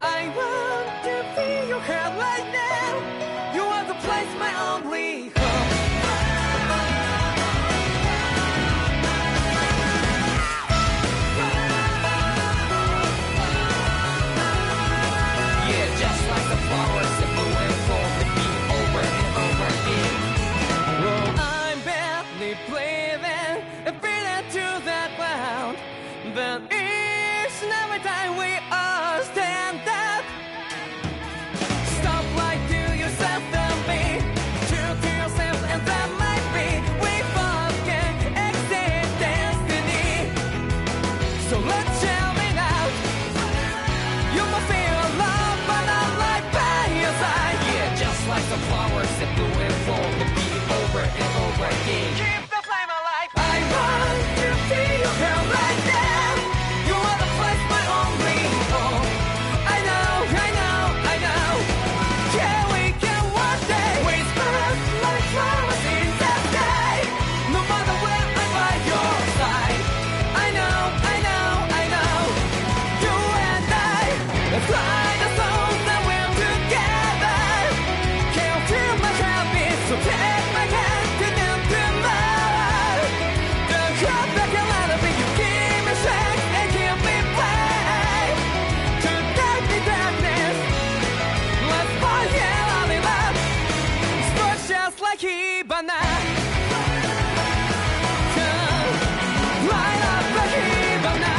I want to feel your heart right now. You are the place, my only home. Yeah, just like the flowers that blew and fall to be over and over again. Well, I'm barely breathing and breathing to that ground. But it's never time we all stand up. Stop lying to yourself and be true to yourself, and that might be we both can exceed destiny. So let's shout it out. You must feel love, but I'm right by your side. Yeah, just like the flowers that bloom and fall to be over and over again. Keep the flame alive. I want to feel your hair right now. You are the place, my only home. I know, I know, I know. Yeah, we can one day whisper like flowers in the sky. No matter where I'm by your side. I know, I know, I know. You and I, let's fly the soul that we're together. Can't feel my heartbeat, so take my hand to them tomorrow. Don't hold back a lot of it, you give me strength and give me play. To dark the darkness, let's fall yeah, all in love. Sparks just like Hibana. Light up like Hibana.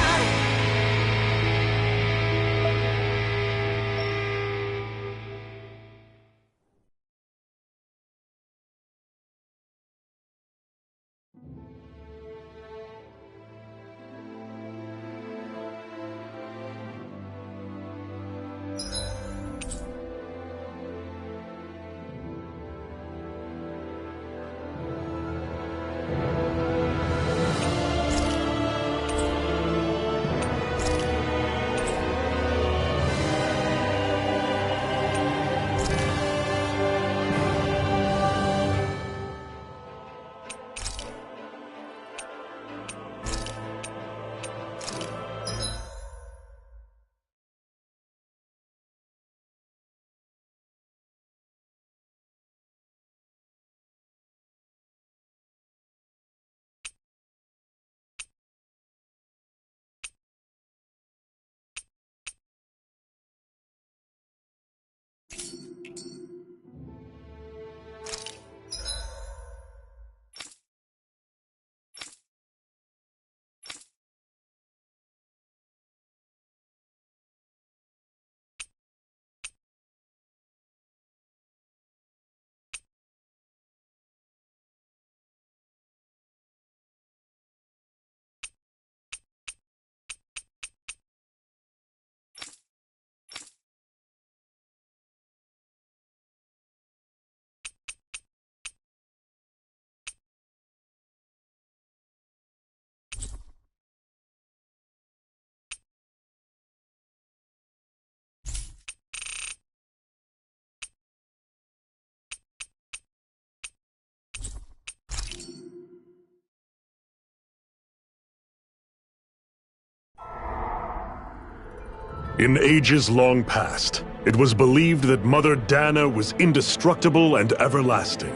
In ages long past, it was believed that Mother Dana was indestructible and everlasting.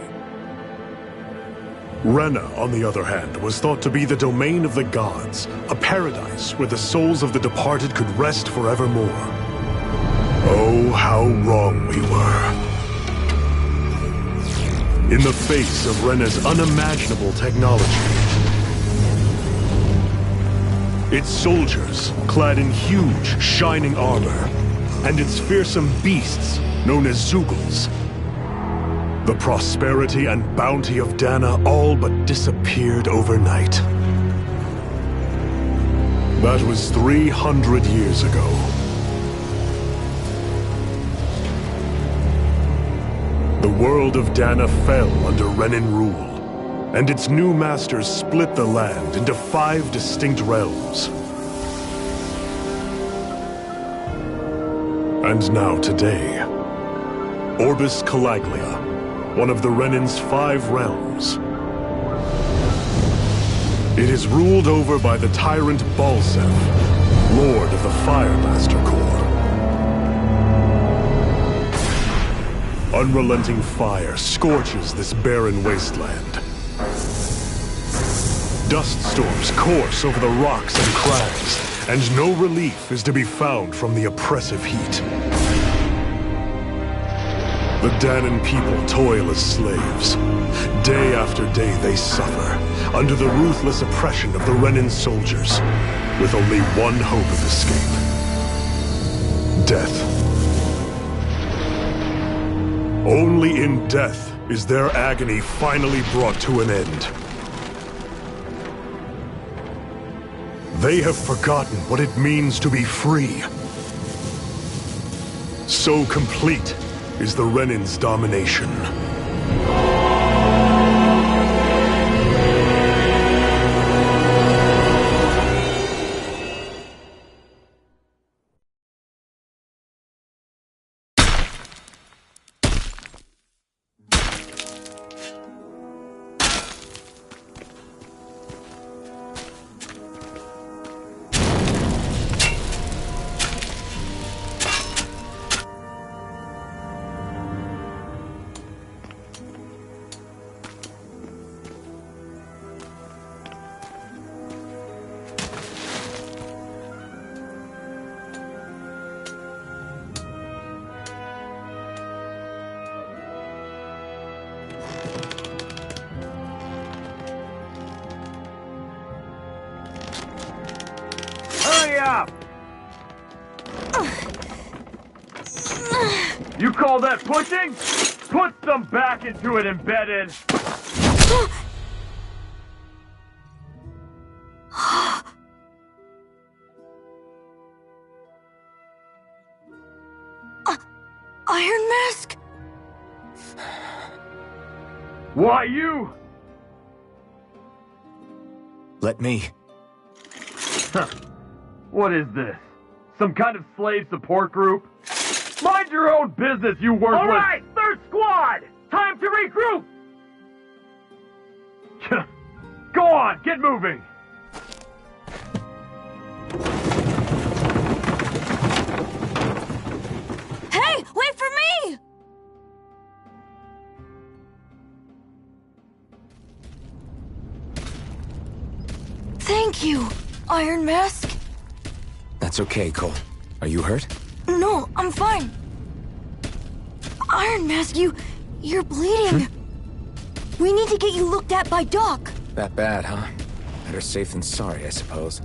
Rena, on the other hand, was thought to be the domain of the gods, a paradise where the souls of the departed could rest forevermore. Oh, how wrong we were. In the face of Rena's unimaginable technology, its soldiers, clad in huge, shining armor, and its fearsome beasts, known as Zugals. The prosperity and bounty of Dana all but disappeared overnight. That was 300 years ago. The world of Dana fell under Renin rule, and its new masters split the land into 5 distinct realms. And now today, Orbis Calaglia, one of the Renin's 5 realms. It is ruled over by the tyrant Balsef, Lord of the Fire Master Corps. Unrelenting fire scorches this barren wasteland. Dust storms course over the rocks and crags, and no relief is to be found from the oppressive heat. The Danan people toil as slaves. Day after day they suffer, under the ruthless oppression of the Renin soldiers, with only one hope of escape. Death. Only in death is their agony finally brought to an end. They have forgotten what it means to be free. So complete is the Renin's domination. Up! You call that pushing? Put some back into it, embedded! Iron Mask? Why you? Let me. Huh. What is this? Some kind of slave support group? Mind your own business, you worthless— All right, third squad! Time to regroup! Go on, get moving! Hey, wait for me! Thank you, Iron Mask. That's okay, Cole. Are you hurt? No, I'm fine. Iron Mask, you're bleeding. We need to get you looked at by Doc. That bad, huh? Better safe than sorry, I suppose.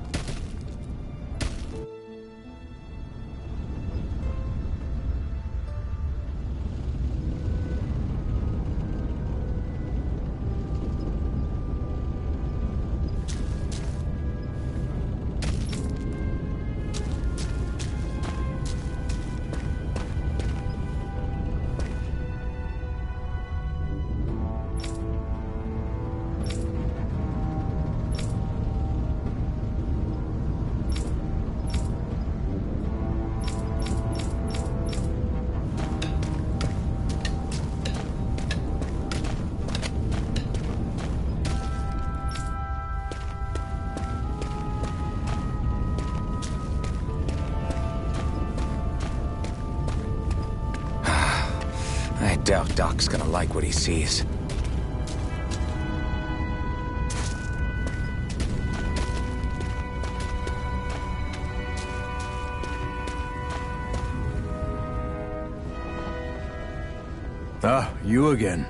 I doubt Doc's gonna like what he sees. Ah, you again.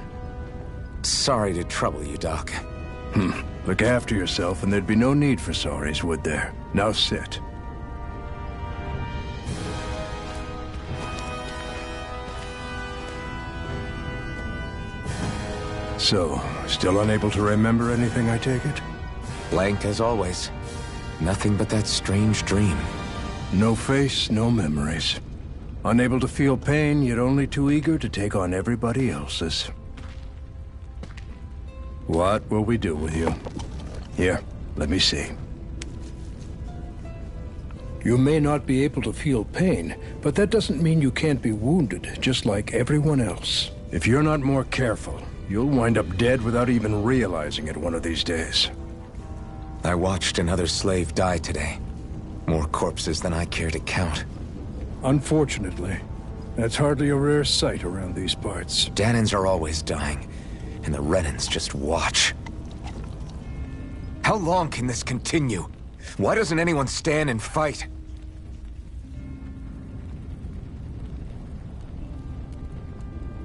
Sorry to trouble you, Doc. Look after yourself and there'd be no need for sorries, would there? Now sit. So, still unable to remember anything, I take it? Blank as always. Nothing but that strange dream. No face, no memories. Unable to feel pain, yet only too eager to take on everybody else's. What will we do with you? Here, let me see. You may not be able to feel pain, but that doesn't mean you can't be wounded, just like everyone else. If you're not more careful, you'll wind up dead without even realizing it one of these days. I watched another slave die today. More corpses than I care to count. Unfortunately, That's hardly a rare sight around these parts. Danins are always dying, and the Renans just watch. How long can this continue? Why doesn't anyone stand and fight?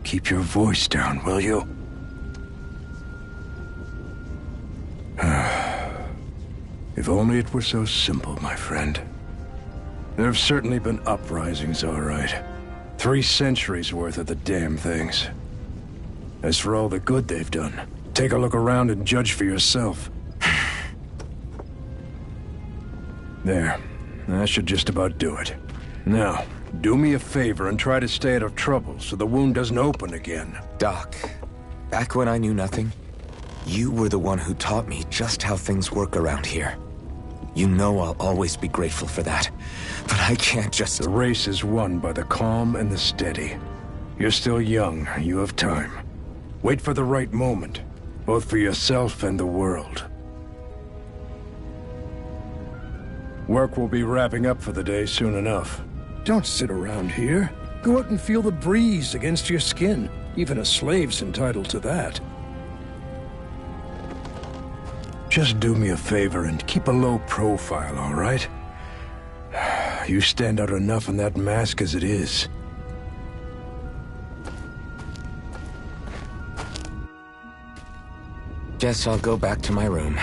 Keep your voice down, will you? If only it were so simple, my friend. There have certainly been uprisings, all right. 3 centuries worth of the damn things. As for all the good they've done, take a look around and judge for yourself. There. That should just about do it. Now, do me a favor and try to stay out of trouble so the wound doesn't open again. Doc, back when I knew nothing, you were the one who taught me just how things work around here. You know I'll always be grateful for that. But I can't just... The race is won by the calm and the steady. You're still young. You have time. Wait for the right moment, both for yourself and the world. Work will be wrapping up for the day soon enough. Don't sit around here. Go out and feel the breeze against your skin. Even a slave's entitled to that. Just do me a favor and keep a low profile, all right? You stand out enough in that mask as it is. Guess I'll go back to my room.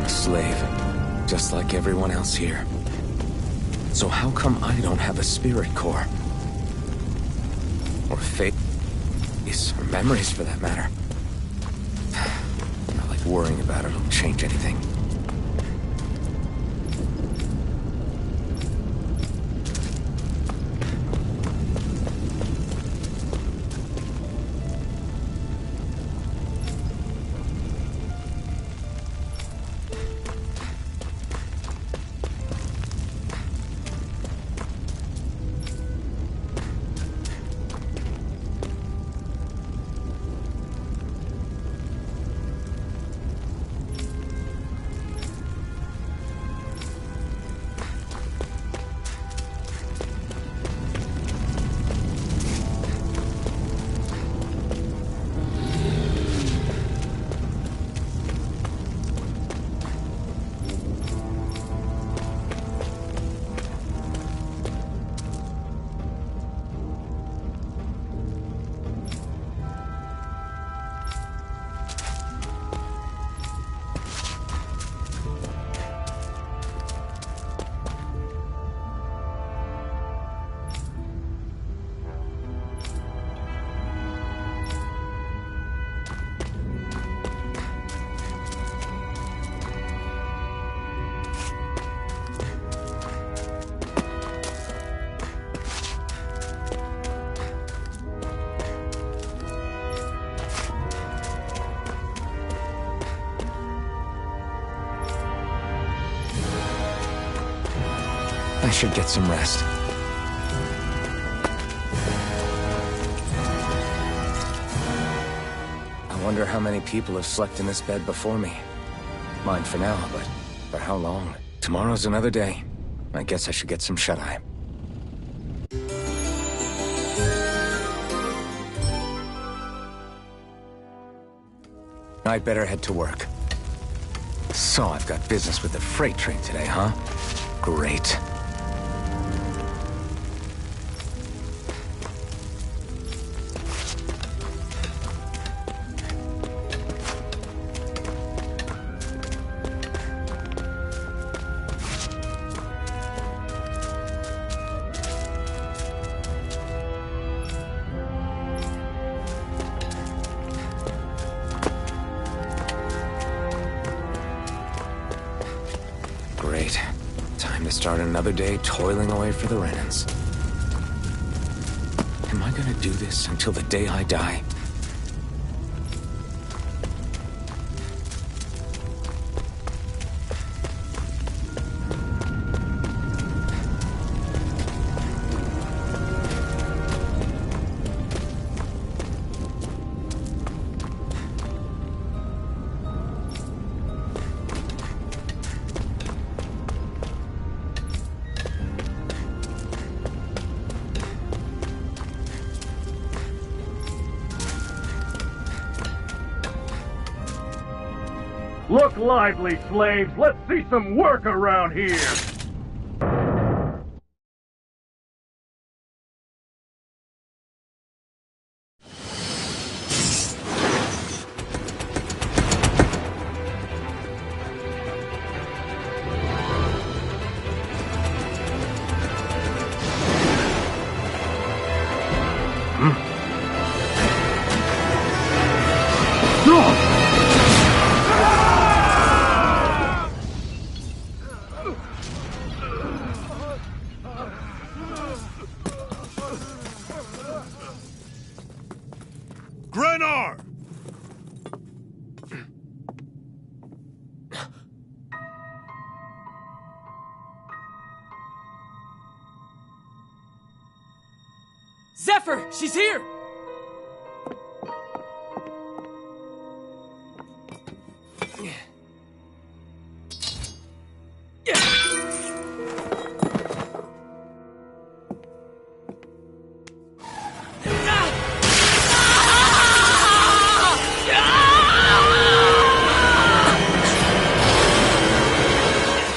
Slave, just like everyone else here. So how come I don't have a spirit core? Or fate, or memories for that matter? Not like worrying about it'll change anything. I should get some rest. I wonder how many people have slept in this bed before me. Mine for now, but for how long? Tomorrow's another day. I guess I should get some shut-eye. I'd better head to work. So I've got business with the freight train today, huh? Great. Great. Time to start another day toiling away for the Renans. Am I gonna do this until the day I die? Look lively, slaves! Let's see some work around here! Grenar! Zephyr! She's here!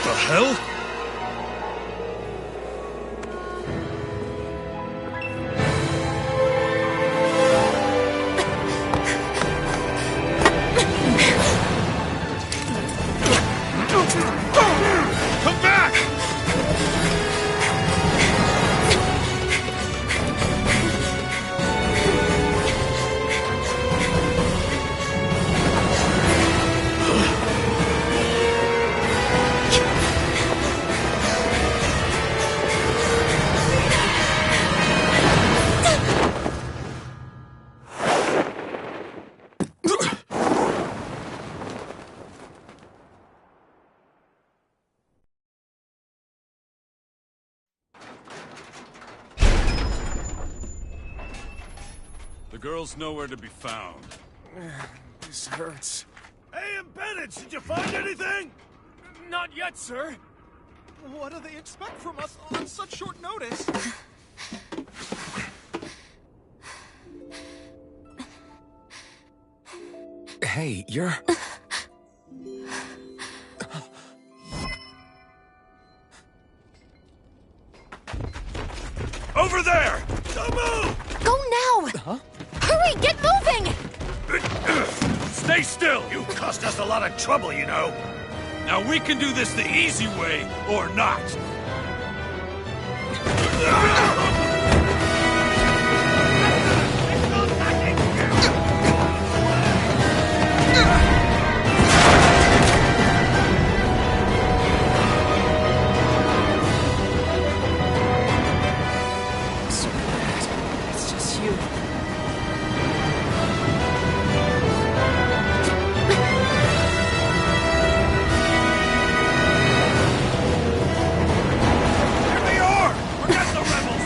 The hell? Come back! The girl's nowhere to be found. This hurts. Hey, Embedded, did you find anything? Not yet, sir. What do they expect from us on such short notice? Hey, you're... Over there! Don't move! Go now! Huh? Hurry, get moving! Stay still! You cost us a lot of trouble, you know. Now we can do this the easy way, or not. So bad. It's just you. Here they are! Forget the rebels!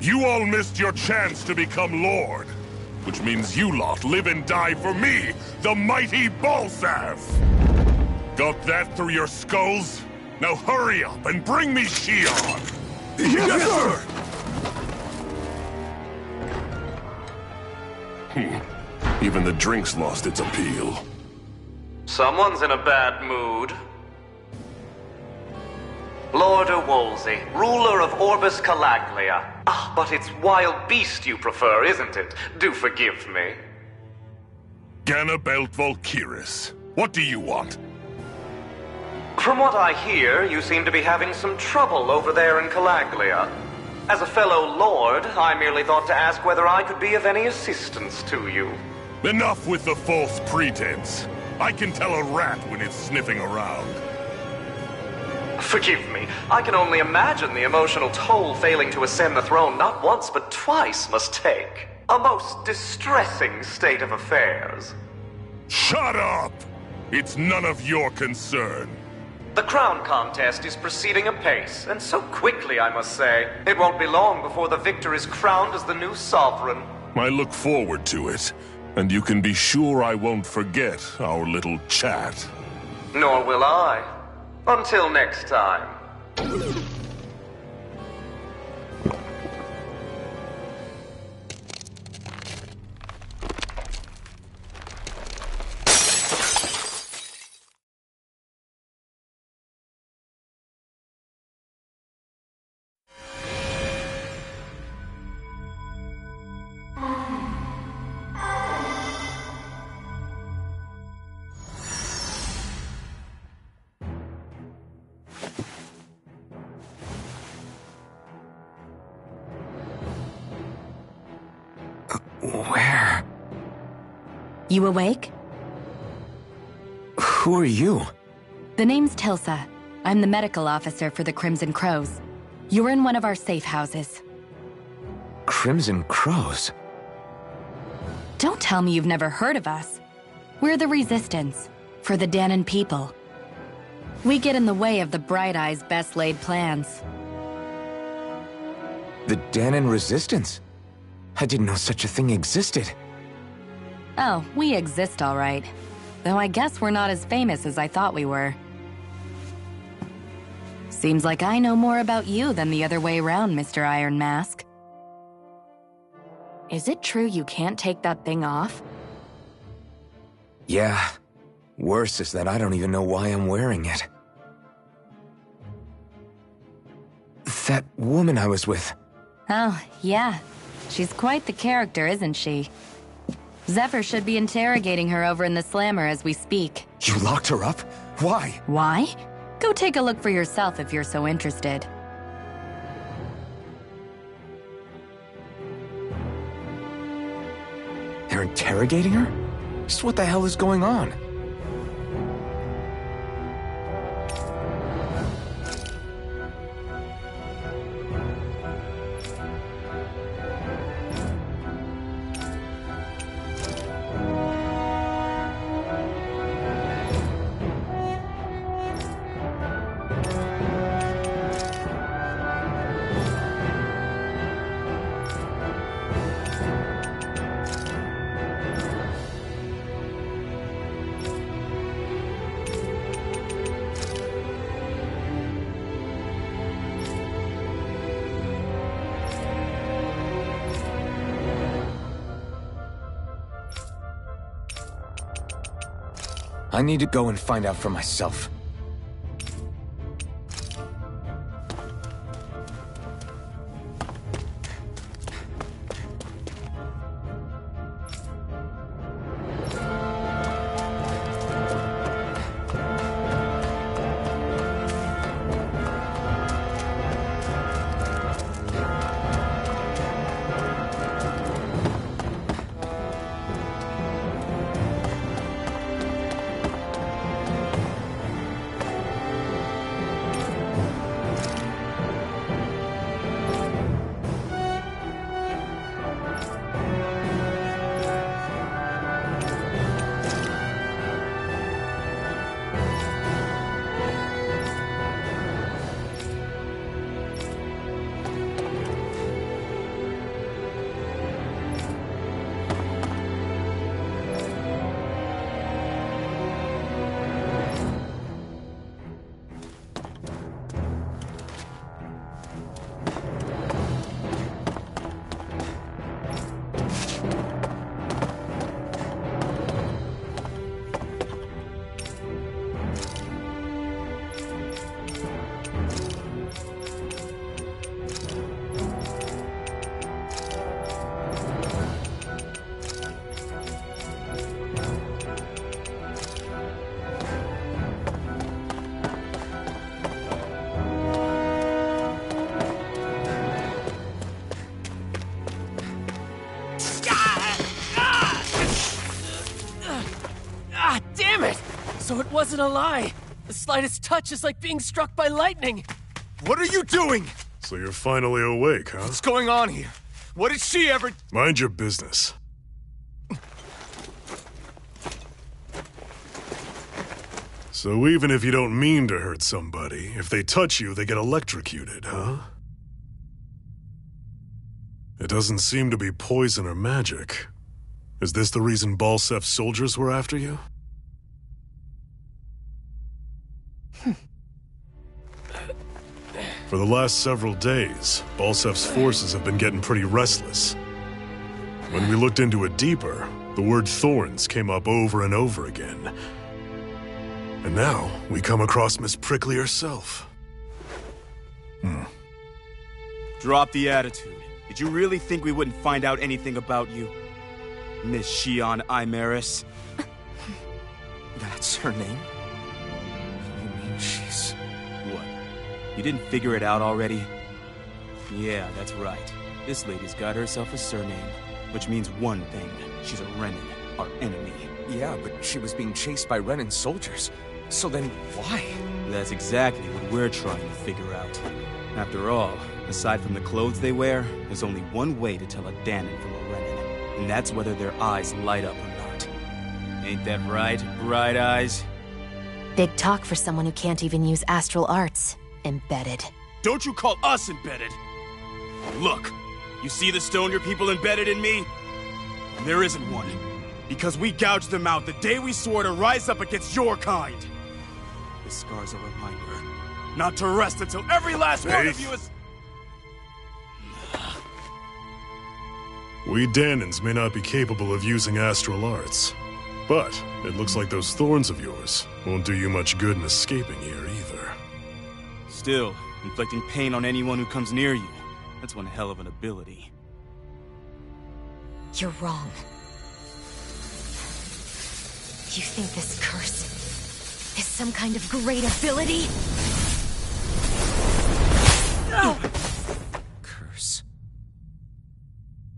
You all missed your chance to become Lord. Which means you lot live and die for me, the mighty Balsav! Got that through your skulls? Now hurry up and bring me Shion! Yes, sir! Even the drink's lost its appeal. Someone's in a bad mood. Lord Wolsey, ruler of Orbis Calaglia. Ah, but it's wild beast you prefer, isn't it? Do forgive me. Ganabelt Volkiris, what do you want? From what I hear, you seem to be having some trouble over there in Calaglia. As a fellow lord, I merely thought to ask whether I could be of any assistance to you. Enough with the false pretense. I can tell a rat when it's sniffing around. Forgive me, I can only imagine the emotional toll failing to ascend the throne not once but twice must take. A most distressing state of affairs. Shut up! It's none of your concern. The crown contest is proceeding apace, and so quickly, I must say. It won't be long before the victor is crowned as the new sovereign. I look forward to it, and you can be sure I won't forget our little chat. Nor will I. Until next time. Where? You awake? Who are you? The name's Tilsa. I'm the medical officer for the Crimson Crows. You're in one of our safe houses. Crimson Crows? Don't tell me you've never heard of us. We're the Resistance, for the Danon people. We get in the way of the Bright Eye's best-laid plans. The Danon Resistance? I didn't know such a thing existed. Oh, we exist all right. Though I guess we're not as famous as I thought we were. Seems like I know more about you than the other way around, Mr. Iron Mask. Is it true you can't take that thing off? Yeah. Worse is that I don't even know why I'm wearing it. That woman I was with. Oh, yeah. She's quite the character, isn't she? Zephyr should be interrogating her over in the Slammer as we speak. You locked her up? Why? Why? Go take a look for yourself if you're so interested. They're interrogating her? Just what the hell is going on? I need to go and find out for myself. So it wasn't a lie. The slightest touch is like being struck by lightning. What are you doing? So you're finally awake, huh? What's going on here? What did she ever... Mind your business. So even if you don't mean to hurt somebody, if they touch you, they get electrocuted, huh? It doesn't seem to be poison or magic. Is this the reason Balsef's soldiers were after you? For the last several days, Balsef's forces have been getting pretty restless. When we looked into it deeper, the word thorns came up over and over again. And now, we come across Miss Prickly herself. Drop the attitude. Did you really think we wouldn't find out anything about you? Miss Shion Imaris? That's her name? You mean she's... What? You didn't figure it out already? Yeah, that's right. This lady's got herself a surname, which means one thing. She's a Renin, our enemy. Yeah, but she was being chased by Renin soldiers. So then, why? That's exactly what we're trying to figure out. After all, aside from the clothes they wear, there's only one way to tell a Danon from a Renin, and that's whether their eyes light up or not. Ain't that right, Bright Eyes? Big talk for someone who can't even use astral arts. Embedded. Don't you call us embedded! Look, you see the stone your people embedded in me? There isn't one. Because we gouged them out the day we swore to rise up against your kind. This scar's a reminder not to rest until every last one of you is... We Danons may not be capable of using astral arts, but it looks like those thorns of yours won't do you much good in escaping here either. Still, inflicting pain on anyone who comes near you, that's one hell of an ability. You're wrong. You think this curse is some kind of great ability? No! Curse.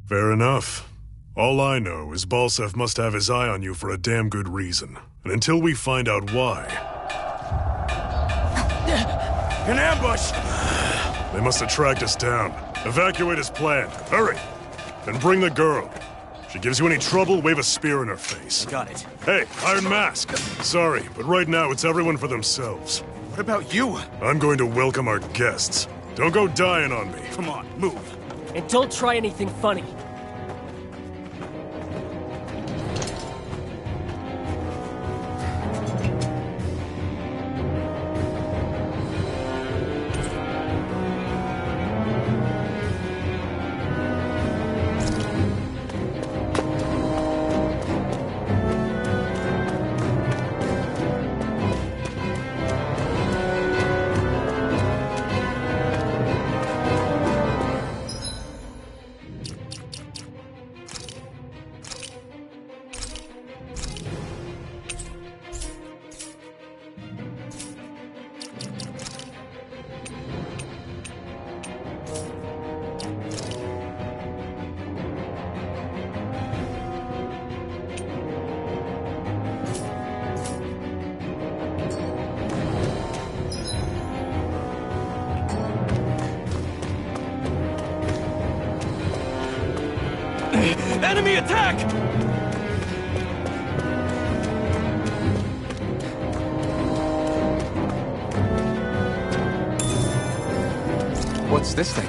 Fair enough. All I know is Balsef must have his eye on you for a damn good reason. And until we find out why... An ambush! They must have tracked us down. Evacuate as planned. Hurry! And bring the girl. She gives you any trouble, wave a spear in her face. Got it. Hey, Iron Mask. Sorry, but right now it's everyone for themselves. What about you? I'm going to welcome our guests. Don't go dying on me. Come on, move. And don't try anything funny. Enemy attack! What's this thing?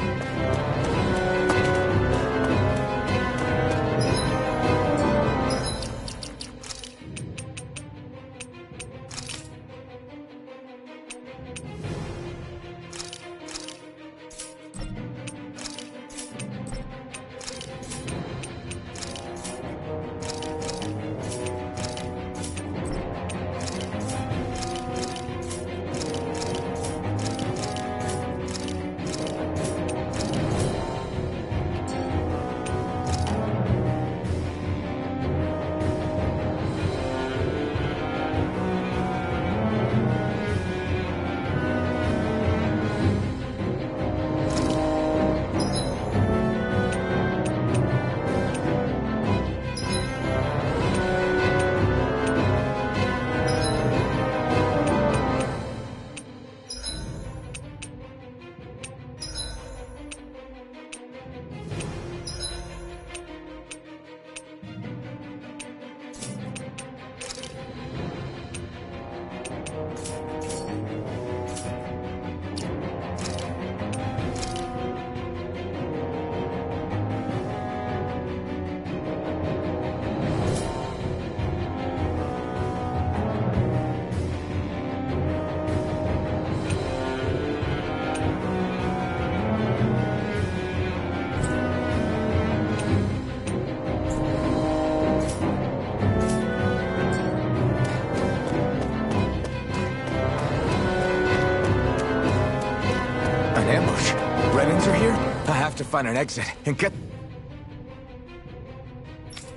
An ambush. Renans are here? I have to find an exit and get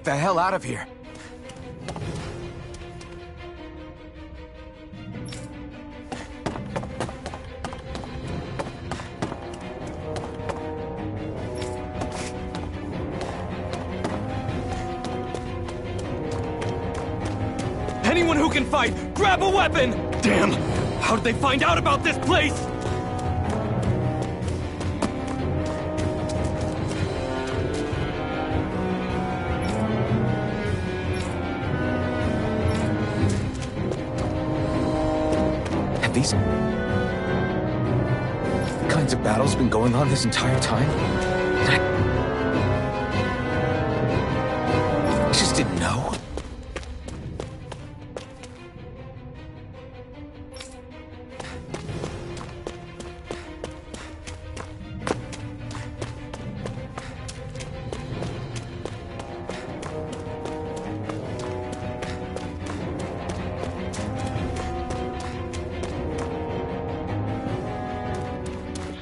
the hell out of here. Anyone who can fight, grab a weapon! Damn! How did they find out about this place? Have these kinds of battles been going on this entire time? I just didn't know.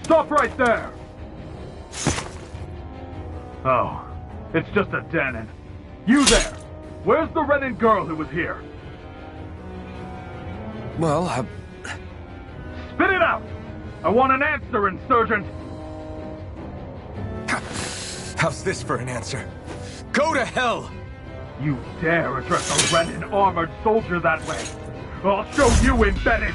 Stop right there! Oh, it's just a Danon. You there! Where's the Renan girl who was here? Well, Spit it out! I want an answer, Insurgent! How's this for an answer? Go to hell! You dare address a Renan armored soldier that way? I'll show you, Embedded!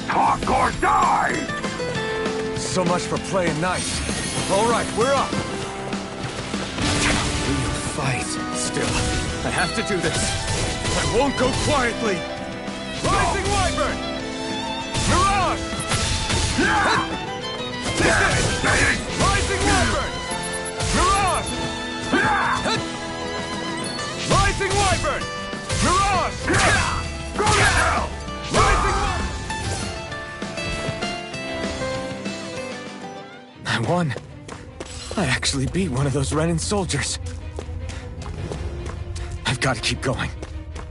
Talk or die! So much for playing nice. All right, we're up. Real fight. Still, I have to do this. I won't go quietly. Rising Wyvern! Mirage! Rising Wyvern! Mirage! Rising Wyvern! Mirage! Go to hell! Rising Wyvern! I won. I actually beat one of those Renan soldiers. I've got to keep going.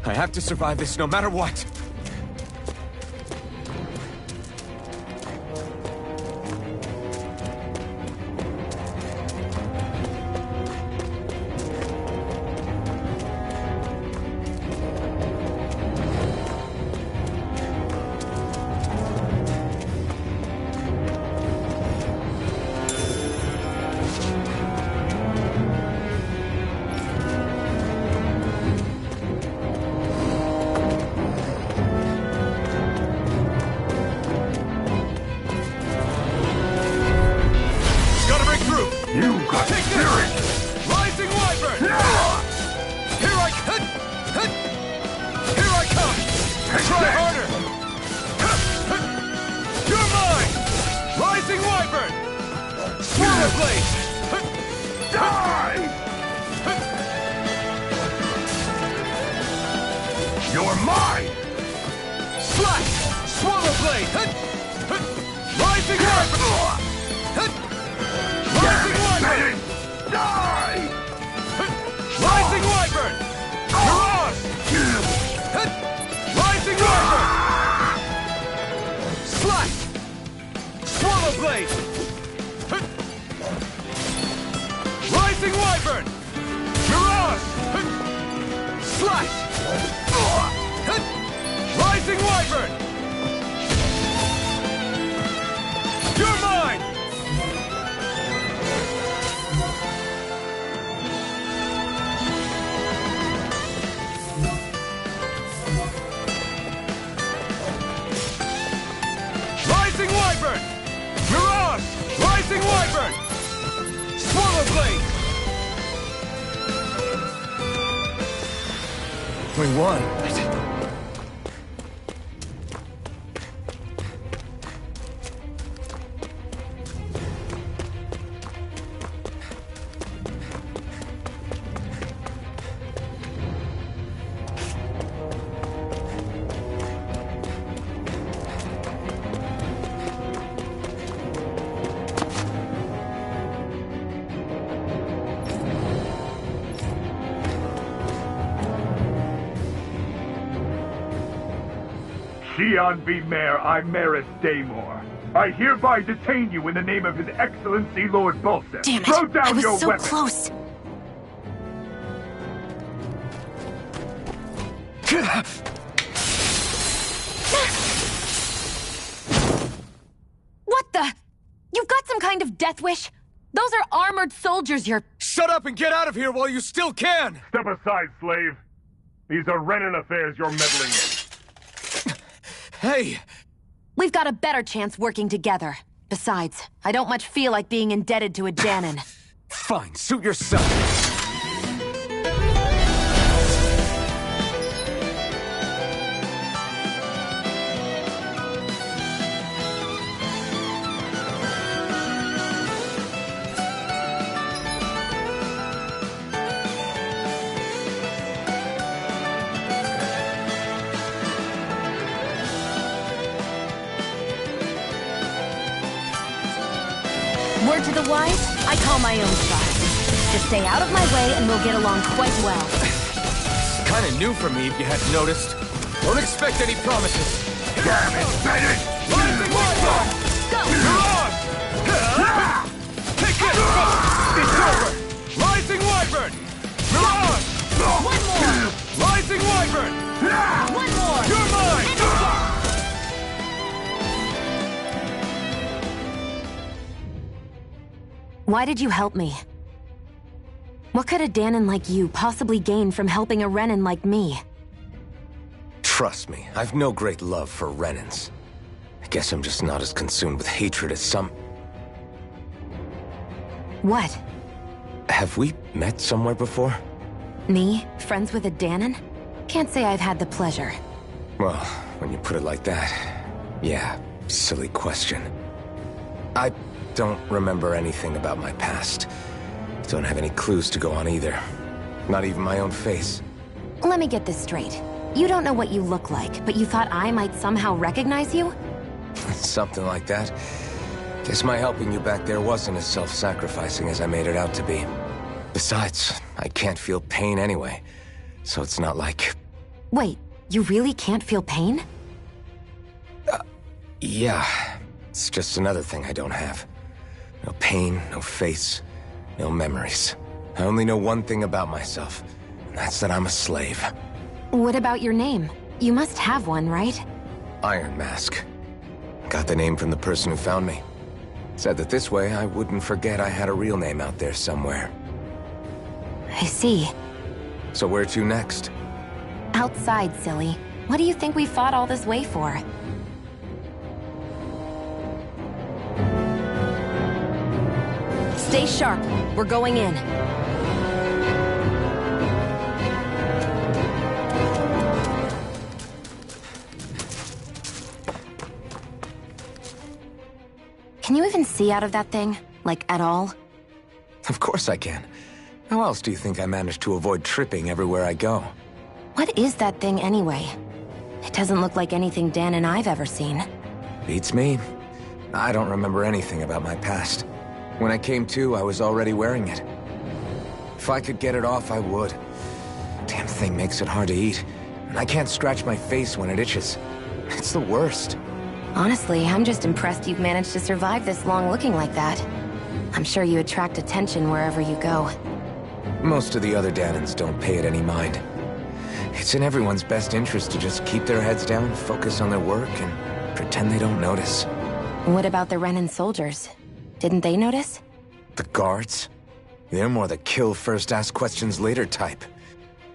I have to survive this no matter what. You're mine! Slash! Swallow blade! Rising Wyvern! Rising Wyvern! Die! Rising Wyvern! Mirage! Rising Wyvern! Slash! Swallow blade! Rising Wyvern! Mirage! Slash! Rising Wyvern! You're mine! Rising Wyvern! Mirage! Rising Wyvern! Swallow blade! We won. Xian V. Mayor Imaris Daymore. I hereby detain you in the name of His Excellency Lord Bulseth. Damn it! Throw down I was your so weapon. close. What the? You've got some kind of death wish? Those are armored soldiers you're... Shut up and get out of here while you still can! Step aside, slave. These are Renan affairs you're meddling in. Hey! We've got a better chance working together. Besides, I don't much feel like being indebted to a Danon. Fine, suit yourself. Word to the wise, I call my own shot. Just stay out of my way and we'll get along quite well. Kinda new for me if you hadn't noticed. Don't expect any promises. Damn it, Bennett! Rising Wyvern! Go! You're on! Take this! It's over! Rising Wyvern! You're on! One more! Rising Wyvern! One more! You're mine! And again! Why did you help me? What could a Danon like you possibly gain from helping a Renan like me? Trust me, I've no great love for Renans. I guess I'm just not as consumed with hatred as some... What? Have we met somewhere before? Me? Friends with a Danon? Can't say I've had the pleasure. Well, when you put it like that, yeah, silly question. I don't remember anything about my past. Don't have any clues to go on either. Not even my own face. Let me get this straight. You don't know what you look like, but you thought I might somehow recognize you? Something like that. Guess my helping you back there wasn't as self-sacrificing as I made it out to be. Besides, I can't feel pain anyway, so it's not like... Wait, you really can't feel pain? Yeah. It's just another thing I don't have. No pain, no face, no memories. I only know one thing about myself, and that's that I'm a slave. What about your name? You must have one, right? Iron Mask. Got the name from the person who found me. Said that this way I wouldn't forget I had a real name out there somewhere. I see. So where to next? Outside, silly. What do you think we fought all this way for? Stay sharp. We're going in. Can you even see out of that thing? Like, at all? Of course I can. How else do you think I managed to avoid tripping everywhere I go? What is that thing anyway? It doesn't look like anything Dan and I've ever seen. Beats me. I don't remember anything about my past. When I came to, I was already wearing it. If I could get it off, I would. Damn thing makes it hard to eat, and I can't scratch my face when it itches. It's the worst. Honestly, I'm just impressed you've managed to survive this long looking like that. I'm sure you attract attention wherever you go. Most of the other Danons don't pay it any mind. It's in everyone's best interest to just keep their heads down, focus on their work, and pretend they don't notice. What about the Renan soldiers? Didn't they notice? The guards? They're more the kill first, ask questions later type.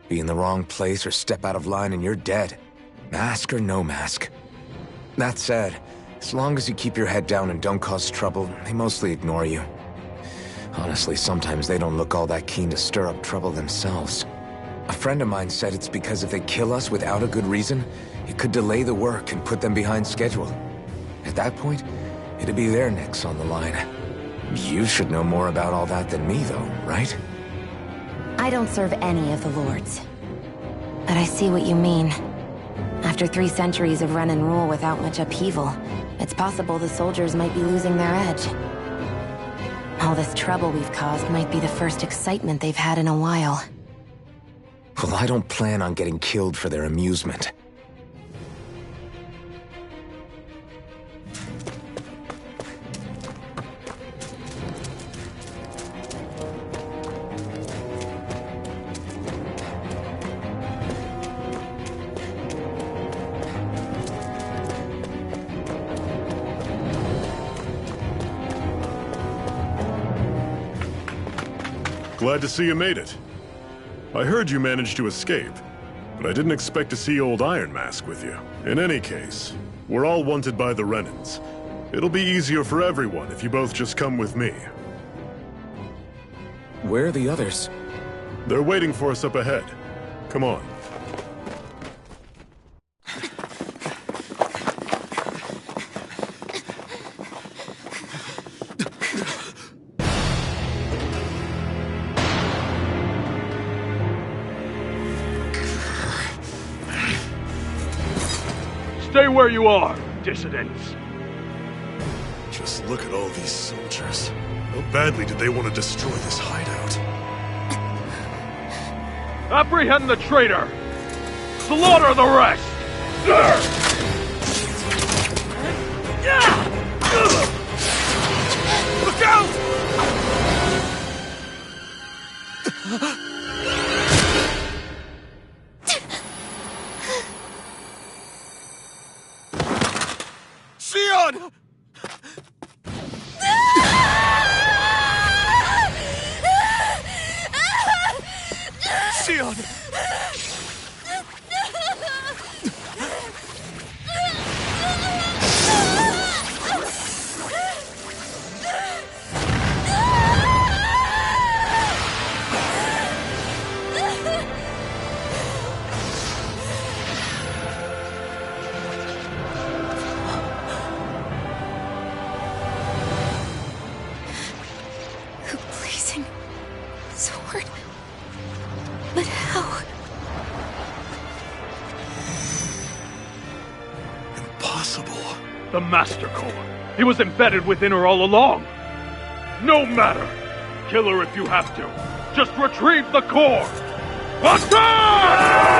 Be in the wrong place or step out of line and you're dead. Mask or no mask. That said, as long as you keep your head down and don't cause trouble, they mostly ignore you. Honestly, sometimes they don't look all that keen to stir up trouble themselves. A friend of mine said it's because if they kill us without a good reason, it could delay the work and put them behind schedule. At that point, it'd be their necks on the line. You should know more about all that than me, though, right? I don't serve any of the lords. But I see what you mean. After 3 centuries of run and rule without much upheaval, it's possible the soldiers might be losing their edge. All this trouble we've caused might be the first excitement they've had in a while. Well, I don't plan on getting killed for their amusement. Glad to see you made it. I heard you managed to escape, but I didn't expect to see old Iron Mask with you. In any case, we're all wanted by the Renans. It'll be easier for everyone if you both just come with me. Where are the others? They're waiting for us up ahead. Come on. Stay where you are, dissidents. Just look at all these soldiers. How badly did they want to destroy this hideout? Apprehend the traitor! Slaughter the rest! Look out! Sion! Sion! Blazing sword. But how? Impossible. The Master Core. He was embedded within her all along. No matter. Kill her if you have to. Just retrieve the core. Attack!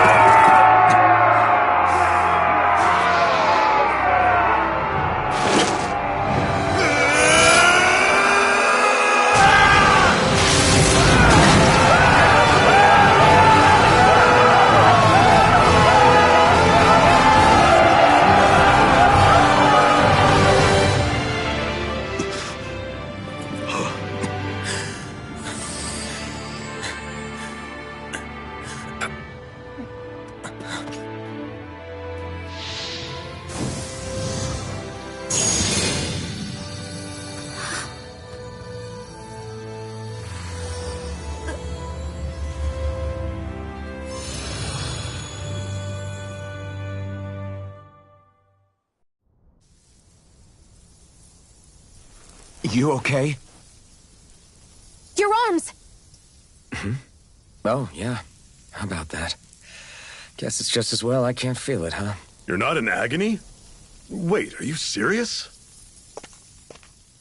You okay? Your arms! Oh, yeah. How about that? Guess it's just as well I can't feel it, huh? You're not in agony? Wait, are you serious?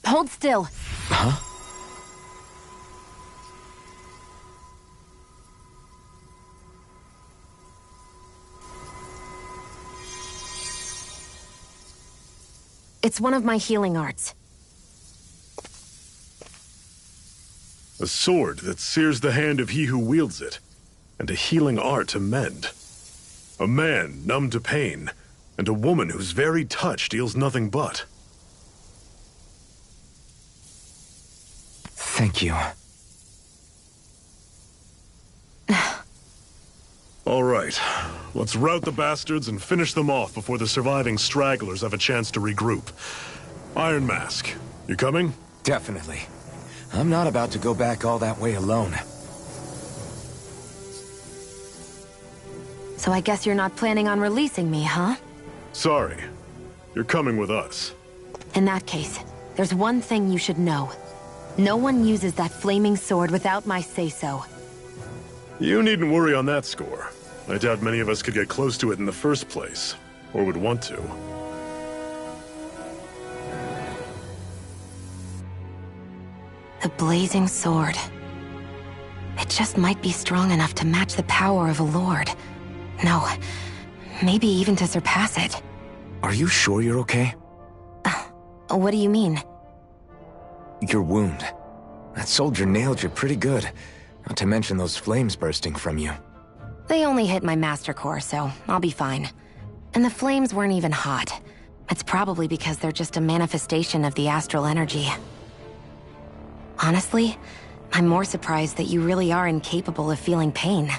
Hold still. Huh? It's one of my healing arts. A sword that sears the hand of he who wields it, and a healing art to mend. A man numb to pain, and a woman whose very touch deals nothing but. Thank you. All right, let's rout the bastards and finish them off before the surviving stragglers have a chance to regroup. Iron Mask, you coming? Definitely. I'm not about to go back all that way alone. So I guess you're not planning on releasing me, huh? Sorry. You're coming with us. In that case, there's one thing you should know. No one uses that flaming sword without my say-so. You needn't worry on that score. I doubt many of us could get close to it in the first place, or would want to. The blazing sword. It just might be strong enough to match the power of a lord. No, maybe even to surpass it. Are you sure you're okay? What do you mean? Your wound. That soldier nailed you pretty good. Not to mention those flames bursting from you. They only hit my master core, so I'll be fine. And the flames weren't even hot. It's probably because they're just a manifestation of the astral energy. Honestly, I'm more surprised that you really are incapable of feeling pain.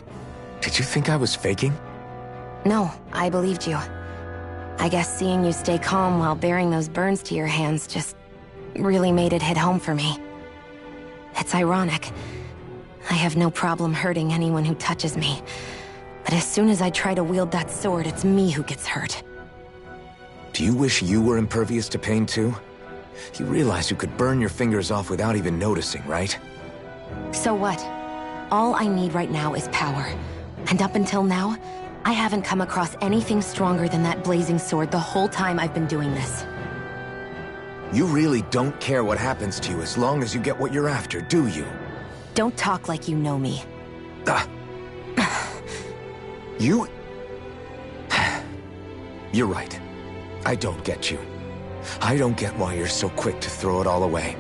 Did you think I was faking? No, I believed you. I guess seeing you stay calm while bearing those burns to your hands just really made it hit home for me. It's ironic. I have no problem hurting anyone who touches me. But as soon as I try to wield that sword, it's me who gets hurt. Do you wish you were impervious to pain too? You realize you could burn your fingers off without even noticing, right? So what? All I need right now is power. And up until now, I haven't come across anything stronger than that blazing sword the whole time I've been doing this. You really don't care what happens to you as long as you get what you're after, do you? Don't talk like you know me. You... You're right. I don't get you. I don't get why you're so quick to throw it all away.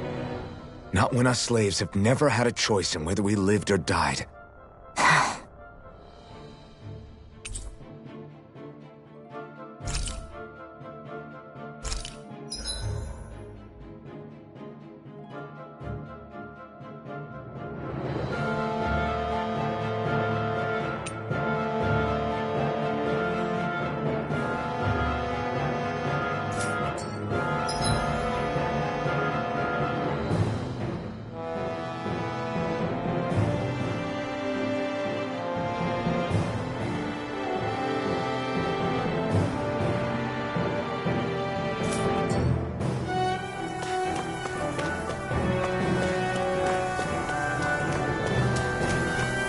Not when us slaves have never had a choice in whether we lived or died.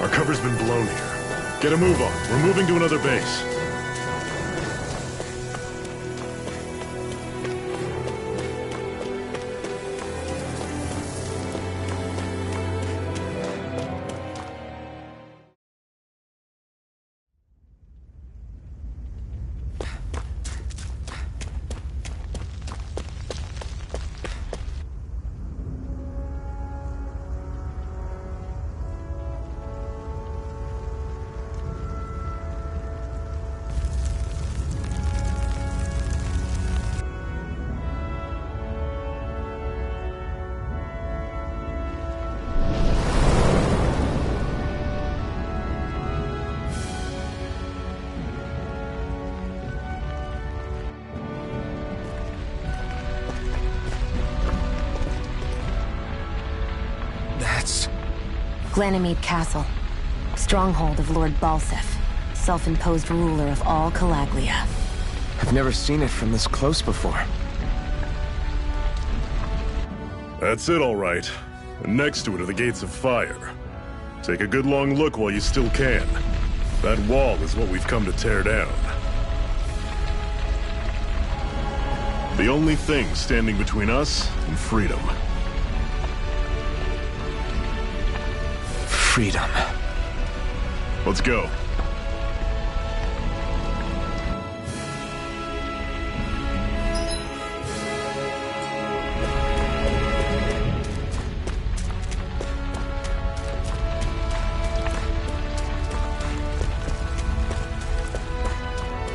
Our cover's been blown here. Get a move on. We're moving to another base. Ganymede Castle, stronghold of Lord Balsef, self-imposed ruler of all Calaglia. I've never seen it from this close before. That's it, all right. And next to it are the Gates of Fire. Take a good long look while you still can. That wall is what we've come to tear down. The only thing standing between us and freedom. Freedom. Let's go.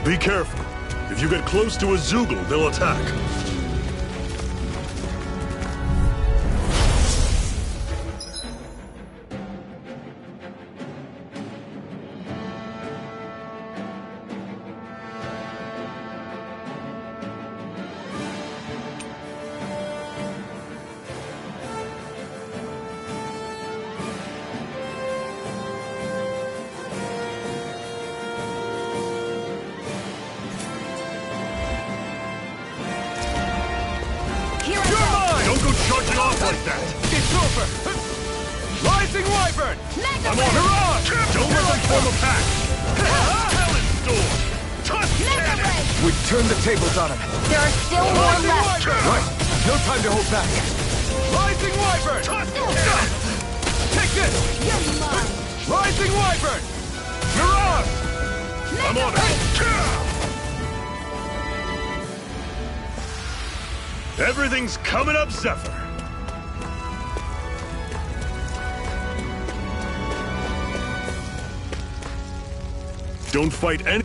Be careful. If you get close to a Zoogle, they'll attack. Not like that! It's over! Rising Wyvern! Mega I'm on Ray! it! Don't let them form a pack! Talon Storm! Touch Mega cannon! Ray! We've turned the tables on him. There are still more Rising left. Wyvern! Right. No time to hold back. Rising Wyvern! Touch cannon! Take this! You're mine! Rising Wyvern! Mirage! I'm on it! Everything's coming up, Zephyr! Don't fight any...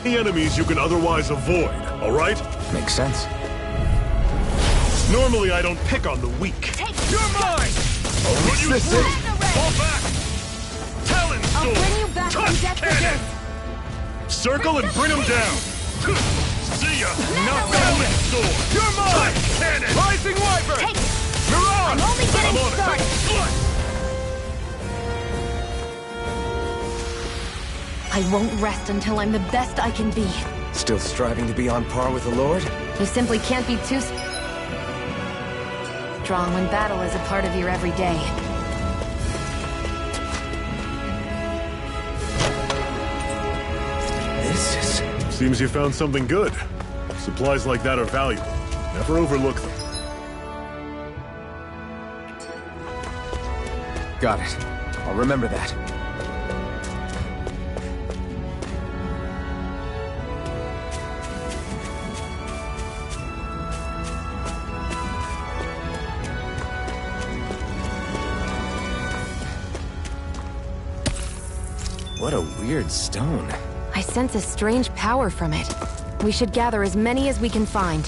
Any enemies you can otherwise avoid, alright? Makes sense. Normally I don't pick on the weak. You're mine! I'll run you through! Mega Ray! Fall back! Talon I'll Storm! bring you back from Touch death to cannon! death! Circle and bring him down! See ya! Mega Ray! Talon Storm! You're mine! Touch cannon! Rising Wyvern! Take it! Mirage! I'm only getting I'm on it! started! I won't rest until I'm the best I can be. Still striving to be on par with the Lord? You simply can't be too strong when battle is a part of your everyday. This is... Seems you found something good. Supplies like that are valuable. Never overlook them. Got it. I'll remember that. What a weird stone. I sense a strange power from it. We should gather as many as we can find.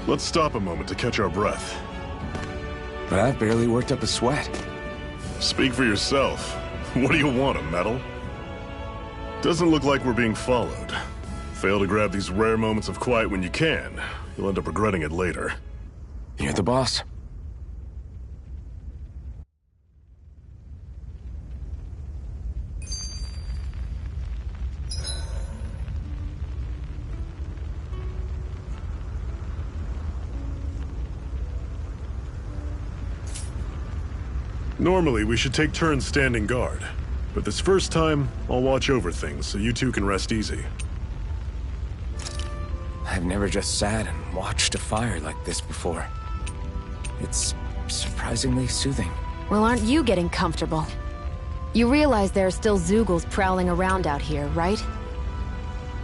Let's stop a moment to catch our breath. But I've barely worked up a sweat. Speak for yourself. What do you want, a medal? Doesn't look like we're being followed. Fail to grab these rare moments of quiet when you can, you'll end up regretting it later. You're the boss. Normally, we should take turns standing guard. But this first time, I'll watch over things so you two can rest easy. I've never just sat and watched a fire like this before. It's surprisingly soothing. Well, aren't you getting comfortable? You realize there are still Zeugles prowling around out here, right?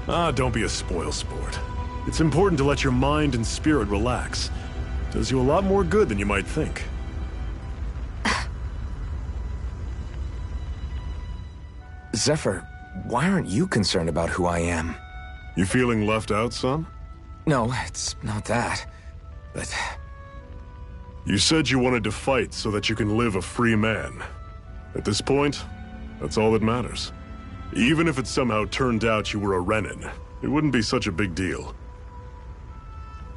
Ah, don't be a spoilsport. It's important to let your mind and spirit relax. Does you a lot more good than you might think. Zephyr, why aren't you concerned about who I am? You feeling left out, son? No, it's not that. But... You said you wanted to fight so that you can live a free man. At this point, that's all that matters. Even if it somehow turned out you were a Renin, it wouldn't be such a big deal.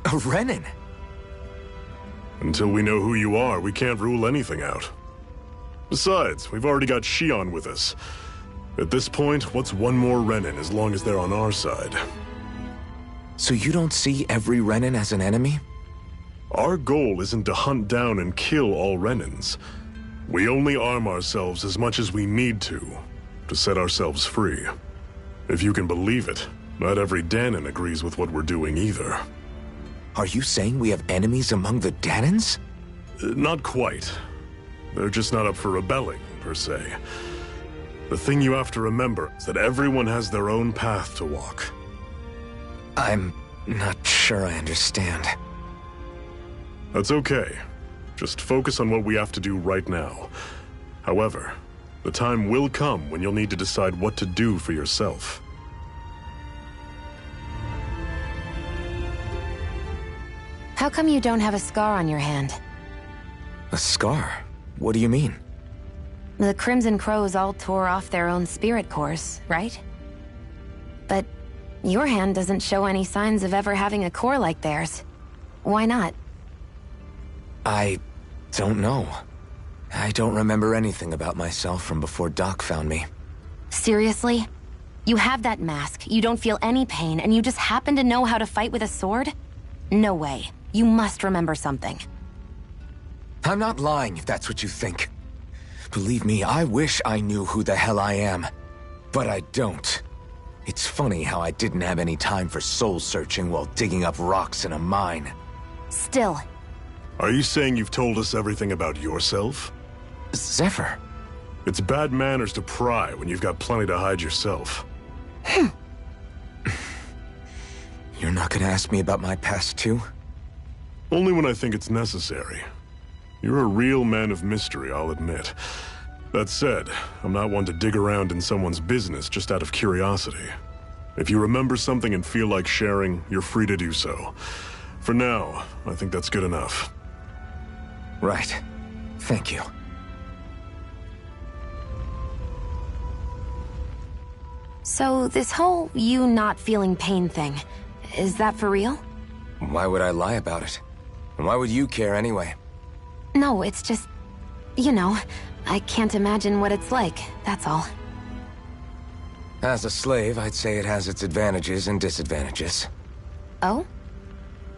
A Renin? Until we know who you are, we can't rule anything out. Besides, we've already got Shion with us. At this point, what's one more Renin as long as they're on our side? So you don't see every Renin as an enemy? Our goal isn't to hunt down and kill all Renins. We only arm ourselves as much as we need to set ourselves free. If you can believe it, not every Danon agrees with what we're doing either. Are you saying we have enemies among the Danons? Not quite. They're just not up for rebelling, per se. The thing you have to remember is that everyone has their own path to walk. I'm not sure I understand. That's okay. Just focus on what we have to do right now. However, the time will come when you'll need to decide what to do for yourself. How come you don't have a scar on your hand? A scar? What do you mean? The Crimson Crows all tore off their own spirit cores, right? But your hand doesn't show any signs of ever having a core like theirs. Why not? I don't know. I don't remember anything about myself from before Doc found me. Seriously? You have that mask, you don't feel any pain, and you just happen to know how to fight with a sword? No way. You must remember something. I'm not lying if that's what you think. Believe me, I wish I knew who the hell I am. But I don't. It's funny how I didn't have any time for soul-searching while digging up rocks in a mine. Still. Are you saying you've told us everything about yourself? Zephyr. It's bad manners to pry when you've got plenty to hide yourself. You're not gonna ask me about my past too? Only when I think it's necessary. You're a real man of mystery, I'll admit. That said, I'm not one to dig around in someone's business just out of curiosity. If you remember something and feel like sharing, you're free to do so. For now, I think that's good enough. Right. Thank you. So, this whole you not feeling pain thing, is that for real? Why would I lie about it? And why would you care anyway? No, it's just... you know, I can't imagine what it's like, that's all. As a slave, I'd say it has its advantages and disadvantages. Oh?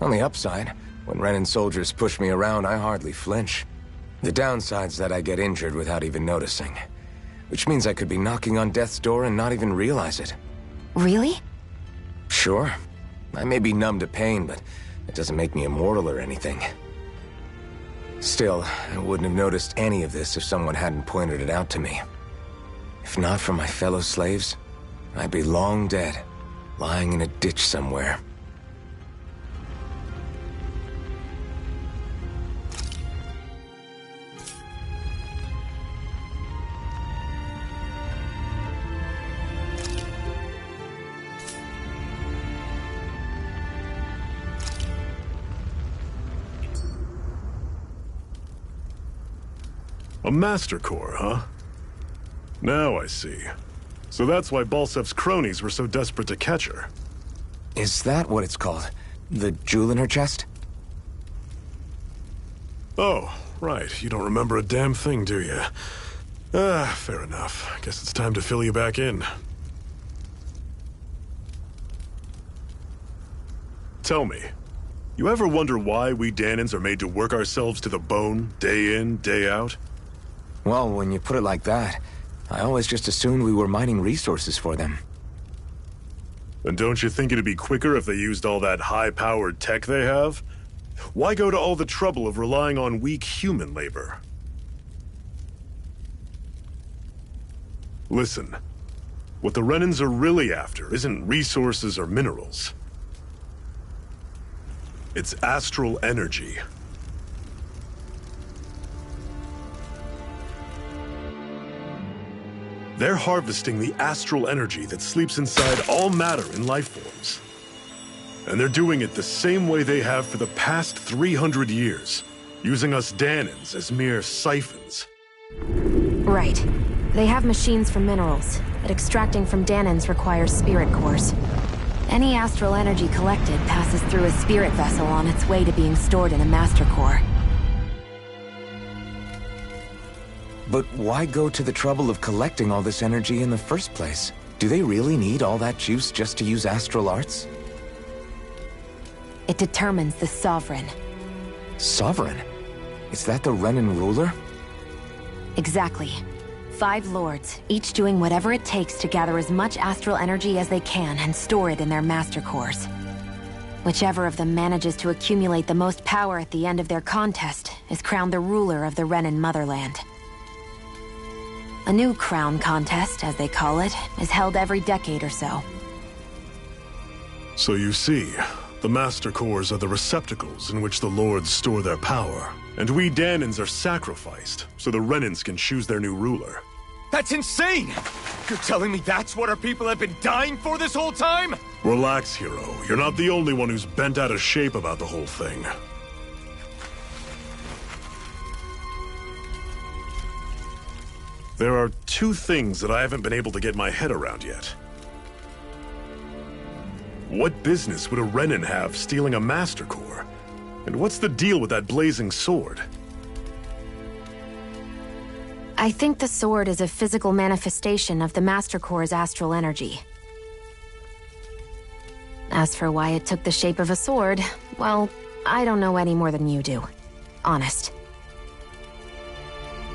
On the upside, when Renin soldiers push me around, I hardly flinch. The downside's that I get injured without even noticing. Which means I could be knocking on death's door and not even realize it. Really? Sure. I may be numb to pain, but it doesn't make me immortal or anything. Still, I wouldn't have noticed any of this if someone hadn't pointed it out to me. If not for my fellow slaves, I'd be long dead, lying in a ditch somewhere. A Master Core, huh? Now I see. So that's why Balsef's cronies were so desperate to catch her. Is that what it's called? The jewel in her chest? Oh, right. You don't remember a damn thing, do you? Fair enough. Guess it's time to fill you back in. Tell me, you ever wonder why we Danans are made to work ourselves to the bone, day in, day out? Well, when you put it like that, I always just assumed we were mining resources for them. And don't you think it'd be quicker if they used all that high-powered tech they have? Why go to all the trouble of relying on weak human labor? Listen, what the Renans are really after isn't resources or minerals. It's astral energy. They're harvesting the astral energy that sleeps inside all matter in life forms. And they're doing it the same way they have for the past 300 years, using us Danans as mere siphons. Right. They have machines for minerals, but extracting from Danans requires spirit cores. Any astral energy collected passes through a spirit vessel on its way to being stored in a master core. But why go to the trouble of collecting all this energy in the first place? Do they really need all that juice just to use astral arts? It determines the Sovereign. Sovereign? Is that the Renan ruler? Exactly. 5 lords, each doing whatever it takes to gather as much astral energy as they can and store it in their master cores. Whichever of them manages to accumulate the most power at the end of their contest is crowned the ruler of the Renan motherland. A new crown contest, as they call it, is held every decade or so. So you see, the Master Cores are the receptacles in which the Lords store their power. And we Danans are sacrificed, so the Renans can choose their new ruler. That's insane! You're telling me that's what our people have been dying for this whole time? Relax, hero. You're not the only one who's bent out of shape about the whole thing. There are 2 things that I haven't been able to get my head around yet. What business would a Renan have stealing a Master Core? And what's the deal with that blazing sword? I think the sword is a physical manifestation of the Master Core's astral energy. As for why it took the shape of a sword, well, I don't know any more than you do. Honest.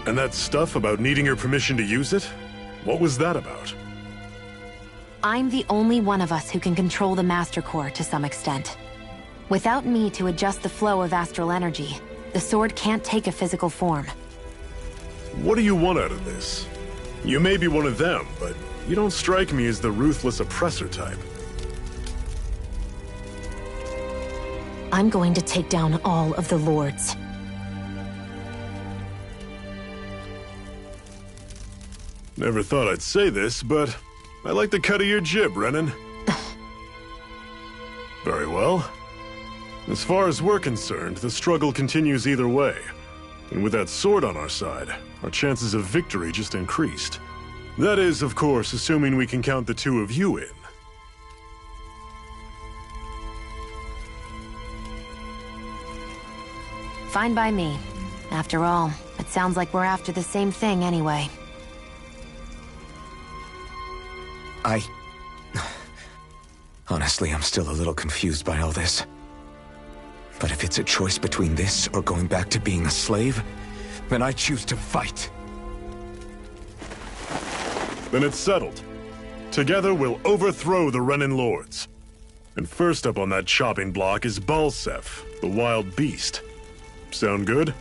And that stuff about needing your permission to use it? What was that about? I'm the only one of us who can control the Master Core to some extent. Without me to adjust the flow of astral energy, the sword can't take a physical form. What do you want out of this? You may be one of them, but you don't strike me as the ruthless oppressor type. I'm going to take down all of the lords. Never thought I'd say this, but I like the cut of your jib, Renan. Very well. As far as we're concerned, the struggle continues either way. And with that sword on our side, our chances of victory just increased. That is, of course, assuming we can count the 2 of you in. Fine by me. After all, it sounds like we're after the same thing anyway. Honestly, I'm still a little confused by all this. But if it's a choice between this or going back to being a slave, then I choose to fight. Then it's settled. Together we'll overthrow the Renan Lords. And first up on that chopping block is Balsef, the wild beast. Sound good?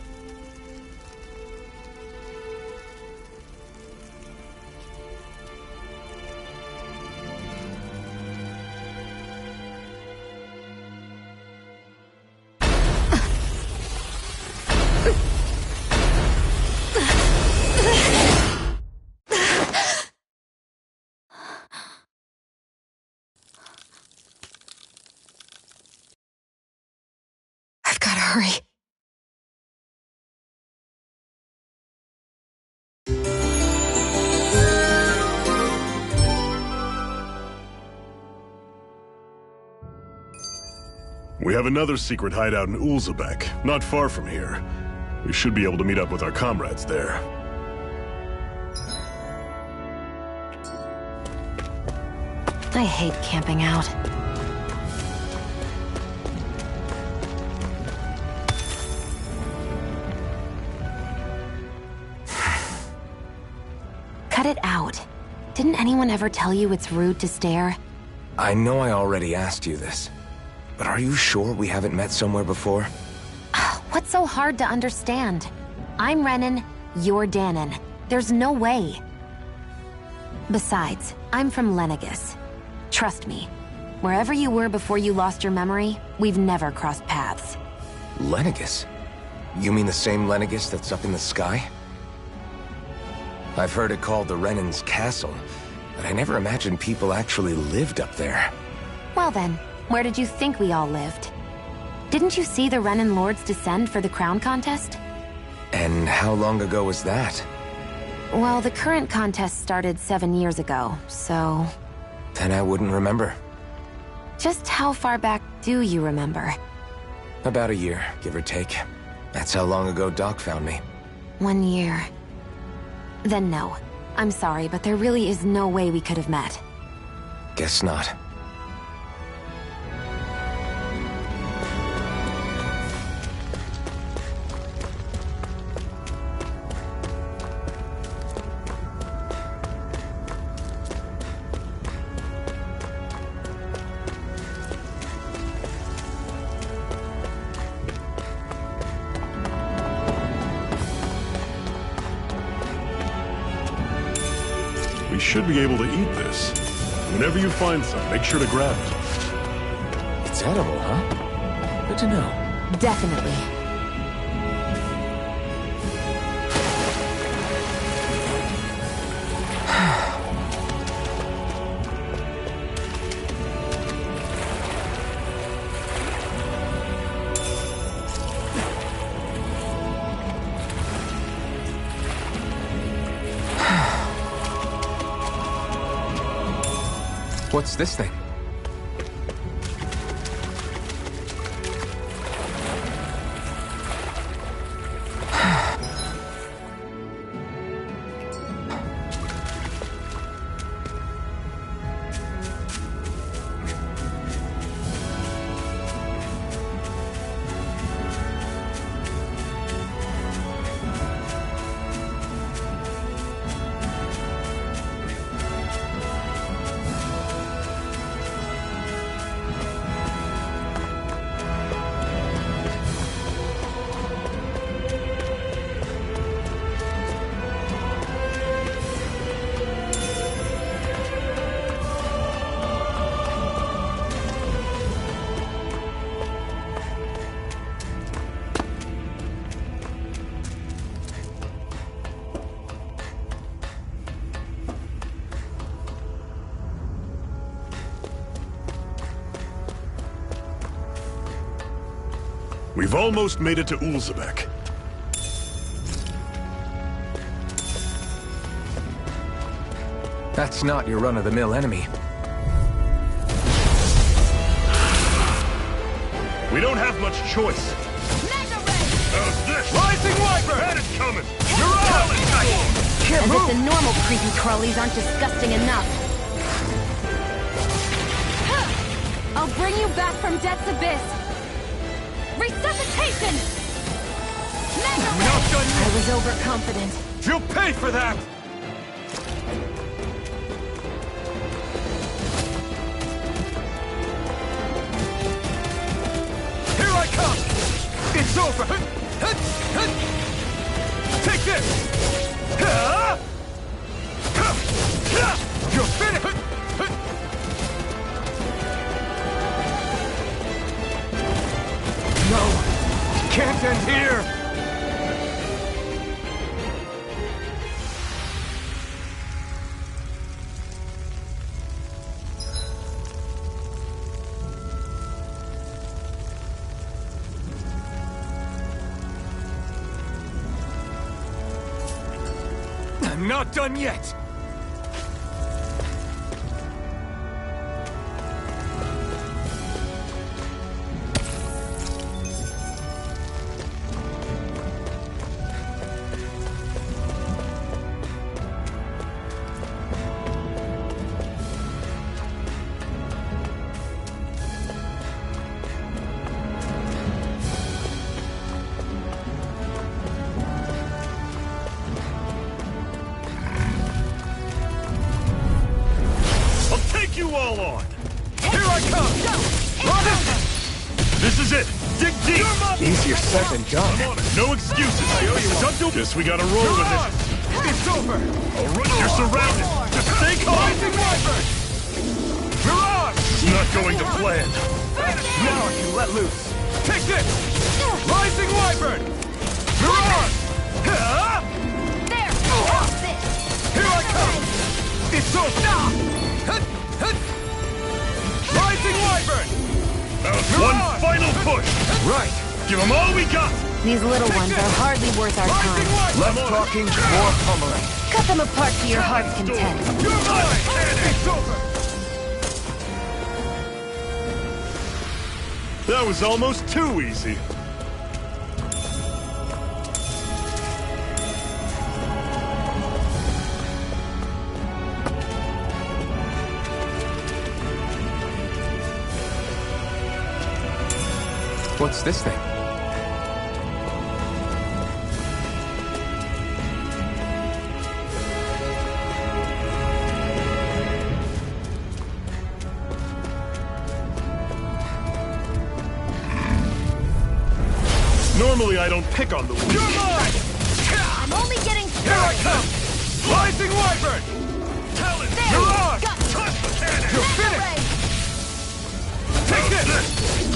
I've gotta hurry. We have another secret hideout in Ulzebek, not far from here. We should be able to meet up with our comrades there. I hate camping out. Cut it out. Didn't anyone ever tell you it's rude to stare? I know I already asked you this, but are you sure we haven't met somewhere before? What's so hard to understand? I'm Renan, you're Danon. There's no way. Besides, I'm from Lenegus. Trust me, wherever you were before you lost your memory, we've never crossed paths. Lenegus? You mean the same Lenegus that's up in the sky? I've heard it called the Renan's Castle, but I never imagined people actually lived up there. Well then, where did you think we all lived? Didn't you see the Renan Lords descend for the crown contest? And how long ago was that? Well, the current contest started 7 years ago, so... Then I wouldn't remember. Just how far back do you remember? About a year, give or take. That's how long ago Doc found me. 1 year. Then no. I'm sorry, but there really is no way we could have met. Guess not. We should be able to eat this. Whenever you find some, make sure to grab it. It's edible, huh? Good to know. Definitely. What's this thing? We've almost made it to Ulzebek. That's not your run-of-the-mill enemy. We don't have much choice. How's this? Rising Wiper! That is coming! You're out! As if the normal creepy crawlies aren't disgusting enough. I'll bring you back from Death's Abyss. Resuscitation! Not done yet. I was overconfident. You'll pay for that! Here I come! It's over! Take this! You're finished! No! Can't end here! I'm not done yet! beast! Easier said than done. No excuses. I owe you one. Guess we gotta roll with it. It's over! Alright, you're surrounded. Just stay calm. Rising Wyvern! Mirage! This is not going to plan. Now I can let loose. Take this! Rising Wyvern! Mirage! There! What's this? Here I come! It's over! Rising Wyvern! One final push. Right. Give them all we got. These little ones are hardly worth our Rising time. Wyvern! Less talking, more pummeling. Cut them apart to your heart's content. You're mine! It's over! That was almost too easy. What's this thing? Normally I don't pick on the weak. You're mine! I'm only getting Here I come! Rising Wyvern! Mirage! You're finished! Take this!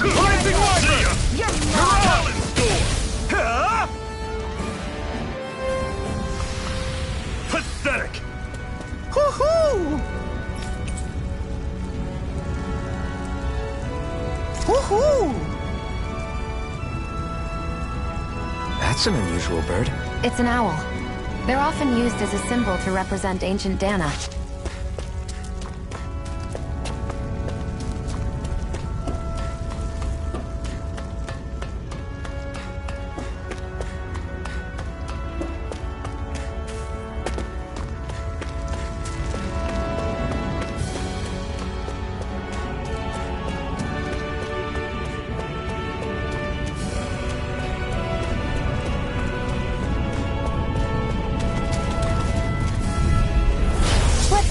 Rising Wyvern! You're Mirage! Pathetic. Woohoo! Woohoo! That's an unusual bird. It's an owl. They're often used as a symbol to represent ancient Dana.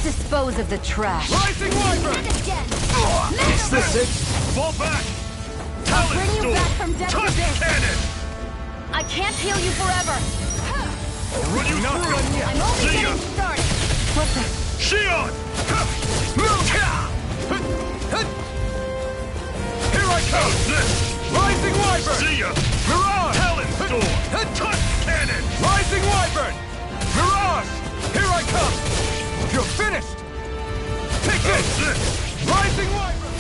Dispose of the trash. Rising Wyvern! Is this it? Fall back. I'll bring you back from death Touch to this. cannon. I can't heal you forever. I'll run you Not through. done yet. I'm only See getting ya. started. What the? Shion! Here I come! Rising Wyvern! See ya! Mirage! Talon's door! Touch cannon! Rising Wyvern! Mirage! Here I come! You're finished! Take this! Rising Wyvern!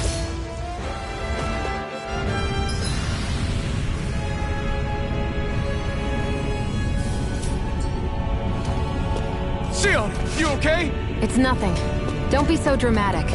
Sion, you okay? It's nothing. Don't be so dramatic.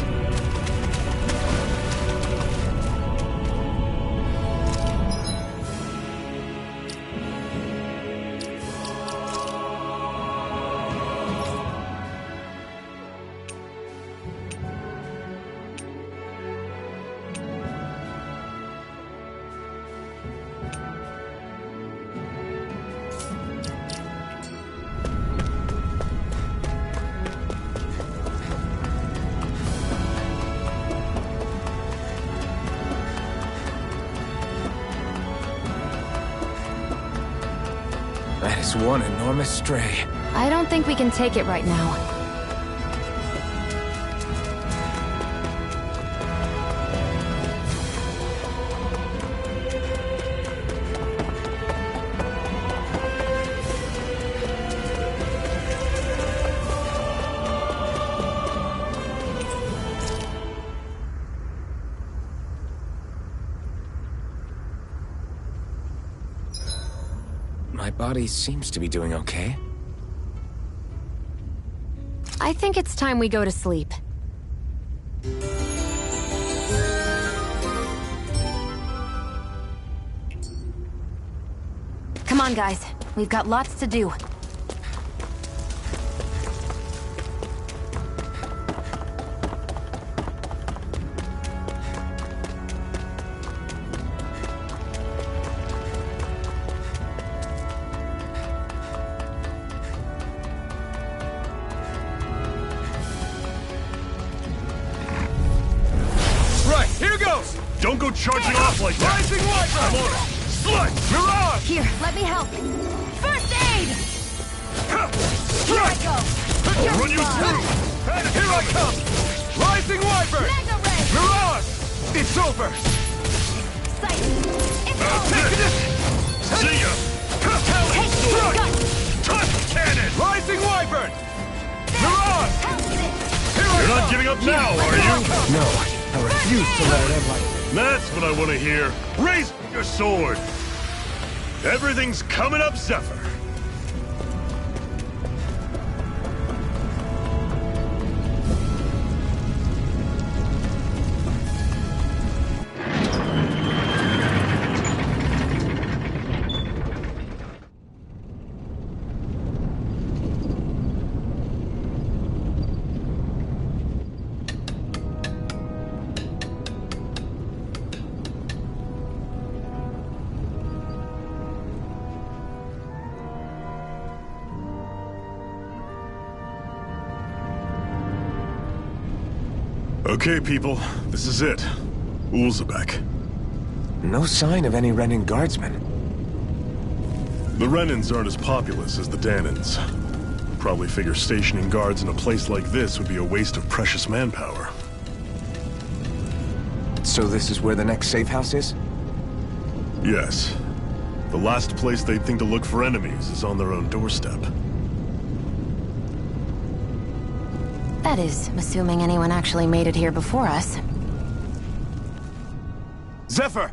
That is one enormous stray. I don't think we can take it right now. My body seems to be doing okay. I think it's time we go to sleep. Come on, guys. We've got lots to do. Right, here goes! Don't go charging off like that. Rising Wyvern! I'm on it. Reflex! Mirage! Here, let me help. First aid! Here I go. I'll run you through! And here I come! Rising Wyvern! Mega Ray! Mirage! It's over! Sight! It's over! Take it! See ya! Hey, Sword! gun! Touch cannon! Rising Wyvern! Mirage! Help it! Here I You're not come! giving up now, are you? No, I refuse to let it end like That's what I want to hear. Raise your sword. Everything's coming up, Zephyr. Okay, people, this is it. Ulzebek. No sign of any Renin guardsmen. The Renins aren't as populous as the Danins. Probably figure stationing guards in a place like this would be a waste of precious manpower. So this is where the next safe house is? Yes. The last place they'd think to look for enemies is on their own doorstep. That is, assuming anyone actually made it here before us. Zephyr!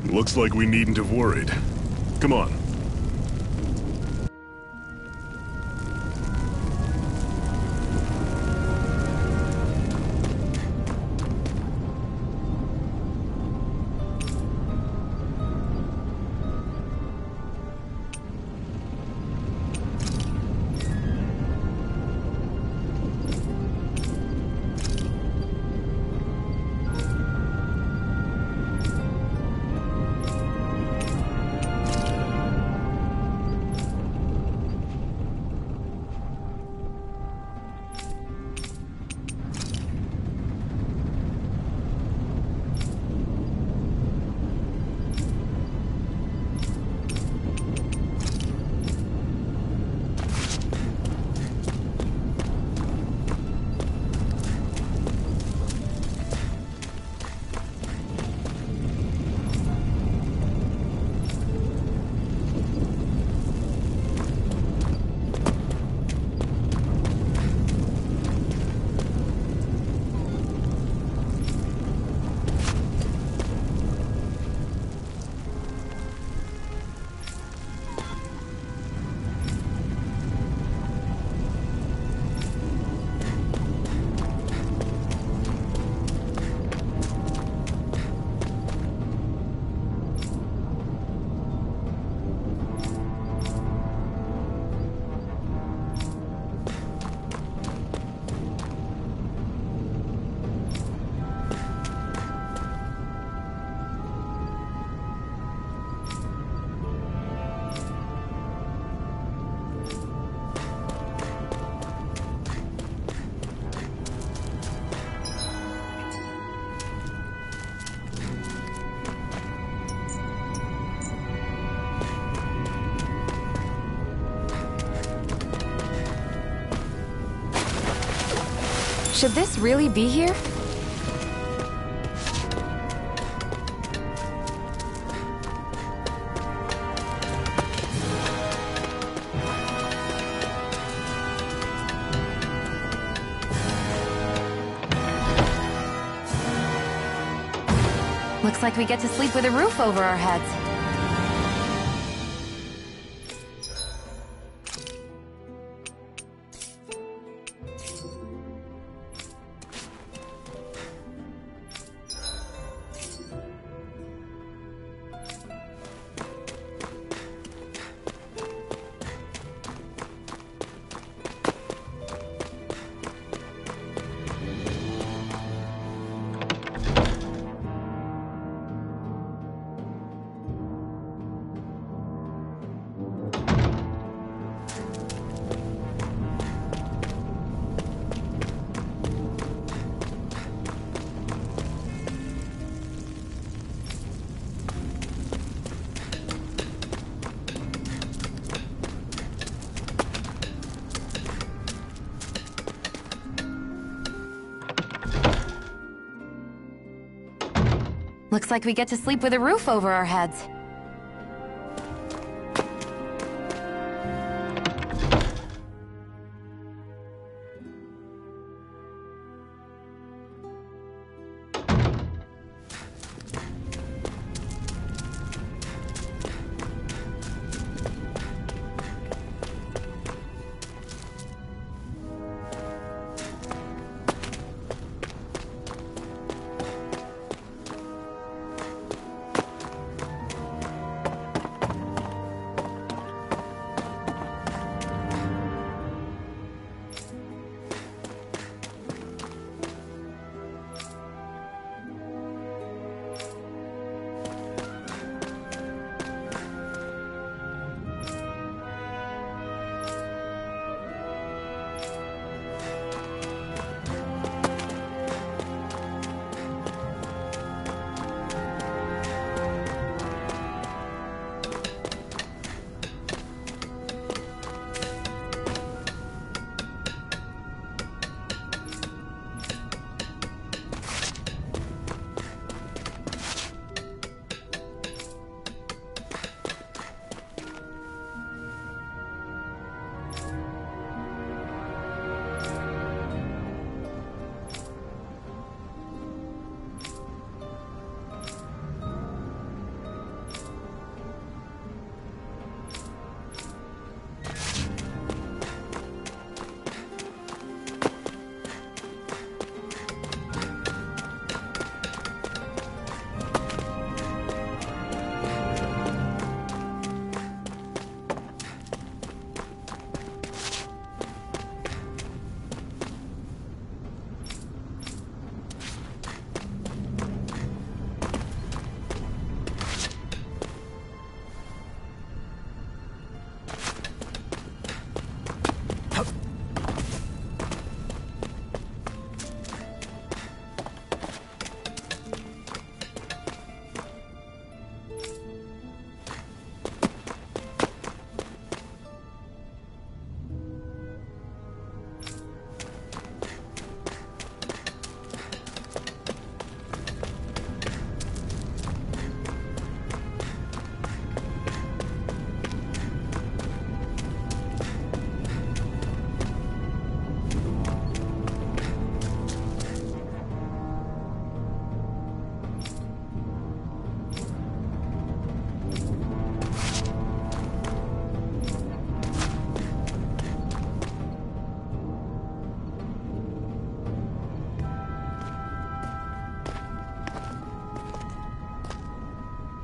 Looks like we needn't have worried. Come on. Should this really be here? Looks like we get to sleep with a roof over our heads. Looks like we get to sleep with a roof over our heads.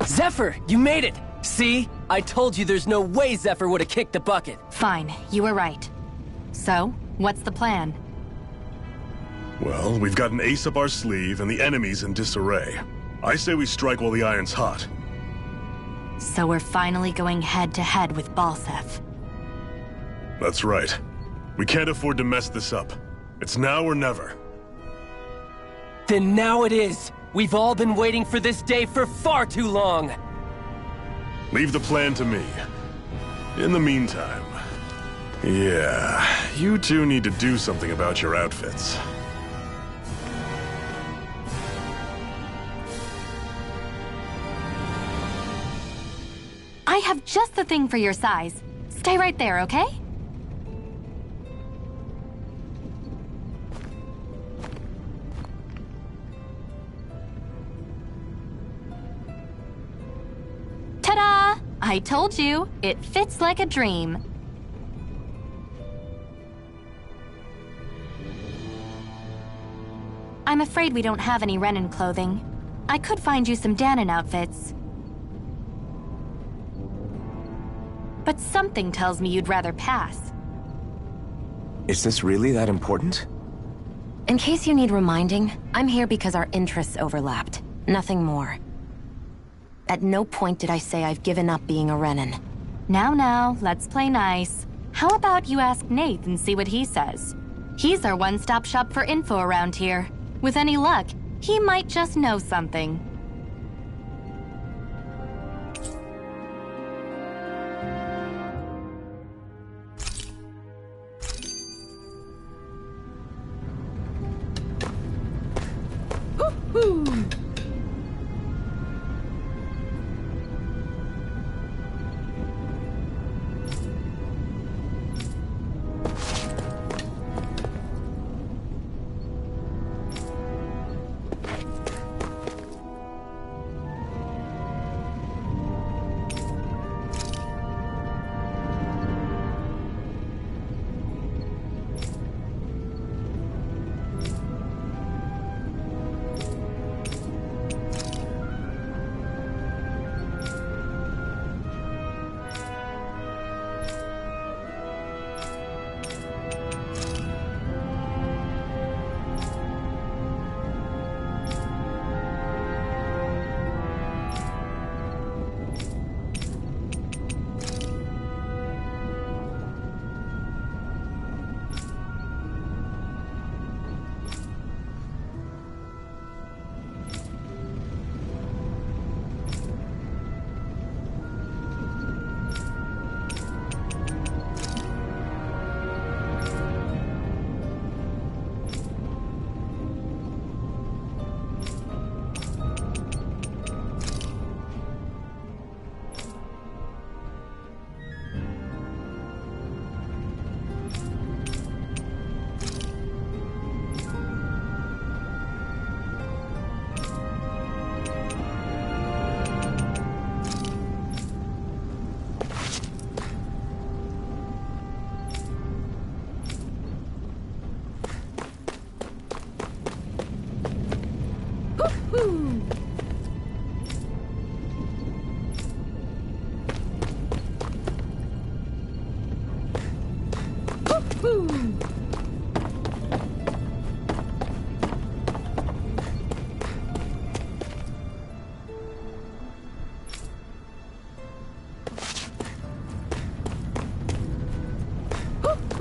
Zephyr, you made it! See? I told you there's no way Zephyr would have kicked the bucket. Fine, you were right. So, what's the plan? Well, we've got an ace up our sleeve and the enemy's in disarray. I say we strike while the iron's hot. So we're finally going head-to-head with Balsef. That's right. We can't afford to mess this up. It's now or never. Then now it is! We've all been waiting for this day for far too long! Leave the plan to me. In the meantime... yeah, you two need to do something about your outfits. I have just the thing for your size. Stay right there, okay? Ta-da! I told you, it fits like a dream. I'm afraid we don't have any Renan clothing. I could find you some Danon outfits. But something tells me you'd rather pass. Is this really that important? In case you need reminding, I'm here because our interests overlapped. Nothing more. At no point did I say I've given up being a Renan. Now, let's play nice. How about you ask Nate and see what he says? He's our one-stop shop for info around here. With any luck, he might just know something.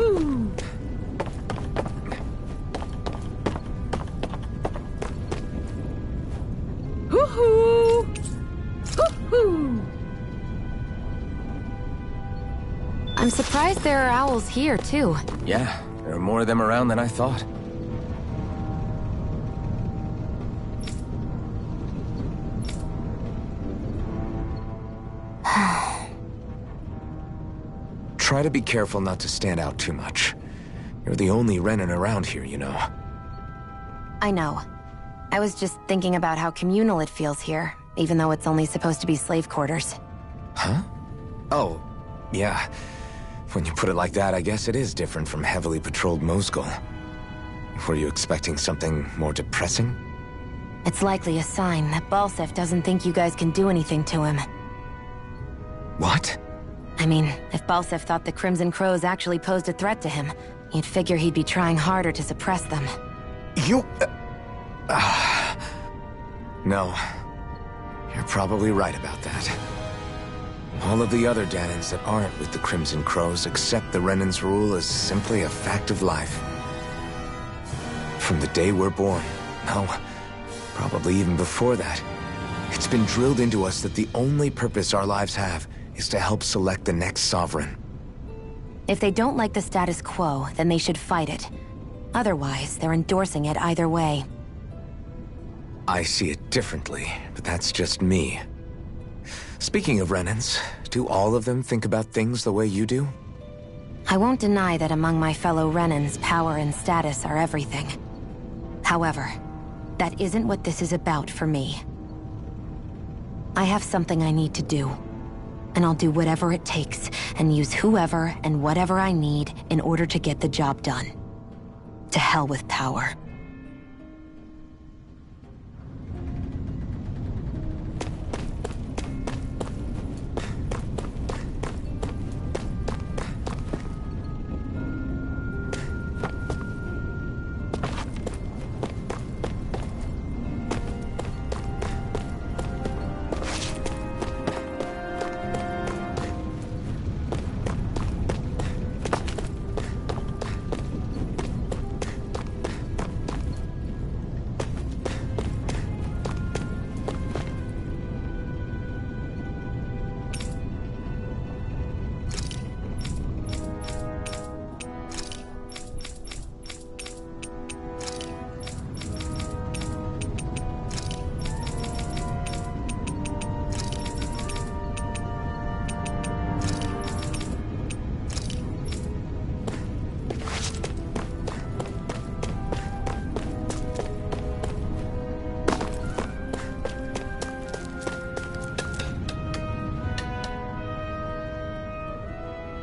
Hoo-hoo! Hoo-hoo! Hoo-hoo! I'm surprised there are owls here, too. Yeah, there are more of them around than I thought. Try to be careful not to stand out too much. You're the only Renan around here, you know. I know. I was just thinking about how communal it feels here, even though it's only supposed to be slave quarters. Huh? Oh, yeah. When you put it like that, I guess it is different from heavily patrolled Mosgul. Were you expecting something more depressing? It's likely a sign that Balsef doesn't think you guys can do anything to him. What? I mean, if Balsef thought the Crimson Crows actually posed a threat to him, you'd figure he'd be trying harder to suppress them. You... No. You're probably right about that. All of the other Danans that aren't with the Crimson Crows accept the Renan's rule as simply a fact of life. From the day we're born, no, probably even before that, it's been drilled into us that the only purpose our lives have is to help select the next sovereign. If they don't like the status quo, then they should fight it. Otherwise, they're endorsing it either way. I see it differently, but that's just me. Speaking of Renans, do all of them think about things the way you do? I won't deny that among my fellow Renans, power and status are everything. However, that isn't what this is about for me. I have something I need to do. And I'll do whatever it takes, and use whoever and whatever I need in order to get the job done. To hell with power.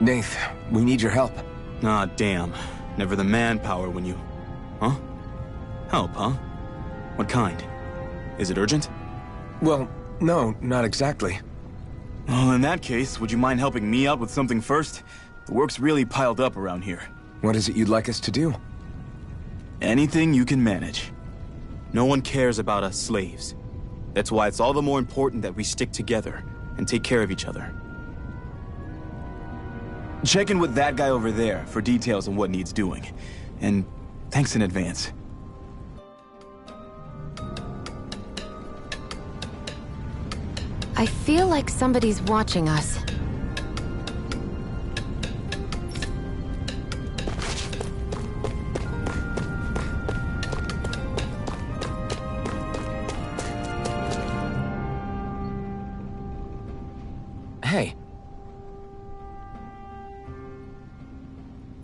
Nath, we need your help. Ah, damn. Never the manpower when you... Huh? Help, huh? What kind? Is it urgent? Well, no, not exactly. Well, in that case, would you mind helping me out with something first? The work's really piled up around here. What is it you'd like us to do? Anything you can manage. No one cares about us slaves. That's why it's all the more important that we stick together and take care of each other. Check in with that guy over there for details on what needs doing. And thanks in advance. I feel like somebody's watching us. Hey.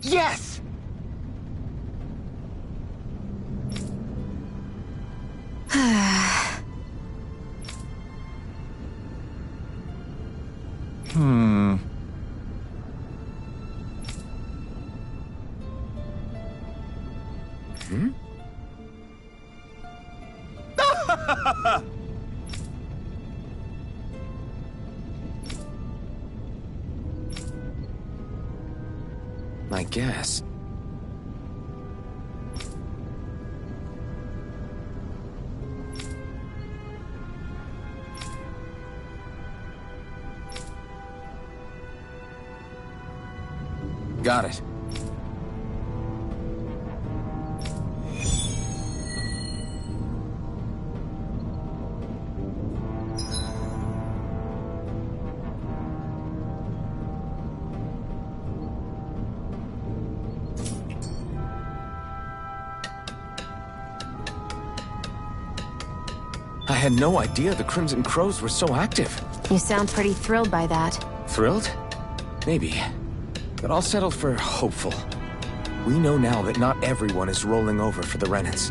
Yes! I guess. Got it. had no idea the Crimson Crows were so active. You sound pretty thrilled by that. Thrilled? Maybe. But I'll settle for hopeful. We know now that not everyone is rolling over for the Renans.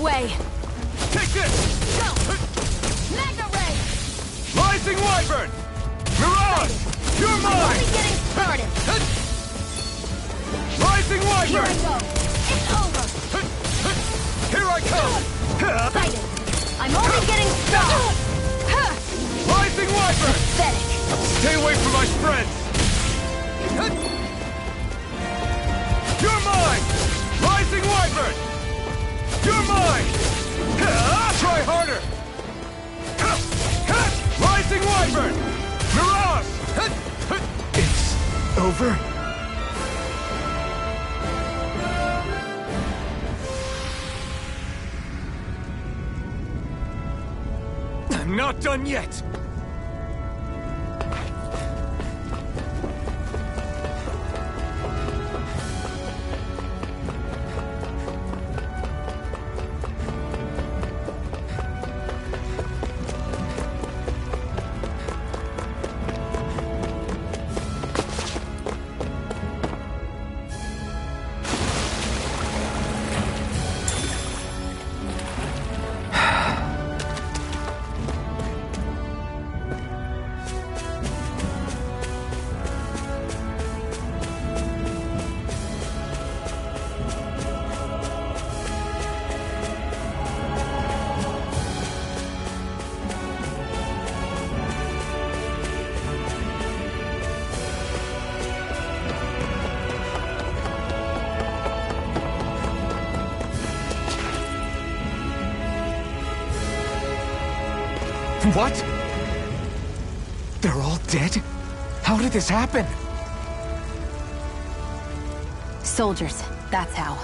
Way. Take this! Go! Mega Ray! Rising Wyvern! Mirage! You're mine! Only getting started! Rising Wyvern! Here I go! It's over! Here I come! Excited! I'm only getting started! Rising Wyvern! Pathetic! Stay away from my friends! You're mine! Rising Wyvern! You're mine! Try harder! Rising Wyvern! Mirage! It's over? I'm not done yet! What? They're all dead? How did this happen? Soldiers, that's how.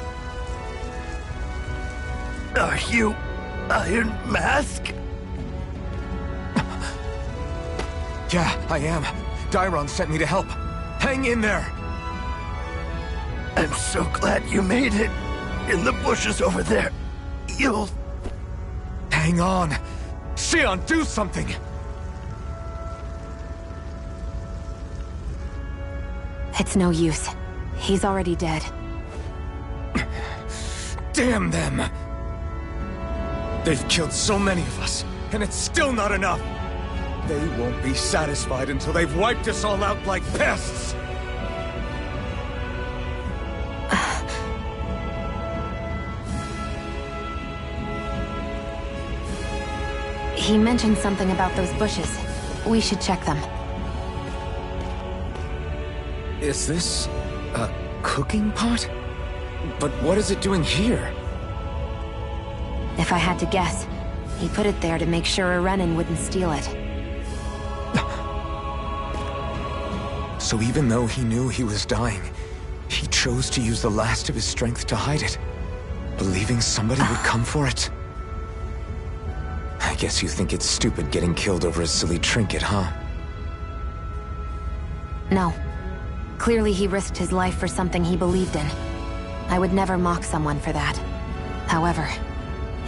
Are you Iron Mask? Yeah, I am. Dairon sent me to help. Hang in there! I'm so glad you made it. In the bushes over there. You'll... Hang on! Xion, do something! It's no use. He's already dead. Damn them! They've killed so many of us, and it's still not enough! They won't be satisfied until they've wiped us all out like pests! He mentioned something about those bushes. We should check them. Is this a cooking pot? But what is it doing here? If I had to guess, he put it there to make sure a Renan wouldn't steal it. So even though he knew he was dying, he chose to use the last of his strength to hide it, believing somebody would come for it. I guess you think it's stupid getting killed over a silly trinket, huh? No. Clearly he risked his life for something he believed in. I would never mock someone for that. However,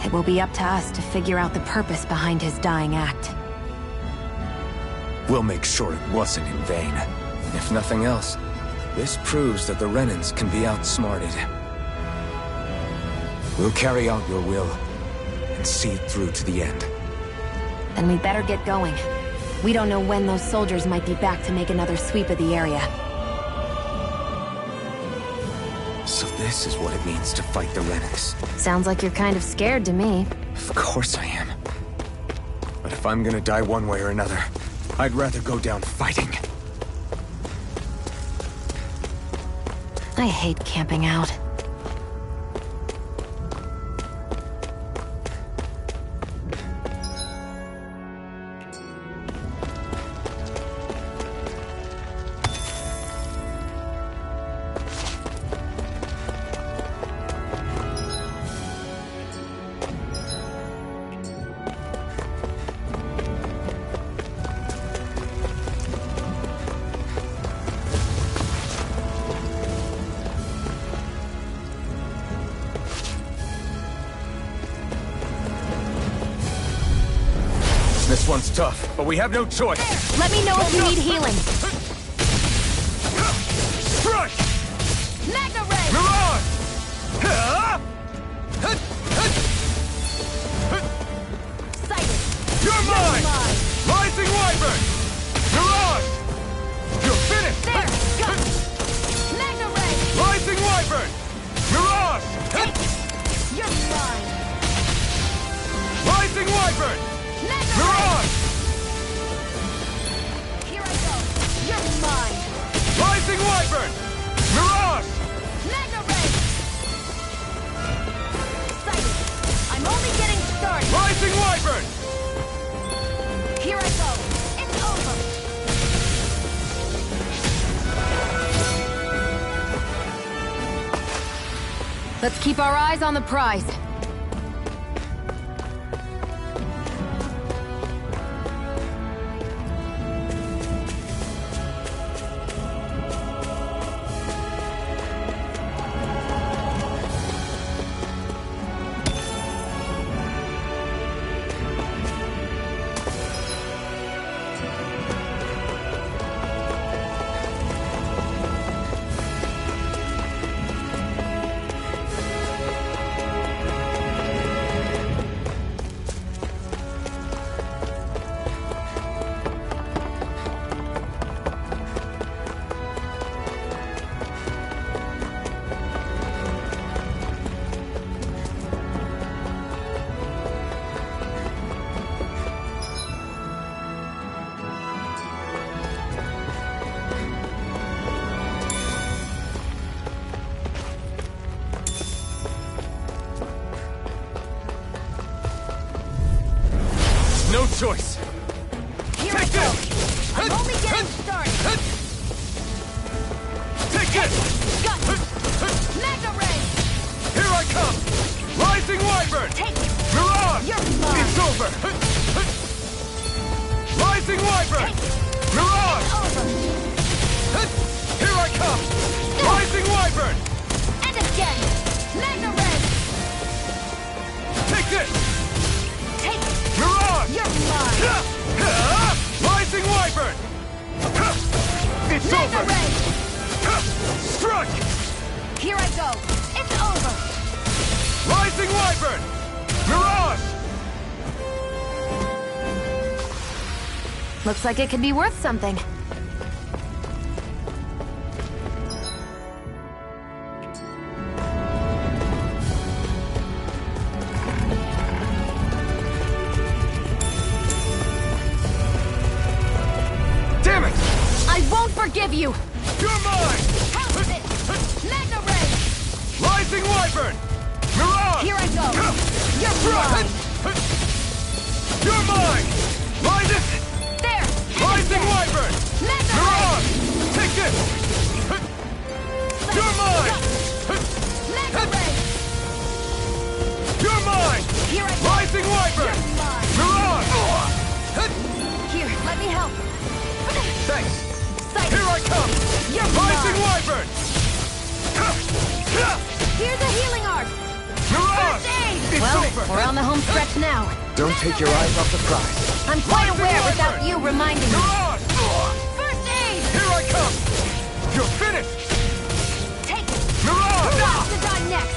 it will be up to us to figure out the purpose behind his dying act. We'll make sure it wasn't in vain. If nothing else, this proves that the Renans can be outsmarted. We'll carry out your will, and see it through to the end. Then we'd better get going. We don't know when those soldiers might be back to make another sweep of the area. So this is what it means to fight the Renans. Sounds like you're kind of scared to me. Of course I am. But if I'm gonna die one way or another, I'd rather go down fighting. I hate camping out. This one's tough, but we have no choice. Let me know if you need healing. Strike! Magna Ray! Mirage! Sighted! You're mine! Rising Wyvern! Mirage! You're finished! There! Go! Magna Ray! Rising Wyvern! Mirage! You're mine! Rising Wyvern! Magna Mirage! Here I go! You're mine! Rising Wyvern! Mirage! Magna Ray! Sighted! I'm only getting started! Rising Wyvern! Here I go! It's over! Let's keep our eyes on the prize. No choice! Here I go! I'm only getting started! Take it! Got it! Magna Ray! Here I come! Rising Wyvern! Take it! Mirage! You're mine! It's over! Rising Wyvern! Take it! Mirage! It's over! Here I come! Rising Wyvern! And again! Magna Ray! Take this! Take it! Mirage! You're mine! Rising Wyvern! It's Magna over! Ray! Strike! Here I go! It's over! Rising Wyvern! Mirage! Looks like it could be worth something. Damn it! I won't forgive you! You're mine! How's it? Magna Ray! Rising Rising Wyvern! Mirage! Here I go! You're mine! You're mine! Rising! There! Rising Wyvern! Mirage! Take this! You're mine! Mega Ray! You're mine! Here I go! Rising Wyvern! Mirage! Here, let me help! Thanks! Sight. Here I come! You're Rising mine. Wyvern! Here's a healing arc! Mirage! First aid! It's Well, over! we're on the home stretch now. Don't take your eyes off the prize. I'm quite Rising aware Wyvern! without you reminding me. Mirage! First aid! Here I come! You're finished! Take it! Mirage! Who wants to die next?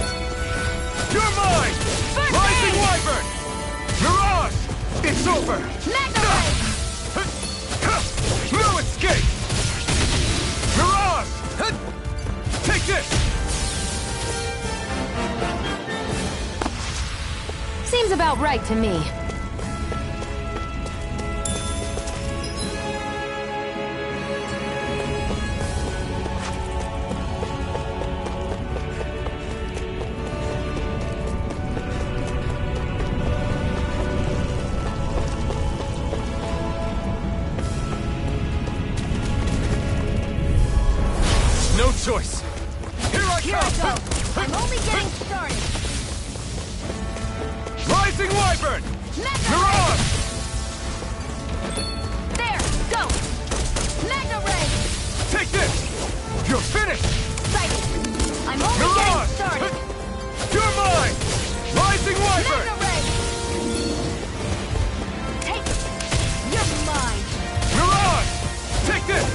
You're mine! First Rising aid! Wyvern! Mirage! It's over! Mega Ray! No escape! Mirage! Take this! Seems about right to me. No choice! Here I Here I come! go! I'm only getting started! Rising Wyvern! Mega Mirage! There! Go! Mega Ray! Take this! You're finished! Sighted! I'm only Mirage! getting started! You're mine! Rising Wyvern! Mega Ray! Take it! You're mine! Mirage! Take this!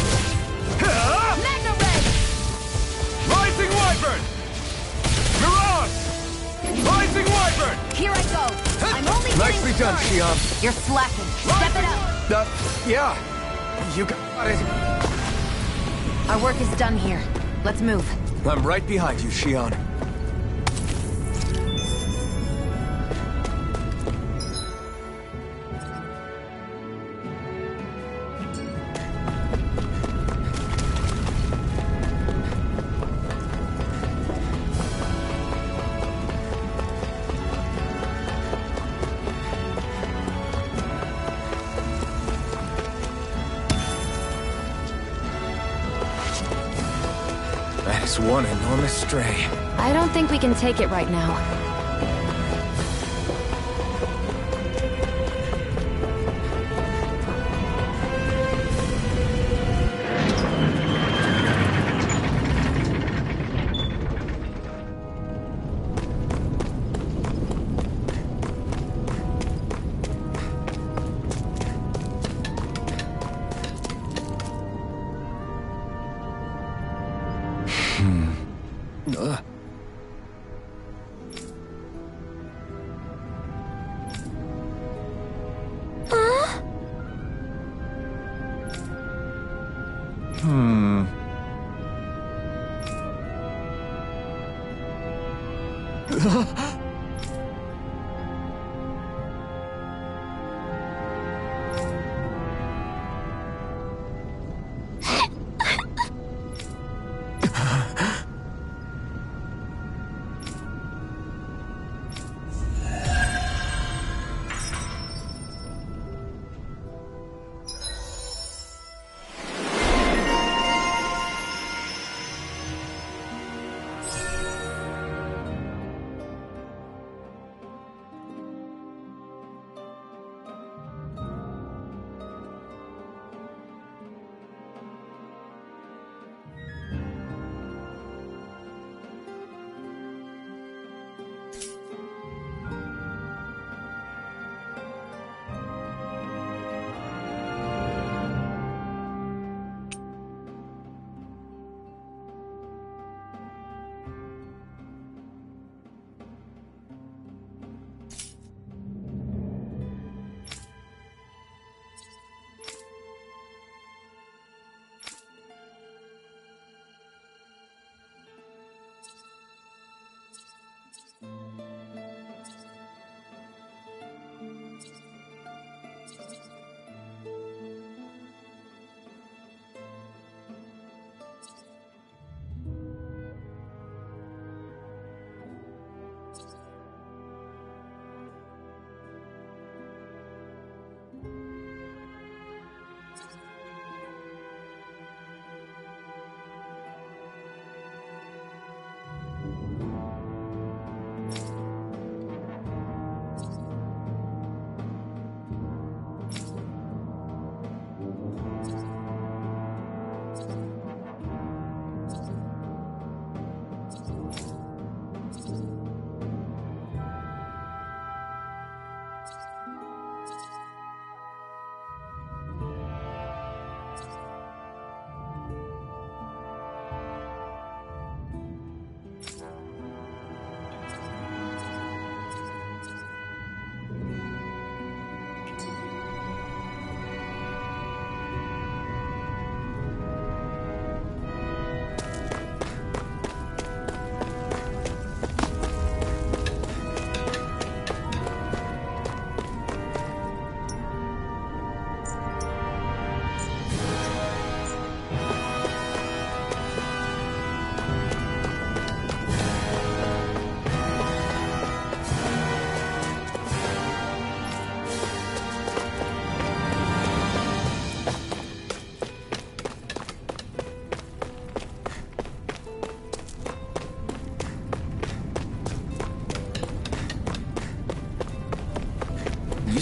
Mega Ray! Rising Wyvern! Mirage! Rising Wyvern! Here I go! I'm only getting Nicely done, started! Xion. You're slacking. Step it up! Yeah. You got it. Our work is done here. Let's move. I'm right behind you, Xion. That is one enormous stray. I don't think we can take it right now.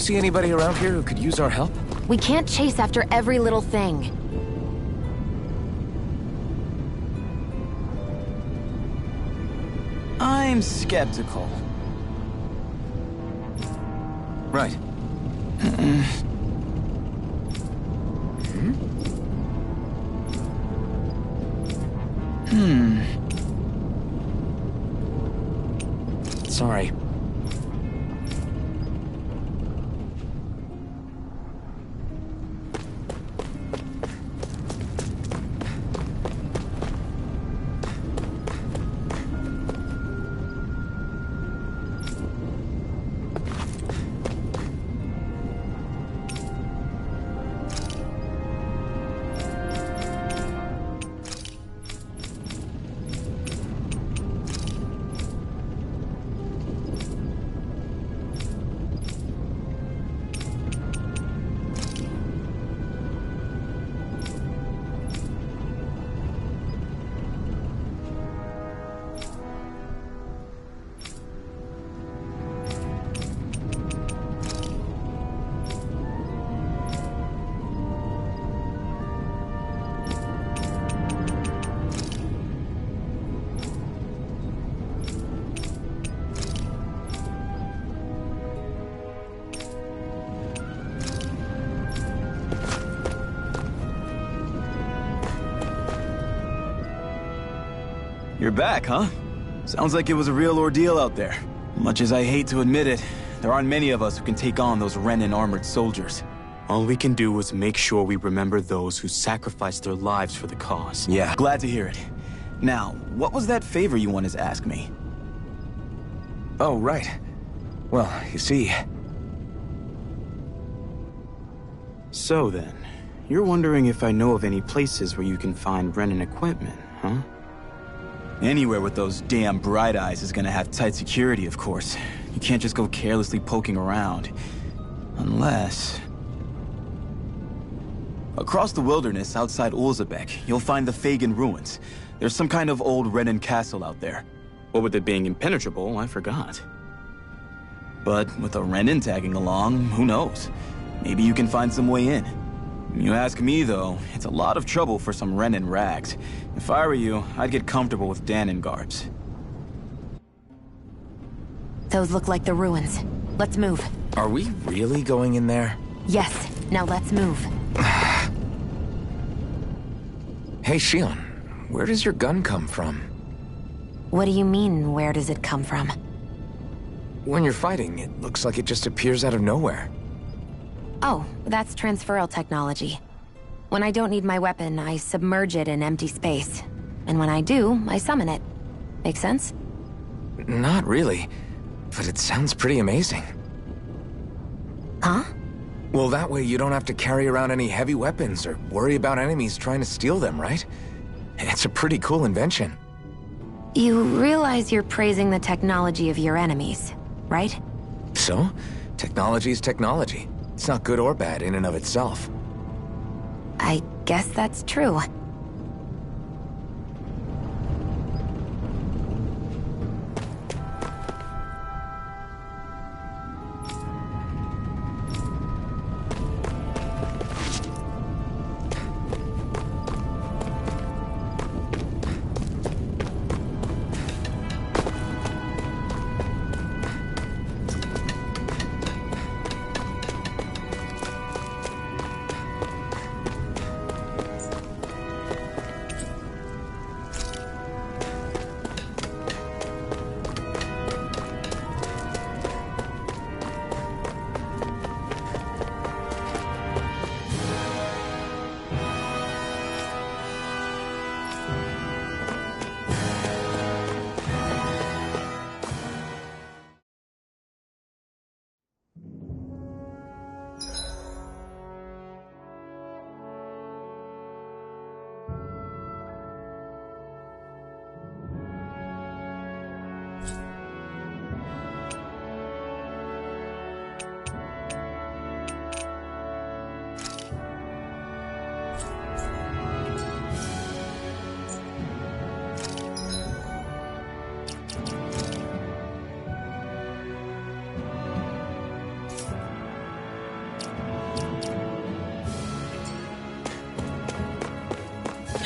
see anybody around here who could use our help? We can't chase after every little thing. I'm skeptical. Right. Sorry. You're back, huh? Sounds like it was a real ordeal out there. Much as I hate to admit it, there aren't many of us who can take on those Renan armored soldiers. All we can do is make sure we remember those who sacrificed their lives for the cause. Yeah, glad to hear it. Now, what was that favor you wanted to ask me? Oh, right. Well, you see... So then, you're wondering if I know of any places where you can find Renan equipment, huh? Anywhere with those damn bright eyes is gonna have tight security, of course. You can't just go carelessly poking around. Unless... Across the wilderness outside Ulzebek, you'll find the Fagin ruins. There's some kind of old Renan castle out there. What with it being impenetrable, I forgot. But with a Renan tagging along, who knows? Maybe you can find some way in. You ask me, though, it's a lot of trouble for some Renan rags. If I were you, I'd get comfortable with Danon guards. Those look like the ruins. Let's move. Are we really going in there? Yes. Now let's move. Hey, Shion, where does your gun come from? What do you mean, where does it come from? When you're fighting, it looks like it just appears out of nowhere. Oh, that's transferal technology. When I don't need my weapon, I submerge it in empty space. And when I do, I summon it. Make sense? Not really, but it sounds pretty amazing. Huh? Well, that way you don't have to carry around any heavy weapons or worry about enemies trying to steal them, right? It's a pretty cool invention. You realize you're praising the technology of your enemies, right? So? Technology's technology. It's not good or bad in and of itself. I guess that's true.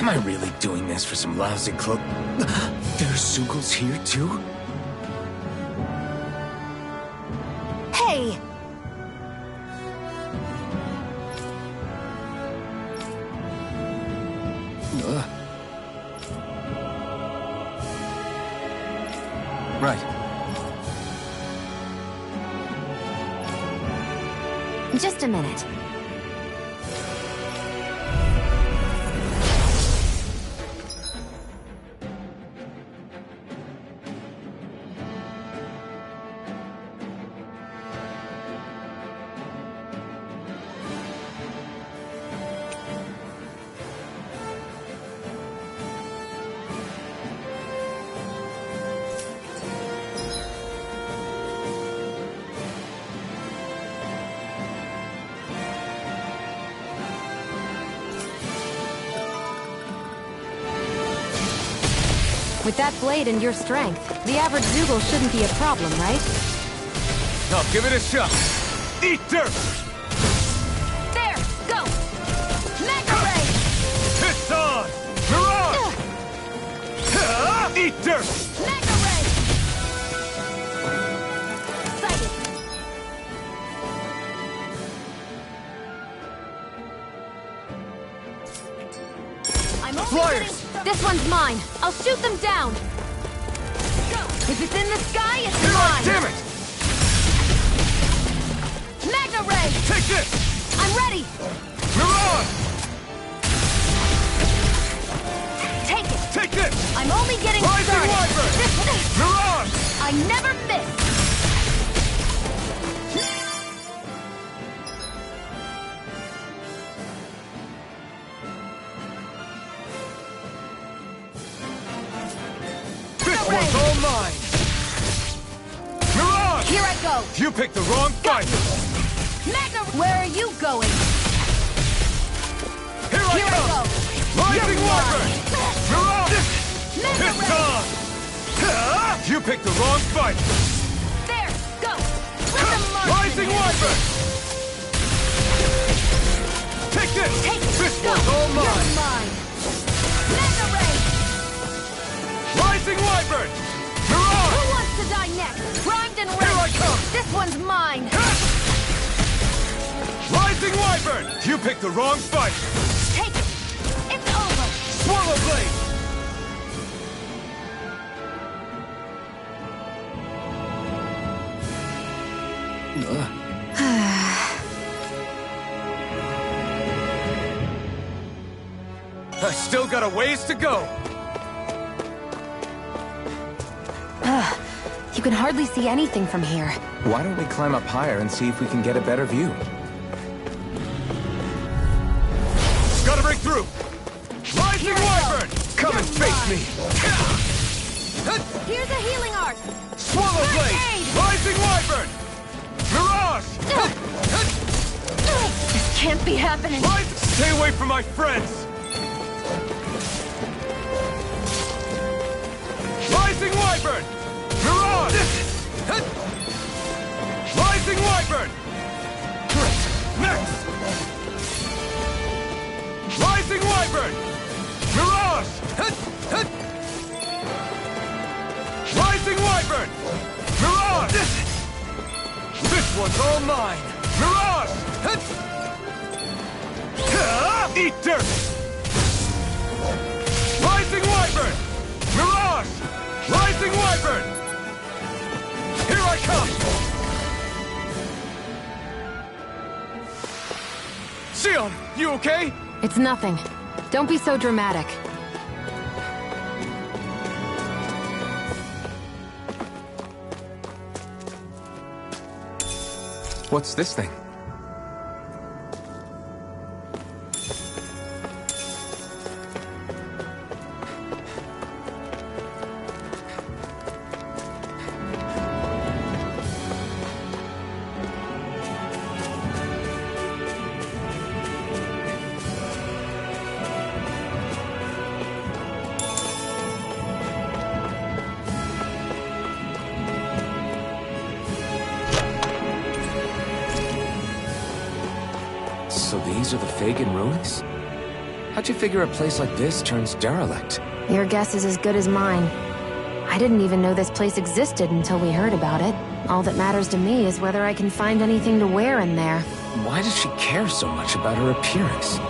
Am I really doing this for some lousy cloak? There's Zugals here, too? Hey! Right. Just a minute. With that blade and your strength, the average Zugal shouldn't be a problem, right? I'll give it a shot. Eat dirt! There! Go! Mega Ray! It's on! Mirage! Eat dirt! Mega Ray! Sighted! I'm only Flyers! This one's mine. I'll shoot them down. If it's in the sky, it's Here, mine. damn it! Mega Ray! Take this! I'm ready! Mirage! Take it! Take this! I'm only getting Rising started! Wyvern! Mirage! I never miss! This one's all mine! Mirage! Here I go! You picked the wrong fight! Mega! Where are you going? Here I go! Rising You're Wyvern! Mirage! Mega It's Ray! on! You picked the wrong fight! There! Go! Rhythm March Rising in here. Wyvern! Take this! Take it! This Go! one's all mine! You're mine! Mega Ray! Rising Wyvern! Who Mirage! wants to die next? Primed and ready! Here I come! This one's mine! Rising Wyvern! You picked the wrong fight! Take it! It's over! Swallow Blade! I still got a ways to go! You can hardly see anything from here. Why don't we climb up higher and see if we can get a better view? Gotta break through! Rising Wyvern! Come and face me! Here's a healing arc! Swallow Blade! aid! Rising Wyvern! Mirage! This can't be happening! Stay away from my friends! Rising Wyvern! Mirage! Rising Wyvern! Next! Rising Wyvern! Mirage! Rising Wyvern! Mirage! This one's all mine! Mirage! Eat dirt! Rising Wyvern! Mirage! Rising Wyvern! Here I come! Sion, you okay? It's nothing. Don't be so dramatic. What's this thing? So these are the Fagin ruins? I How'd you figure a place like this turns derelict? Your guess is as good as mine. I didn't even know this place existed until we heard about it. All that matters to me is whether I can find anything to wear in there. Why does she care so much about her appearance?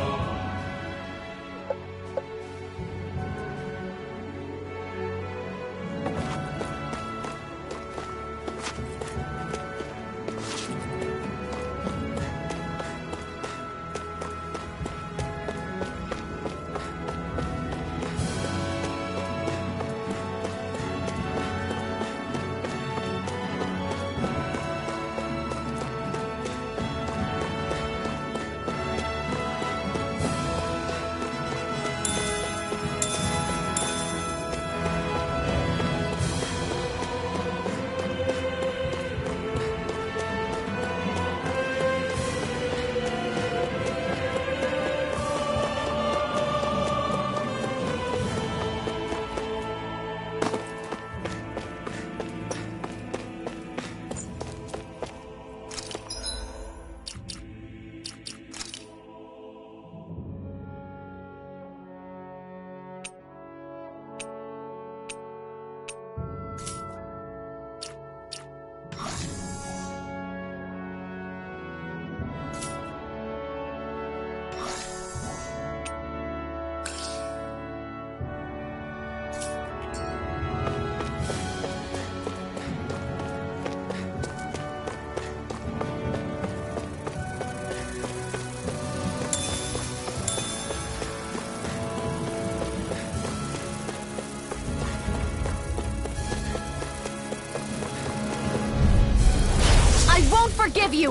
Forgive you!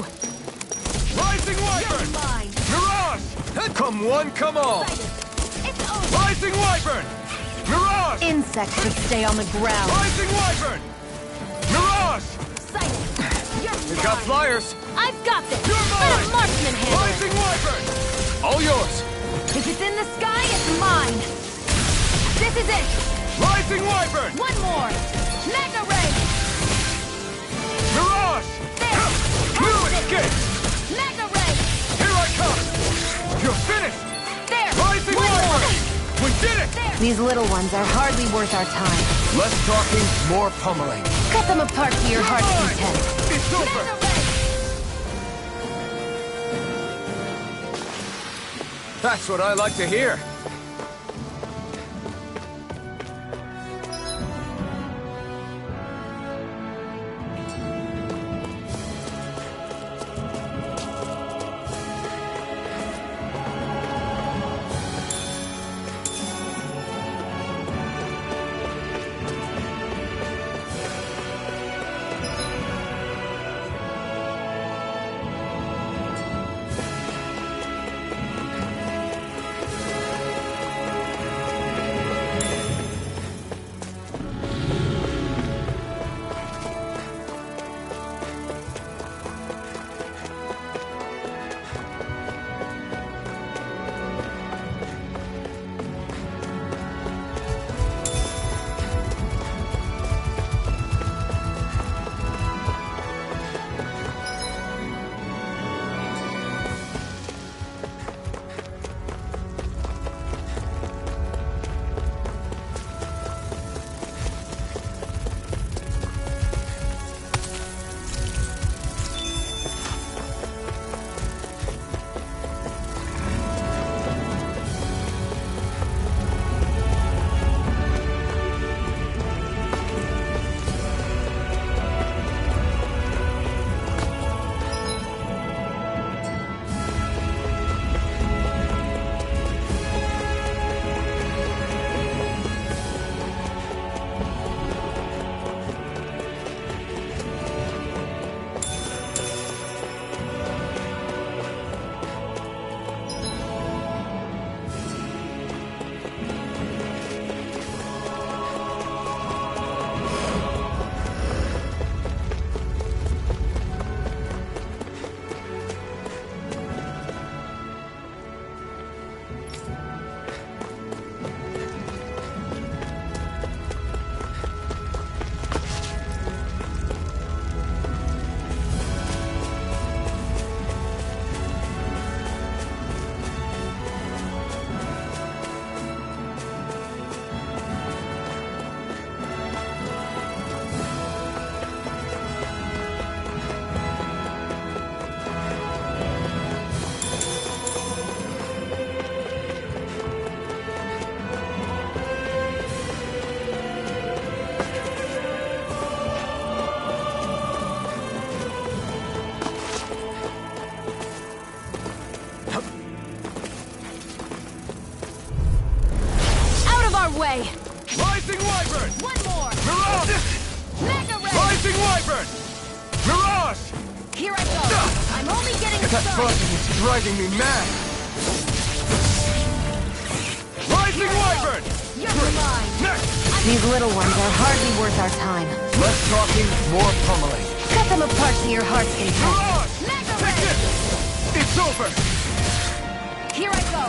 Rising Wyvern! Mirage! Come one, come all! It's over! Rising Wyvern! Mirage! Insects should stay on the ground! Rising Wyvern! Mirage! Silence! We got flyers! I've got this! You're mine! Let a marksman handle Rising Wyvern! All yours! If it's in the sky, it's mine! This is it! Rising Wyvern! One more! Mega Ray! Mirage! New escape! Mega Ray! Here I come! You're finished! There! Rising Wyvern! We did it! There! These little ones are hardly worth our time. Less talking, more pummeling. Cut them apart to your heart's content. It's over! That's what I like to hear. way! Rising Wyvern! One more! Mirage! Mega ray! Rising Wyvern! Mirage! Here I go! I'm only getting That started! buzzing is driving me mad! Rising Wyvern! You're mine! Next! These little ones are hardly worth our time. Less talking, more pummeling. Cut them apart to your heart's content. Mirage! Mega Take ray! this! It's over! Here I go!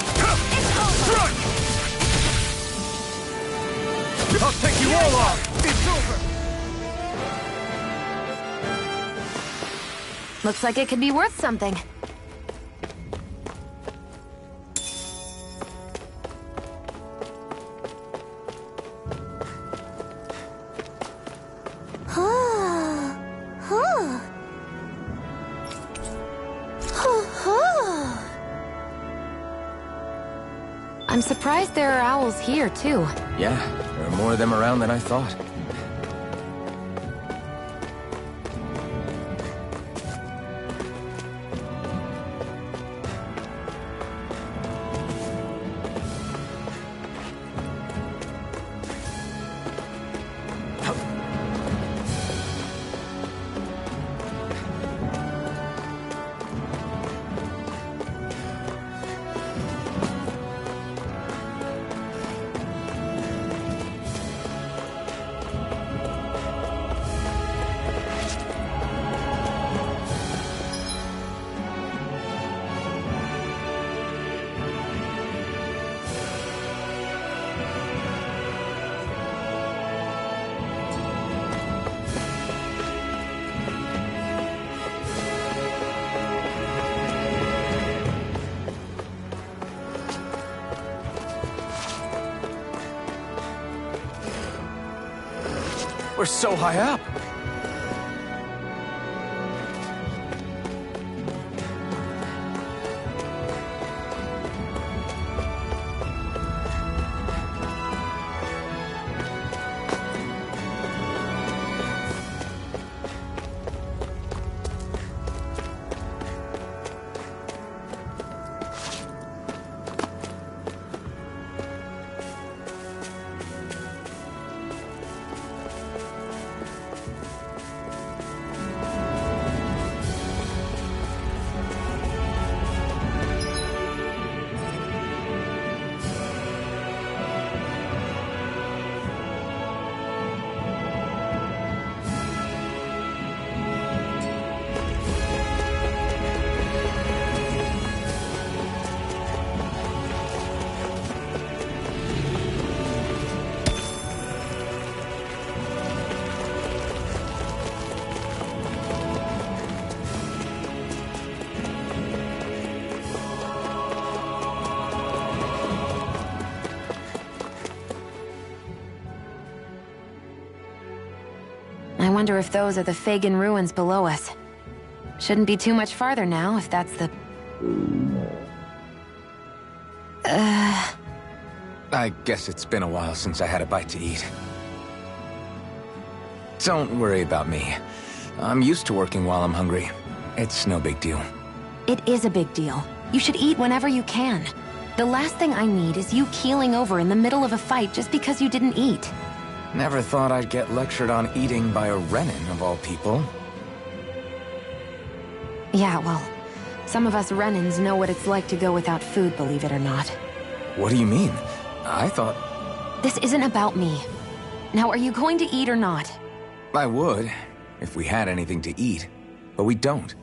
It's over! Run! I'll take you all off! It's over! Looks like it could be worth something. I'm surprised there are owls here, too. Yeah, there are more of them around than I thought. We're so high up. I wonder if those are the Fagin ruins below us. Shouldn't be too much farther now, if that's the... I guess it's been a while since I had a bite to eat. Don't worry about me. I'm used to working while I'm hungry. It's no big deal. It is a big deal. You should eat whenever you can. The last thing I need is you keeling over in the middle of a fight just because you didn't eat. Never thought I'd get lectured on eating by a Renin, of all people. Yeah, well, some of us Renins know what it's like to go without food, believe it or not. What do you mean? I thought... This isn't about me. Now, are you going to eat or not? I would, if we had anything to eat. But we don't.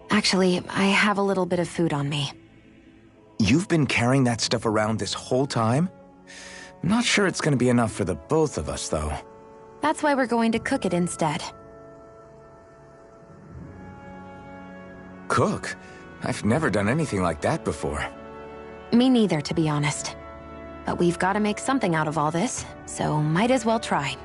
Actually, I have a little bit of food on me. You've been carrying that stuff around this whole time? I'm not sure it's gonna be enough for the both of us, though. That's why we're going to cook it instead. Cook? I've never done anything like that before. Me neither, to be honest. But we've got to make something out of all this, so might as well try.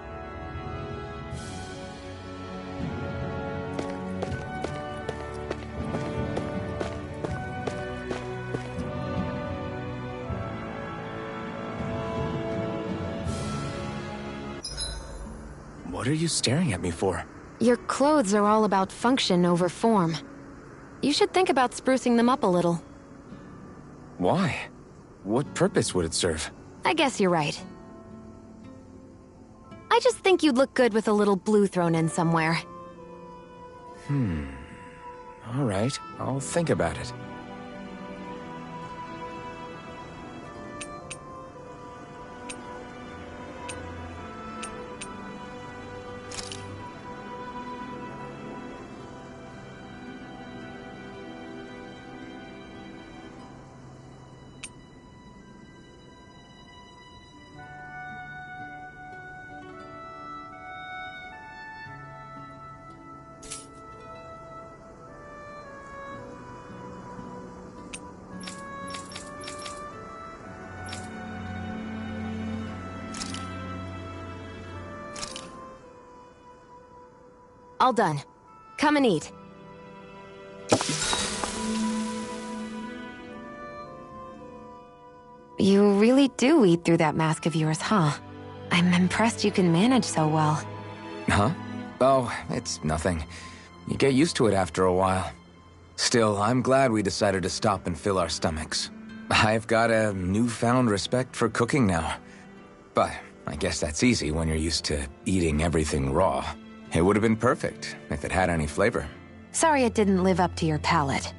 What are you staring at me for? Your clothes are all about function over form. You should think about sprucing them up a little. Why? What purpose would it serve? I guess you're right. I just think you'd look good with a little blue thrown in somewhere. All right, I'll think about it. All done. Come and eat. You really do eat through that mask of yours, huh? I'm impressed you can manage so well. Huh? Oh, it's nothing. You get used to it after a while. Still, I'm glad we decided to stop and fill our stomachs. I've got a newfound respect for cooking now. But I guess that's easy when you're used to eating everything raw. It would have been perfect if it had any flavor. Sorry it didn't live up to your palate.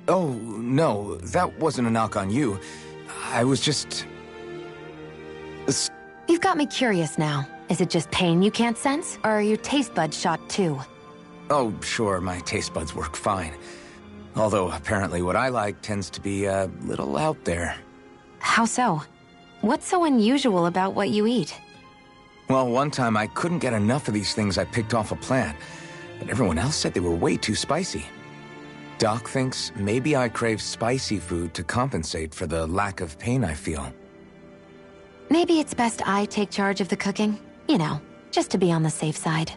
Oh, no, that wasn't a knock on you. I was just... You've got me curious now. Is it just pain you can't sense, or are your taste buds shot too? Oh, sure, my taste buds work fine. Although, apparently what I like tends to be a little out there. How so? What's so unusual about what you eat? Well, one time I couldn't get enough of these things I picked off a plant, but everyone else said they were way too spicy. Doc thinks maybe I crave spicy food to compensate for the lack of pain I feel. Maybe it's best I take charge of the cooking. You know, just to be on the safe side.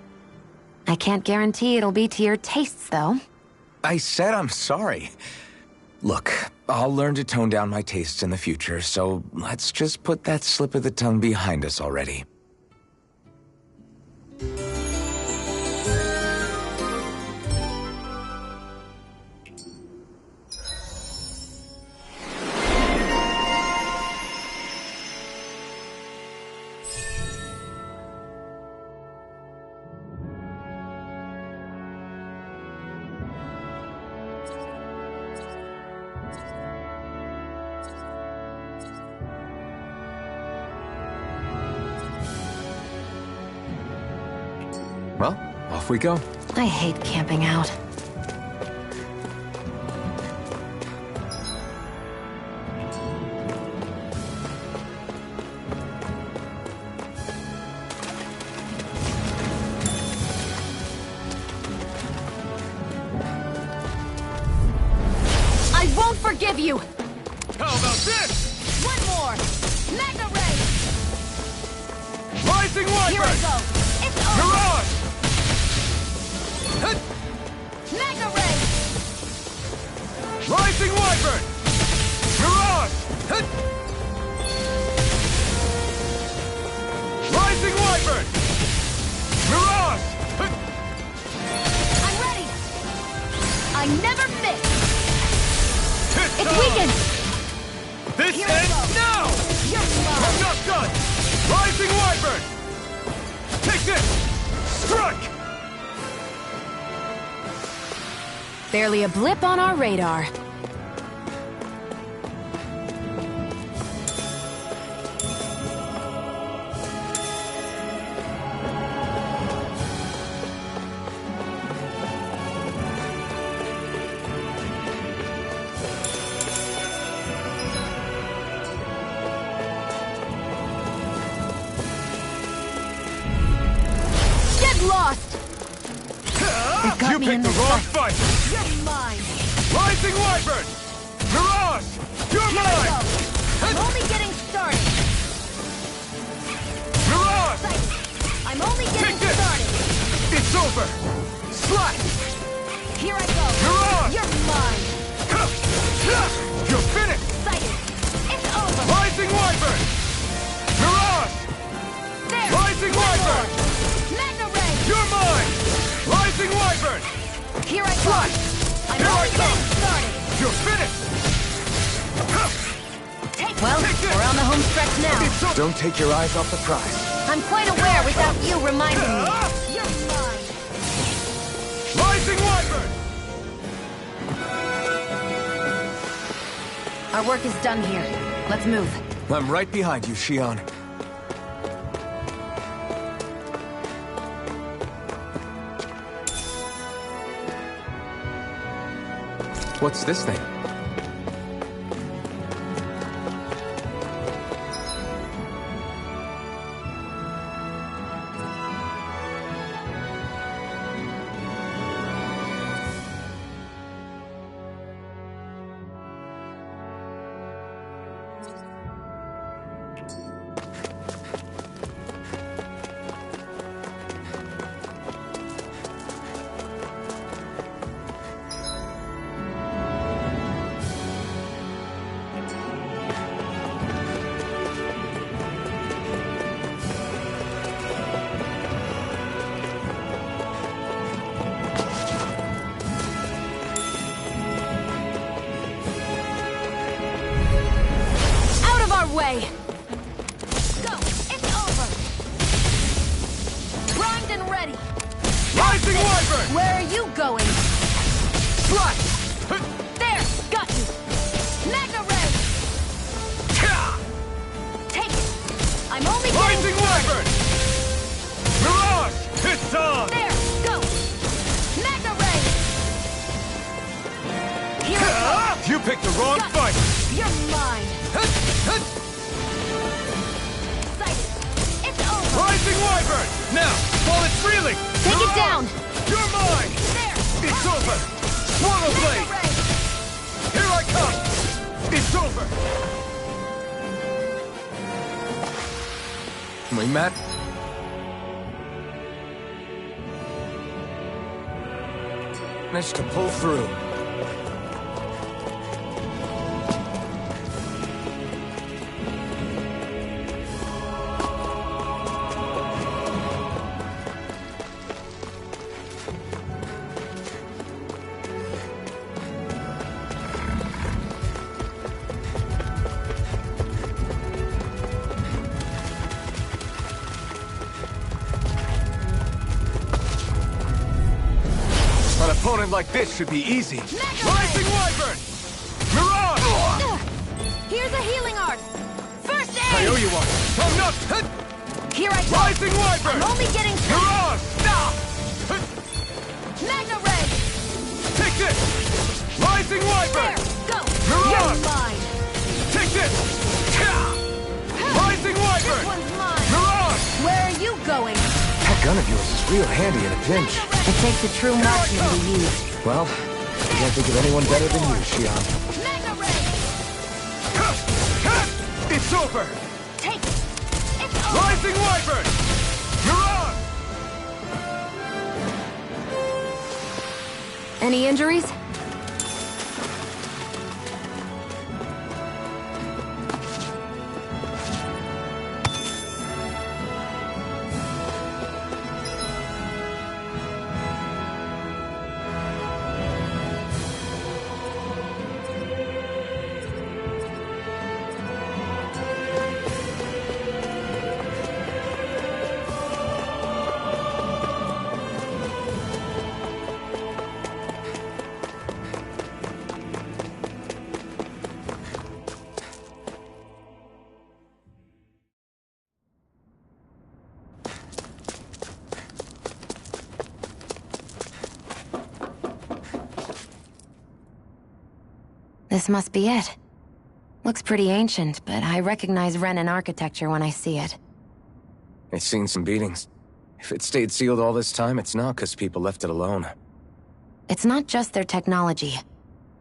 I can't guarantee it'll be to your tastes, though. I said I'm sorry. Look, I'll learn to tone down my tastes in the future, so let's just put that slip of the tongue behind us already. Well, off we go. I hate camping out. I won't forgive you! How about this? One more! Magna Ray! Rising Wyvern! Here I go! It's over! Mirage! Magna Ray! Rising Wyvern! Mirage! Rising Wyvern! Mirage! I'm ready! I never miss! It's It's weakened! This Here I ends go. now! You're mine! I'm not done! Rising Wyvern! Take this! Strike! Barely a blip on our radar. Get lost! got You me picked in the this wrong fight. fight! You're mine! Rising Wyvern! Mirage! You're Here I mine! go! I'm only getting started! Mirage! I'm only getting Take this! started! It's over! Slash! Here I go! Mirage! You're mine! You're finished! Sighted! It's over! Rising Wyvern! Mirage! There! Rising One Wyvern! more. Magna Ray! You're mine! Rising Wyvern! Here I go! Slash! I'm Here I only come! getting started! You're finished! Take Well, Take this! we're on the home stretch now. Don't take your eyes off the prize. I'm quite aware without you reminding me. You're mine. Rising Wyvern! Our work is done here. Let's move. I'm right behind you, Shion. What's this thing? Way. Go! It's over! Primed and ready! Rising Wyvern! Where are you going? Slice! There! Got you! Mega Ray! Take it! I'm only Rising getting Wyvern! Mirage! It's on! There! Go! Mega Ray! Here it goes! You picked the wrong fight! You're mine! Rising Wyvern! Now, while it's reeling! Take it down! You're mine! There! It's over! Swallow Blade! Here I come! It's over! We met? Managed to pull through. An opponent like this should be easy. Rising Wyvern! Mirage! Here's a healing art! First aid! I owe you one! I'm not! Here I go! Rising Wyvern! I'm only getting Mirage! Stop! Mega Ray! Take this! Rising Wyvern! There! Go! Mirage! You're mine! Take this! Rising Wyvern! This one's mine! Mirage! Where are you going? That gun of yours is real handy in a pinch. It takes a true marksman to use. Well, I can't think of anyone better than you, Shion. Mega Ray! It's over! Take it! It's over! Rising Wyvern! Mirage! Any injuries? This must be it. Looks pretty ancient, but I recognize Renan architecture when I see it. It's seen some beatings. If it stayed sealed all this time, it's not because people left it alone. It's not just their technology.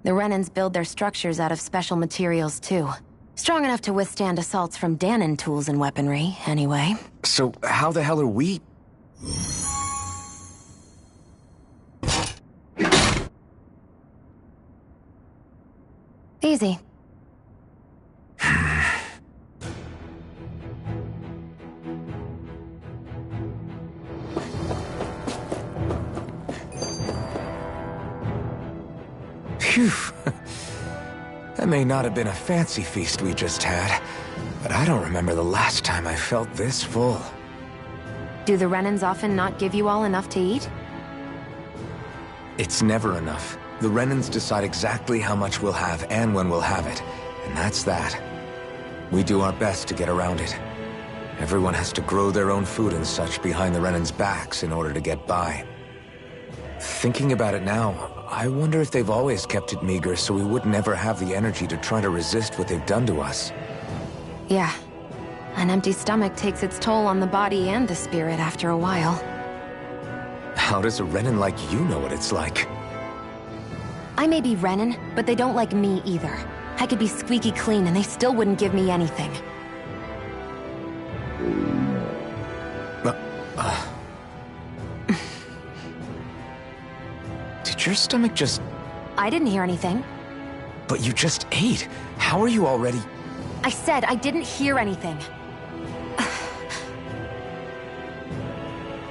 The Renans build their structures out of special materials, too. Strong enough to withstand assaults from Danon tools and weaponry, anyway. So how the hell are we... Easy. Phew. That may not have been a fancy feast we just had, but I don't remember the last time I felt this full. Do the Renans often not give you all enough to eat? It's never enough. The Renans decide exactly how much we'll have and when we'll have it, and that's that. We do our best to get around it. Everyone has to grow their own food and such behind the Renans' backs in order to get by. Thinking about it now, I wonder if they've always kept it meager so we would never have the energy to try to resist what they've done to us. Yeah. An empty stomach takes its toll on the body and the spirit after a while. How does a Renan like you know what it's like? I may be Renan, but they don't like me either. I could be squeaky clean and they still wouldn't give me anything. Did your stomach just... I didn't hear anything. But you just ate. How are you already... I said I didn't hear anything.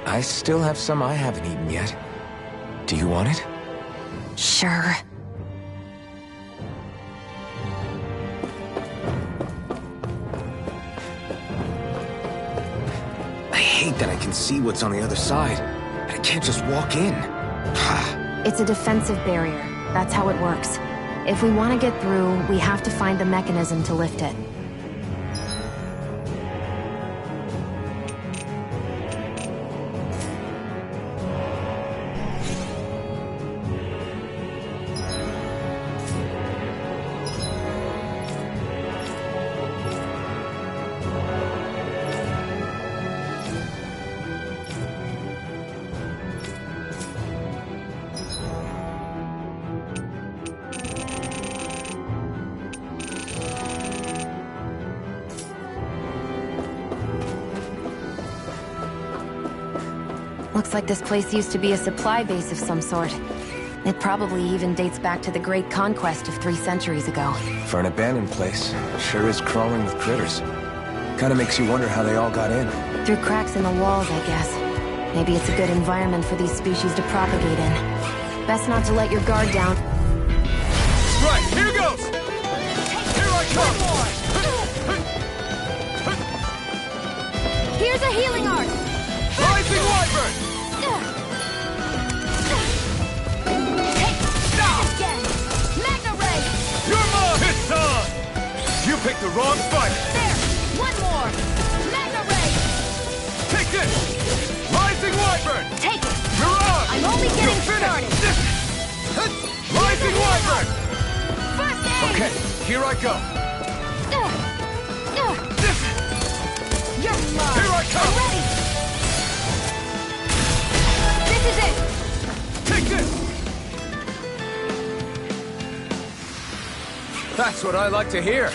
I still have some I haven't eaten yet. Do you want it? Sure. I hate that I can see what's on the other side. I can't just walk in. It's a defensive barrier. That's how it works. If we want to get through, we have to find the mechanism to lift it. Looks like this place used to be a supply base of some sort. It probably even dates back to the Great Conquest of 3 centuries ago. For an abandoned place, it sure is crawling with critters. Kinda makes you wonder how they all got in. Through cracks in the walls, I guess. Maybe it's a good environment for these species to propagate in. Best not to let your guard down. Right, here goes! Here I come! Here's a healing art! Rising Wyvern! Again! Magna Ray! You're mine! It's on! You picked the wrong fight! There! One more! Magna Ray! Take this! Rising Wyvern! Take it! Mirage! I'm only getting started! Rising Wyvern! First aid! Okay, here I go! You're mine! Here I come! I'm ready! This is it! Take this! That's what I like to hear.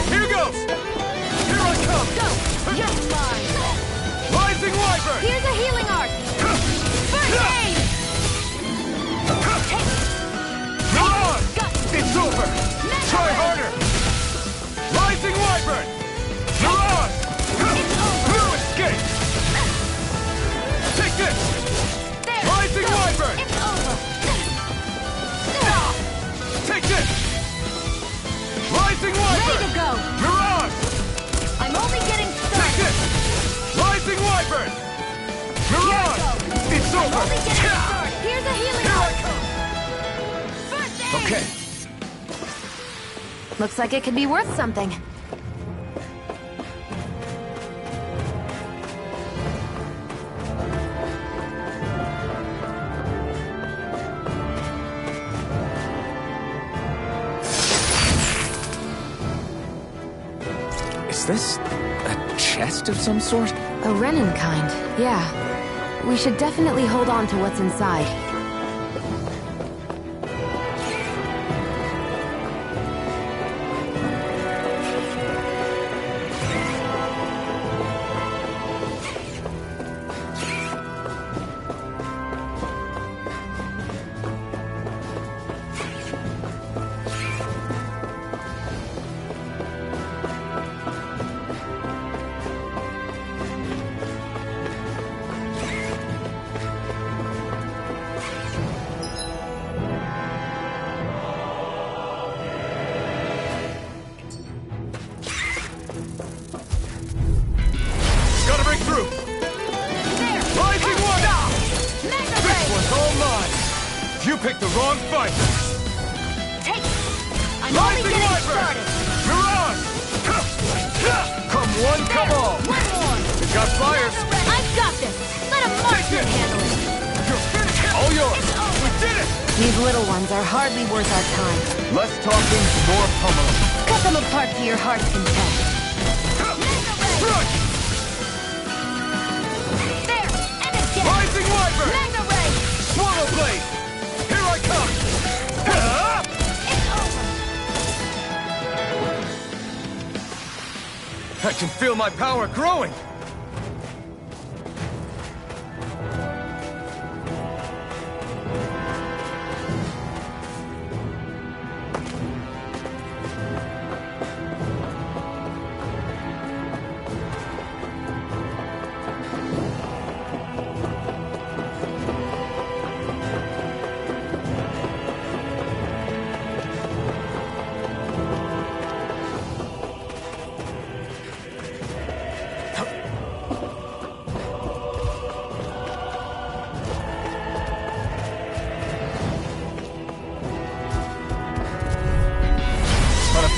Here goes! Here I come! Go! You're mine! Rising Wyvern! Here's a healing art! First aid! Mirage! It's over! Try harder! Rising Wyvern! Mirage! No escape! Take this! Rising Wyvern! It's over! Take this! Rising Wyvern! Ready to go! Mirage! I'm only getting Take started! this! Rising Wyvern! Mirage! It's I'm over! only getting started! Here's a healing Here I art! come! First aid! Okay. Looks like it could be worth something. Is this a chest of some sort? A Renan kind, yeah. We should definitely hold on to what's inside. picked the wrong fight! Take it! I'm only Rising getting Wyvern! started! Mirage! Come one, come all! One more! We've got flyers! I've got this! Let a marksman handle it! You're finished! All yours! We did it! These little ones are hardly worth our time. Less talking, more pummeling. Cut them apart to your heart's content. Rush! There! And again! Rising Wyvern! Magna Ray! Swallow Blade! Here I come! It's over! I can feel my power growing!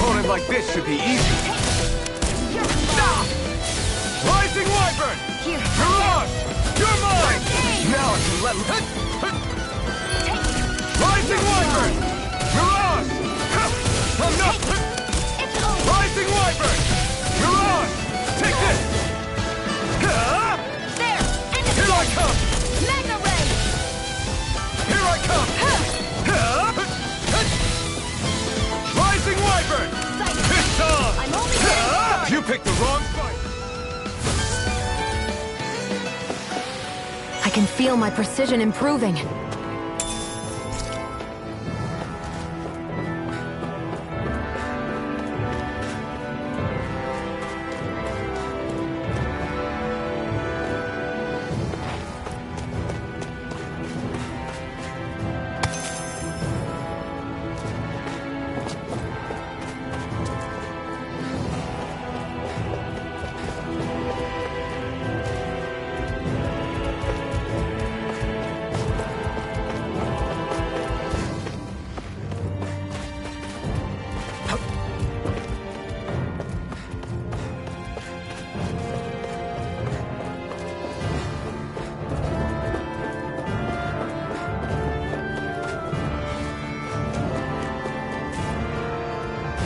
Opponent like this should be easy. Stop! Rising Wyvern! Here. Mirage! You're mine! Now I can let... Rising Wyvern! Mirage! I'm not... It's over! Rising Wyvern! Mirage! Take this! There! And again! Here I come! Magna Ray! Here I come! Rising Wyvern! It's on! I'm only getting started! You picked the wrong fight! I can feel my precision improving.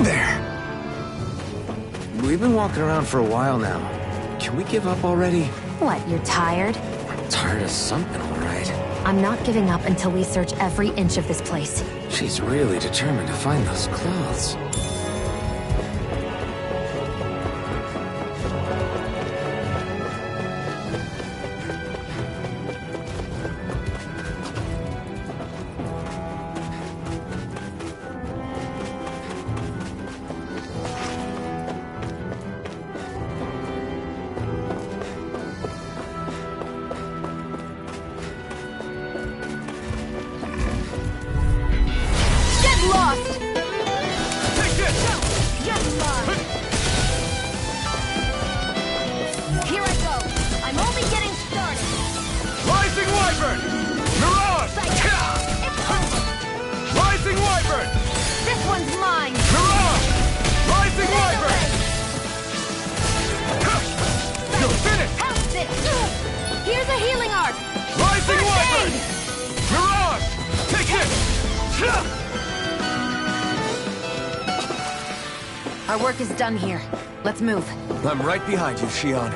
There. We've been walking around for a while now. Can we give up already? What, you're tired? Tired of something, all right. I'm not giving up until we search every inch of this place. She's really determined to find those clothes. Lost! Take this! Just mine! Here I go! I'm only getting started! Rising Wyvern! Mirage! It's over! Rising Wyvern! This one's mine! Mirage! Rising Wyvern! You're finished! How's this? Here's a healing art! Rising First Wyvern! aid! Mirage! Take this! Our work is done here. Let's move. I'm right behind you, Shion.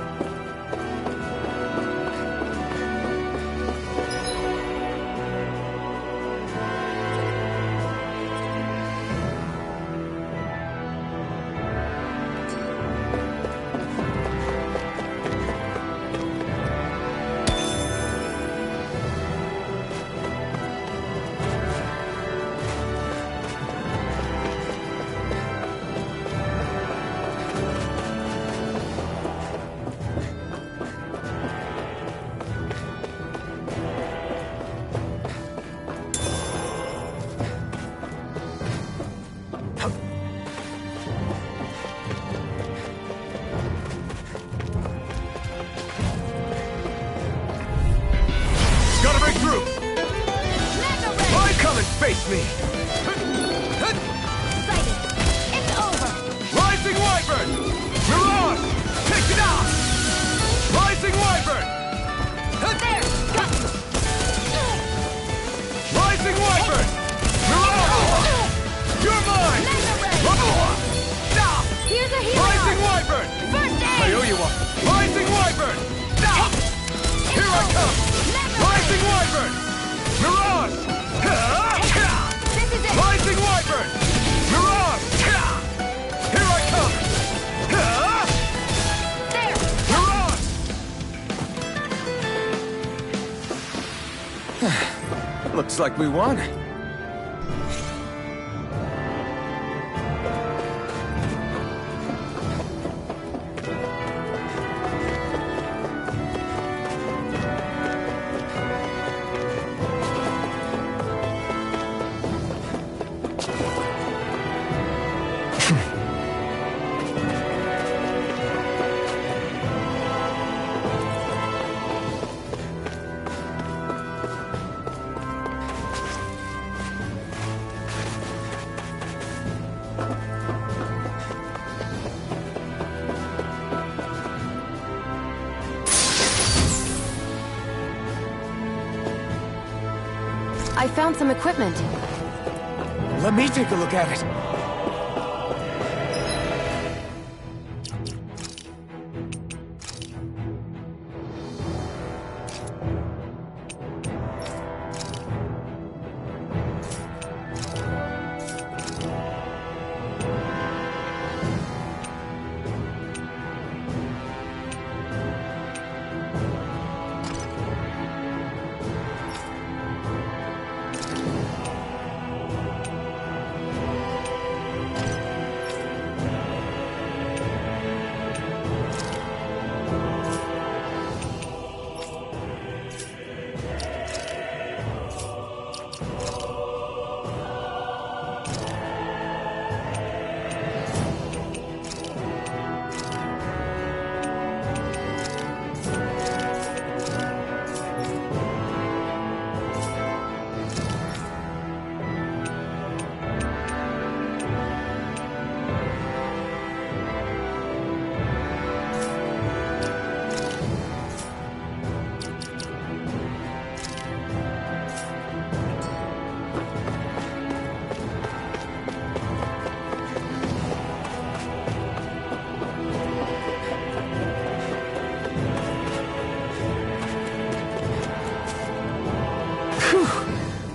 me! Sighted. It's over. Rising Wyvern! Mirage! Take it out! Rising Wyvern! There! Got you! Rising Wyvern! Mirage! You're mine! Here's a healing Rising arm. Wyvern! First aid! I owe you one! Rising Wyvern! Here I come! Rising Wyvern! Mirage! This is it! Rising Wyvern! Mirage! Here I come! There! Mirage! Looks like we won. I found some equipment. Let me take a look at it.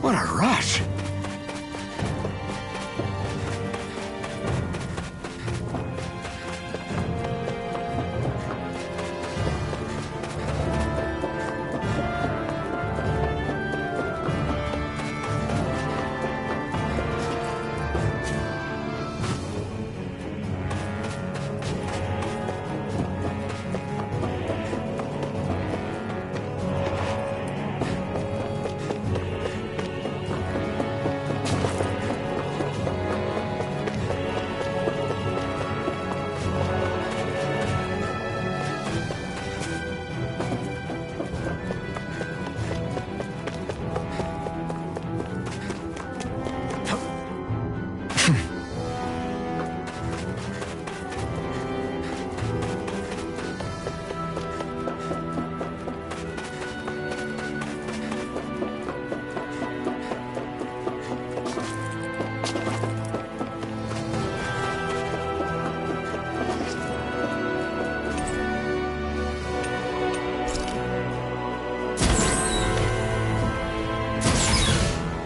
What a rush!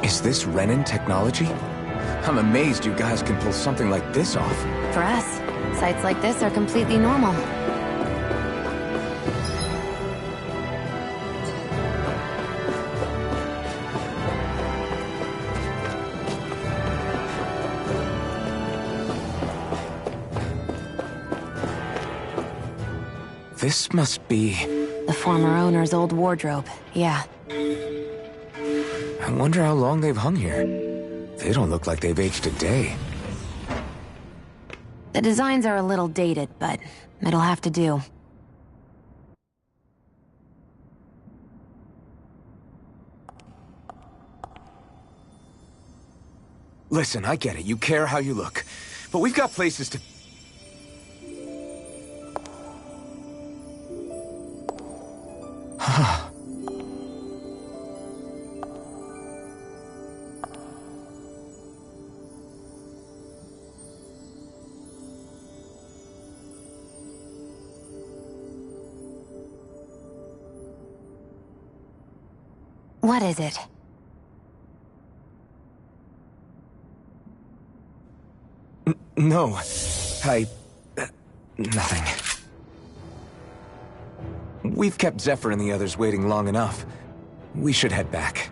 Is this Renin technology? I'm amazed you guys can pull something like this off. For us, sites like this are completely normal. This must be... the former owner's old wardrobe, yeah. I wonder how long they've hung here. They don't look like they've aged a day. The designs are a little dated, but it'll have to do. Listen, I get it. You care how you look. But we've got places to... What is it? No. Nothing. We've kept Zephyr and the others waiting long enough. We should head back.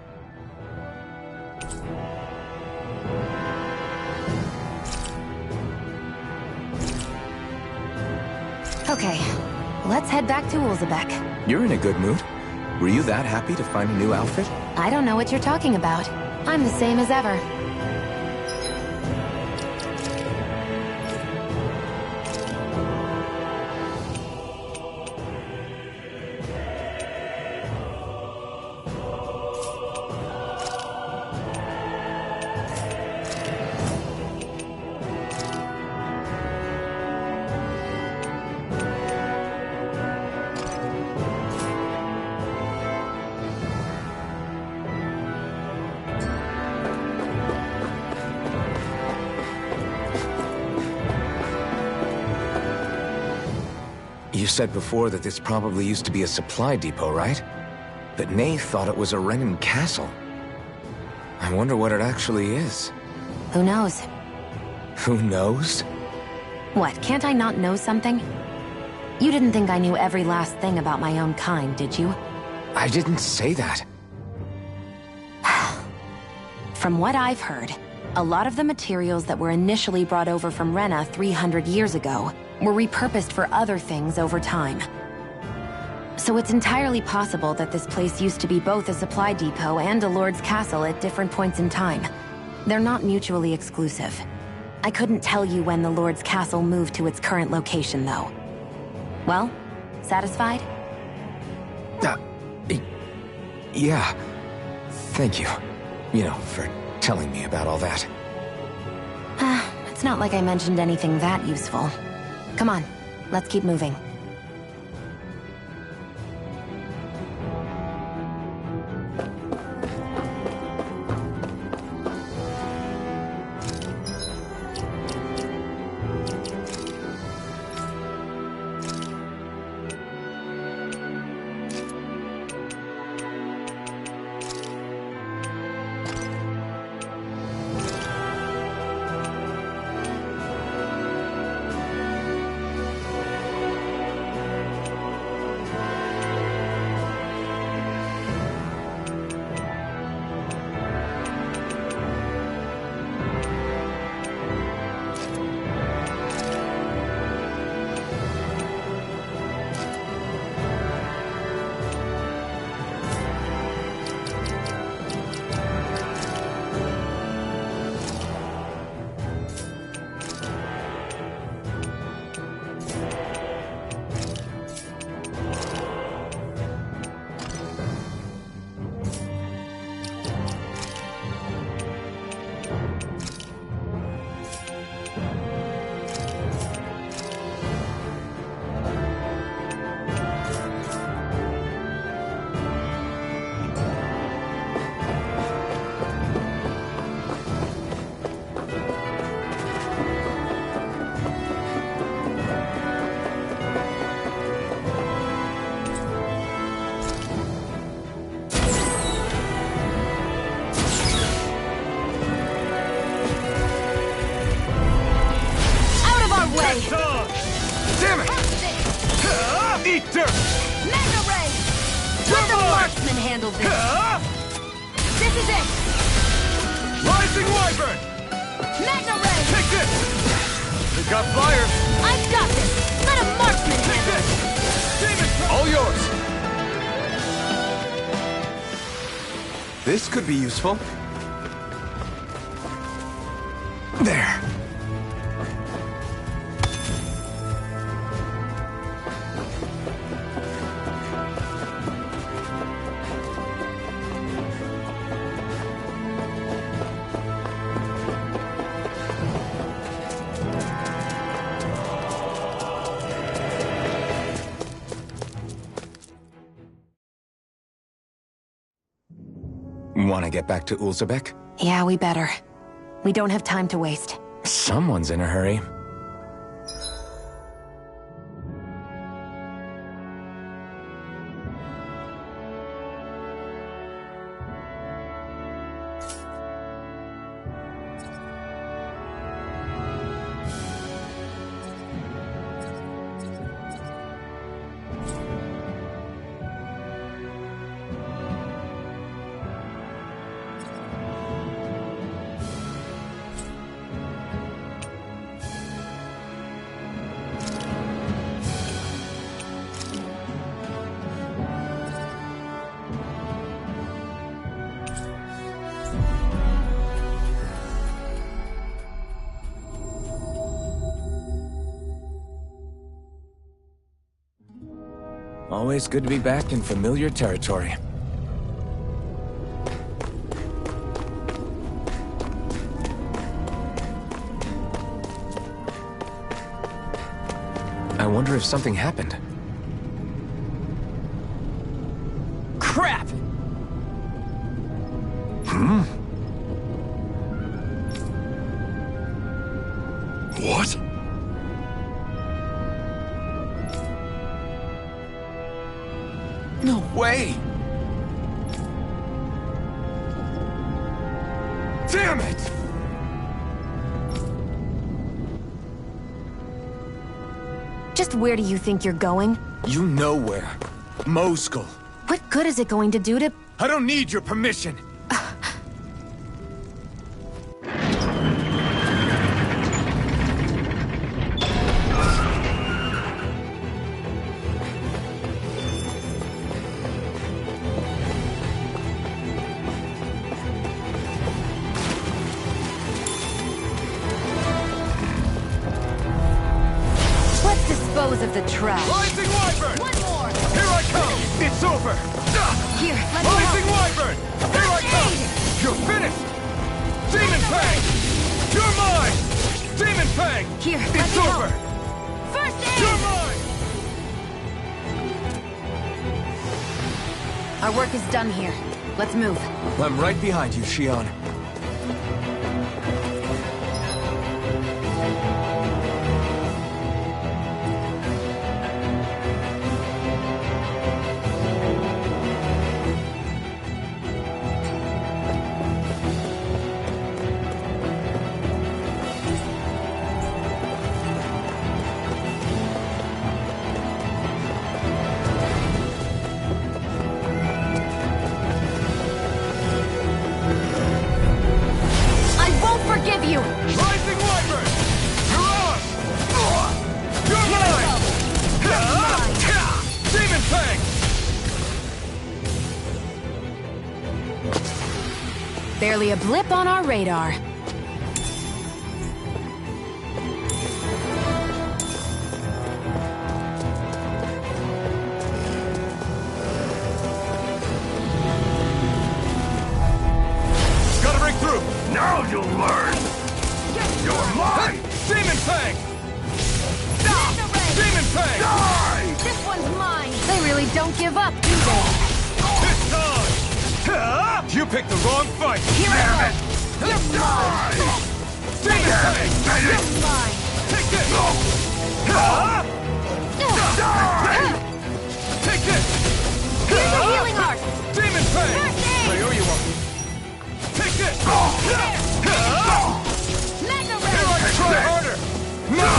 Okay, let's head back to Ulzebek. You're in a good mood. Were you that happy to find a new outfit? I don't know what you're talking about. I'm the same as ever. You said before that this probably used to be a supply depot, right? But Nay thought it was a Renin castle. I wonder what it actually is. Who knows? Who knows? What, can't I not know something? You didn't think I knew every last thing about my own kind, did you? I didn't say that. From what I've heard, a lot of the materials that were initially brought over from Rena 300 years ago were repurposed for other things over time. So it's entirely possible that this place used to be both a supply depot and a lord's castle at different points in time. They're not mutually exclusive. I couldn't tell you when the lord's castle moved to its current location, though. Well, satisfied? Yeah. Thank you. You know, for telling me about all that. It's not like I mentioned anything that useful. Come on, let's keep moving. Damn it! Eat dirt! Mega Ray! Let the marksman handle this! This is it! Rising Wyvern! Mega Ray! Take this! We've got fire! I've got this! Let a marksman handle it! All yours! This could be useful. There. Want to get back to Ulzebek? Yeah, we better. We don't have time to waste. Someone's in a hurry. Always good to be back in familiar territory. I wonder if something happened. Crap! What? No way! Damn it! Just where do you think you're going? You know where. Moskul. What good is it going to do to... I don't need your permission. Dispose of the trash. Rising Wyvern! One more! Here I come! It's over! Here, let me Rising help. Wyvern! Here I come! You're finished! Demon Fang! You're mine! Demon Fang! Here, let it's me over! help. First aid! You're mine! Our work is done here. Let's move. I'm right behind you, Shion. You! Rising Wyvern! You're ours! You're mine! Demon Fang! Barely a blip on our radar. Gotta break through! Now you'll learn! You're mine! Demon Fang! Demon Fang! Die! This one's mine! They really don't give up, do they? This time! You picked the wrong fight! Here I go! You're mine! Demon Fang! You're mine! Take this! Take this! Here's your healing art! Demon Fang! First aid! I owe you one. Take this! Mega Here I try harder! No!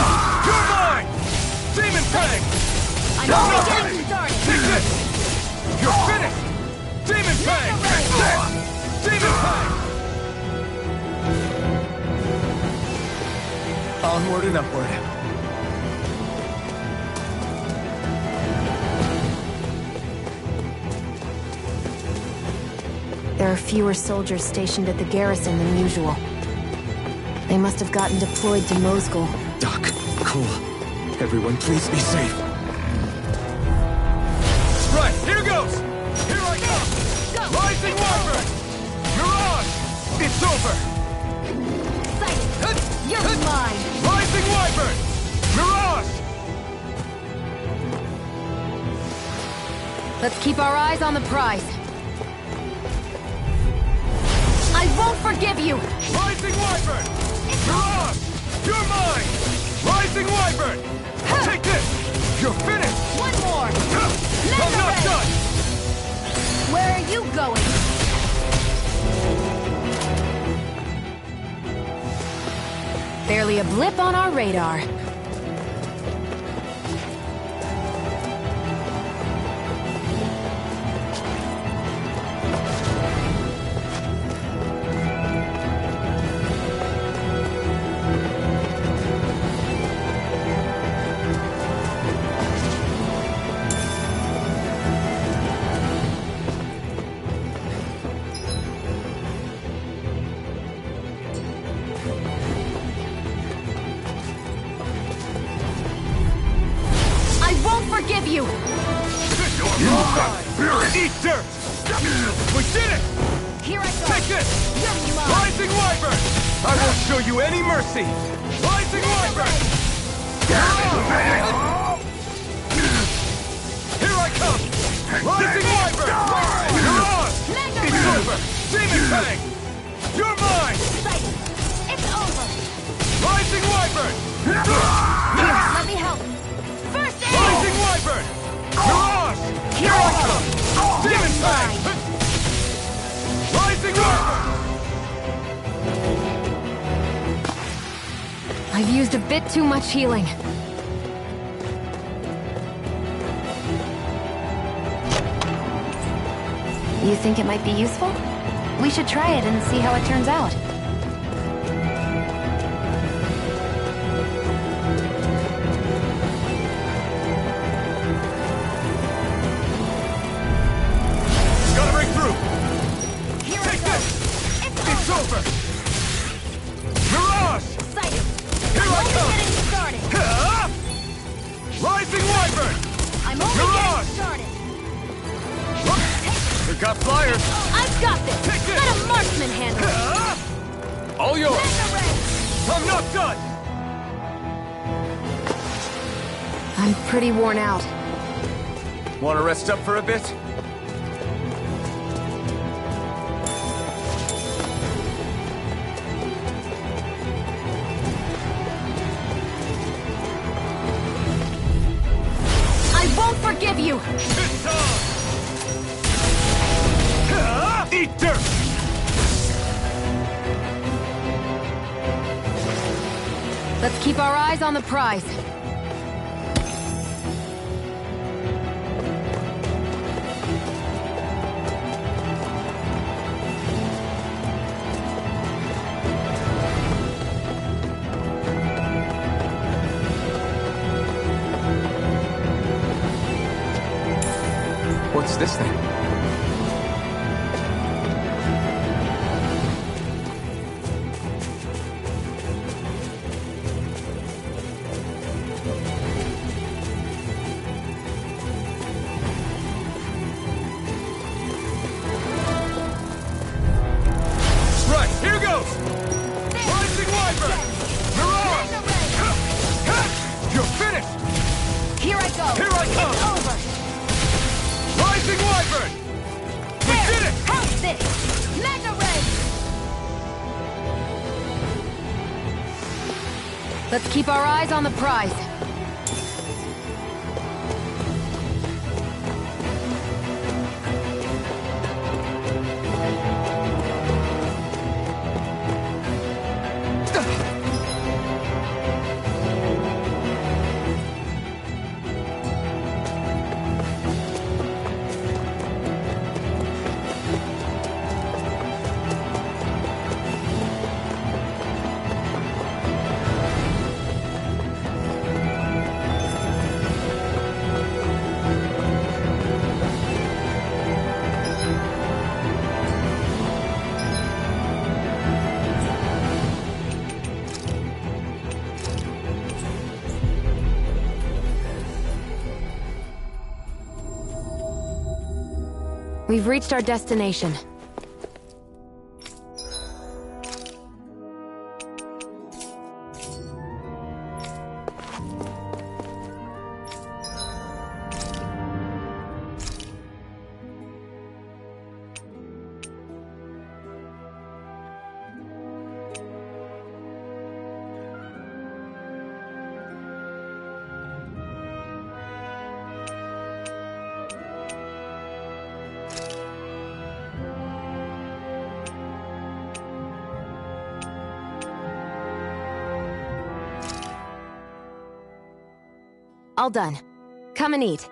You're mine! Demon Fang! I'm only getting started! Take this! You're finished! Demon Fang! Demon Fang! Onward and upward. There are fewer soldiers stationed at the garrison than usual. They must have gotten deployed to Moskul. Doc, cool. Everyone, please be safe. Right, here goes! Here I come! Rising Wyvern! Mirage! It's over! Excited! You're mine! Rising Wyvern! Mirage! Let's keep our eyes on the prize. I won't forgive you! Rising Wyvern! Mirage! You're mine! Rising Wyvern! Take this! You're finished! One more! I'm not done! Where are you going? Barely a blip on our radar. Forgive you! Eat dirt! We did it! Here I go! Take this! You're mine! Rising Wyvern! I won't show you any mercy! Rising Wyvern! Here I come! Rising Wyvern! You're on! It's over! Demon Fang! You're mine! It's over! Rising Wyvern! Let me help! First aid! Rising Wyvern! Mirage! Here I come! Demon Fang! Rising Wyvern! I've used a bit too much healing. You think it might be useful? We should try it and see how it turns out. Gotta break through! Take this! It's over! Mirage! Here I come! Rising Wyvern! I'm only Mirage! getting started! We got flyers! I've got this! Let a marksman handle it! All yours! I'm not done! I'm pretty worn out. Want to rest up for a bit? I won't forgive you! It's on! Eat dirt! Let's keep our eyes on the prize. What's this thing? Right, here goes! Rising Wyvern! Mirage! You're finished! Here I go! Here I come! It's over! Rising Wyvern! We did it! Help this! Mega Ray! Let's keep our eyes on the prize. We've reached our destination. All done. Come and eat.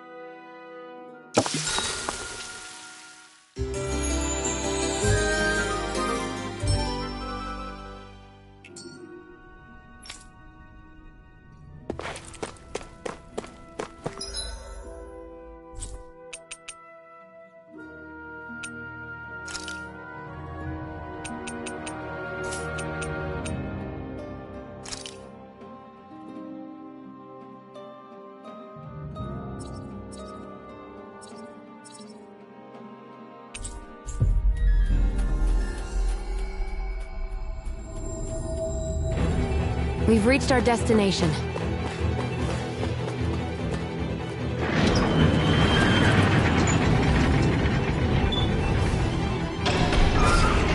We've reached our destination.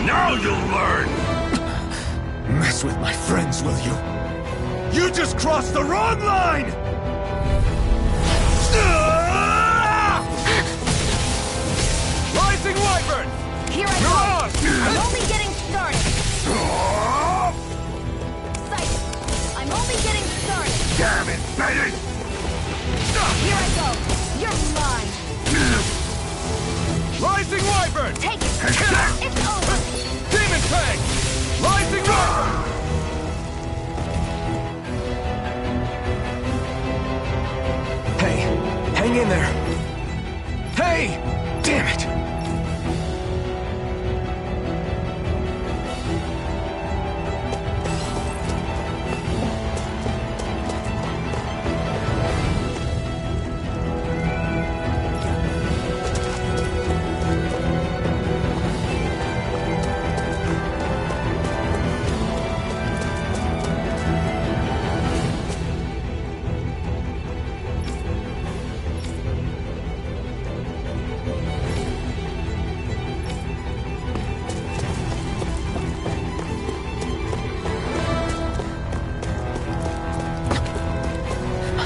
Now you'll learn! Mess with my friends, will you? You just crossed the wrong line! Rising Wyvern! Here I go! I'm only getting started! I'm only getting started! Damn it, Betty! Here I go! You're mine! Rising Wyvern! Take it! It's over! Demon Fang! Rising Wyvern! Hey, hang in there. Hey! Damn it!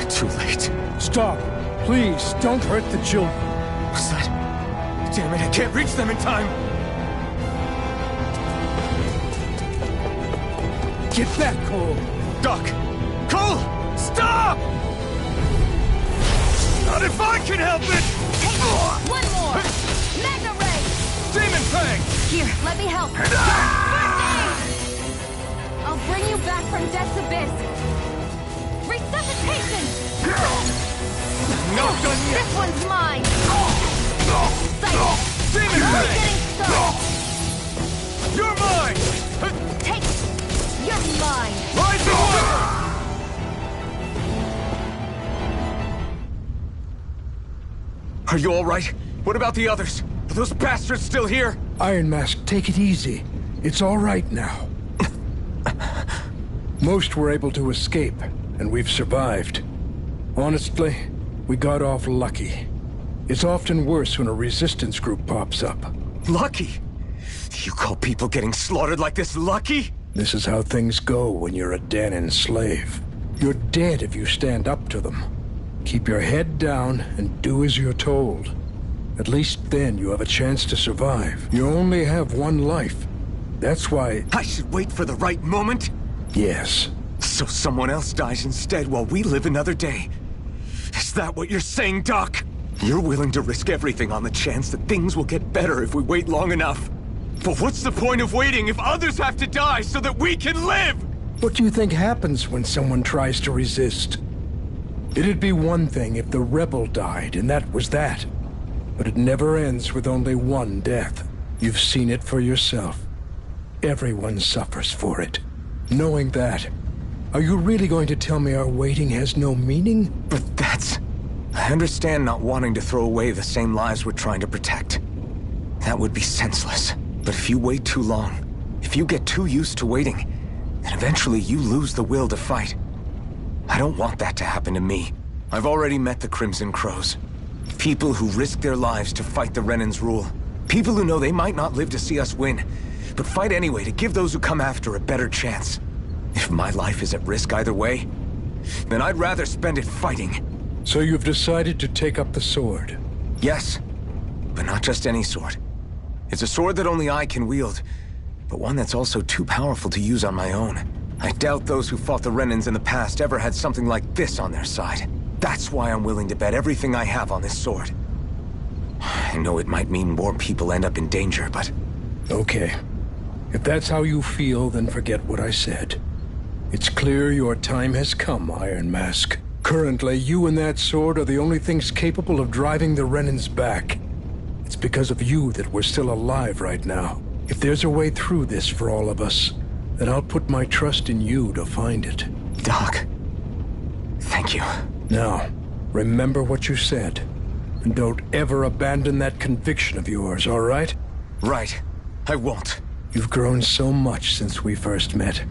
Too late. Stop! Please, don't hurt the children. What's that? Damn it, I can't reach them in time! Get back, Cole! Doc! Cole! Stop! Not if I can help it! One more! Mega Ray! Demon Fang! Here, let me help! First aid! I'll bring you back from Death's Abyss! Resuscitation! No done yet! This one's mine! Sight! Demon Only Fang! getting started! You're mine! Take it! You're mine! Rising Wyvern! Are you all right? What about the others? Are those bastards still here? Iron Mask, take it easy. It's all right now. Most were able to escape, and we've survived. Honestly, we got off lucky. It's often worse when a resistance group pops up. Lucky? You call people getting slaughtered like this lucky? This is how things go when you're a Danon slave. You're dead if you stand up to them. Keep your head down and do as you're told. At least then you have a chance to survive. You only have one life. That's why... I should wait for the right moment? Yes. So someone else dies instead while we live another day. Is that what you're saying, Doc? You're willing to risk everything on the chance that things will get better if we wait long enough. But what's the point of waiting if others have to die so that we can live? What do you think happens when someone tries to resist? It'd be one thing if the rebel died, and that was that. But it never ends with only one death. You've seen it for yourself. Everyone suffers for it. Knowing that, are you really going to tell me our waiting has no meaning? But that's... I understand not wanting to throw away the same lives we're trying to protect. That would be senseless. But if you wait too long, if you get too used to waiting, then eventually you lose the will to fight. I don't want that to happen to me. I've already met the Crimson Crows. People who risk their lives to fight the Renan's rule. People who know they might not live to see us win, but fight anyway to give those who come after a better chance. If my life is at risk either way, then I'd rather spend it fighting. So you've decided to take up the sword? Yes, but not just any sword. It's a sword that only I can wield, but one that's also too powerful to use on my own. I doubt those who fought the Renans in the past ever had something like this on their side. That's why I'm willing to bet everything I have on this sword. I know it might mean more people end up in danger, but... Okay. If that's how you feel, then forget what I said. It's clear your time has come, Iron Mask. Currently, you and that sword are the only things capable of driving the Renans back. It's because of you that we're still alive right now. If there's a way through this for all of us, then I'll put my trust in you to find it. Doc, thank you. Now, remember what you said. And don't ever abandon that conviction of yours, all right? Right. I won't. You've grown so much since we first met.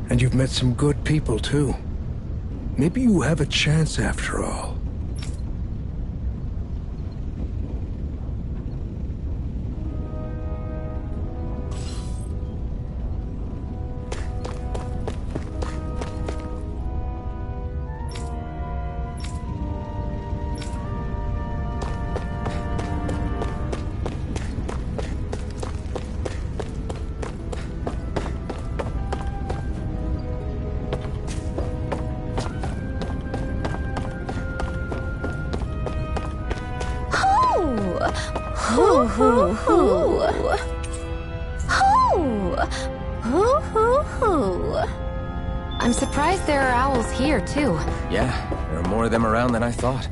And you've met some good people, too. Maybe you have a chance after all. I'm surprised there are owls here, too. Yeah, there are more of them around than I thought.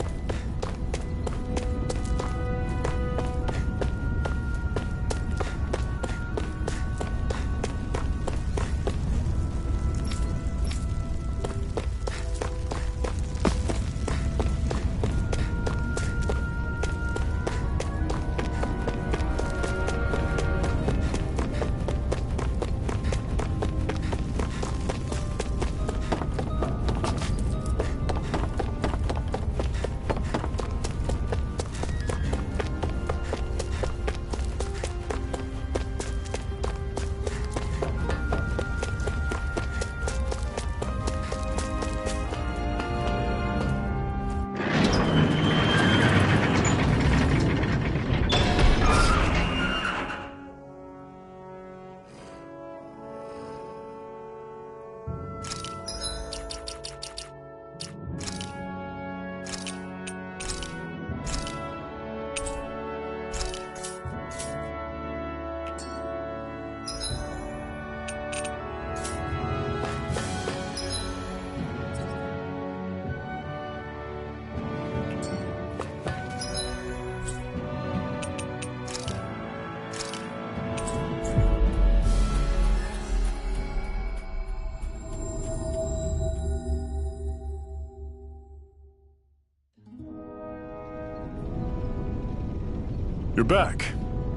You're back.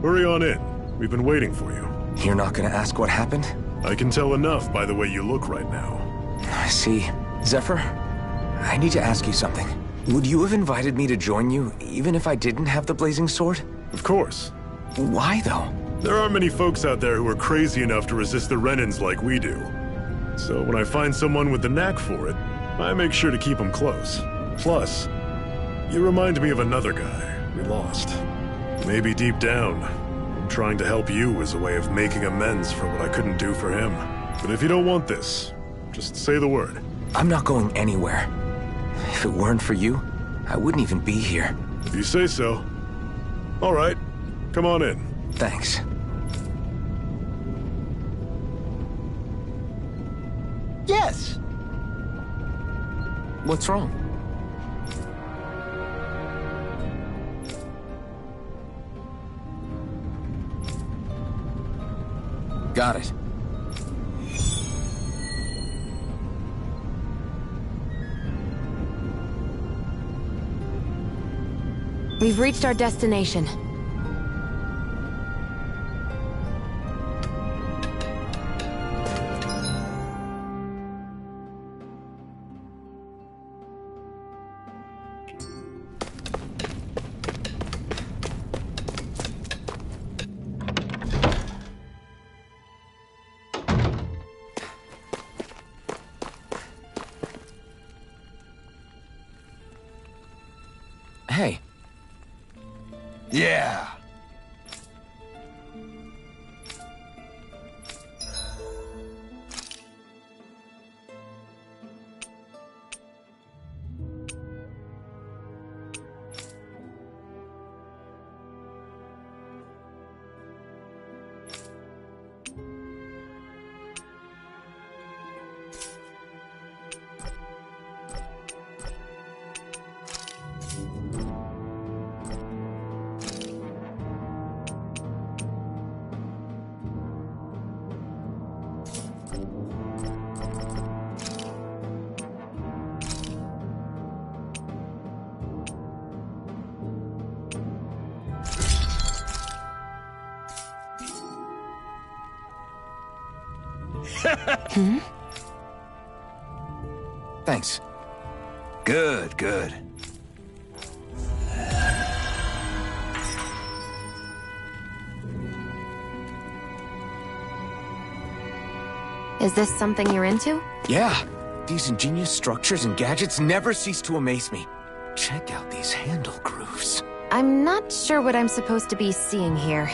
Hurry on in. We've been waiting for you. You're not gonna ask what happened? I can tell enough by the way you look right now. I see. Zephyr, I need to ask you something. Would you have invited me to join you, even if I didn't have the blazing sword? Of course. Why, though? There aren't many folks out there who are crazy enough to resist the Renans like we do. So when I find someone with the knack for it, I make sure to keep them close. Plus, you remind me of another guy we lost. Maybe deep down, I'm trying to help you as a way of making amends for what I couldn't do for him. But if you don't want this, just say the word. I'm not going anywhere. If it weren't for you, I wouldn't even be here. If you say so. All right, come on in. Thanks. Yes! What's wrong? Got it. We've reached our destination. Hey. Yeah. Hmm? Thanks. Good, good. Is this something you're into? Yeah. These ingenious structures and gadgets never cease to amaze me. Check out these handle grooves. I'm not sure what I'm supposed to be seeing here.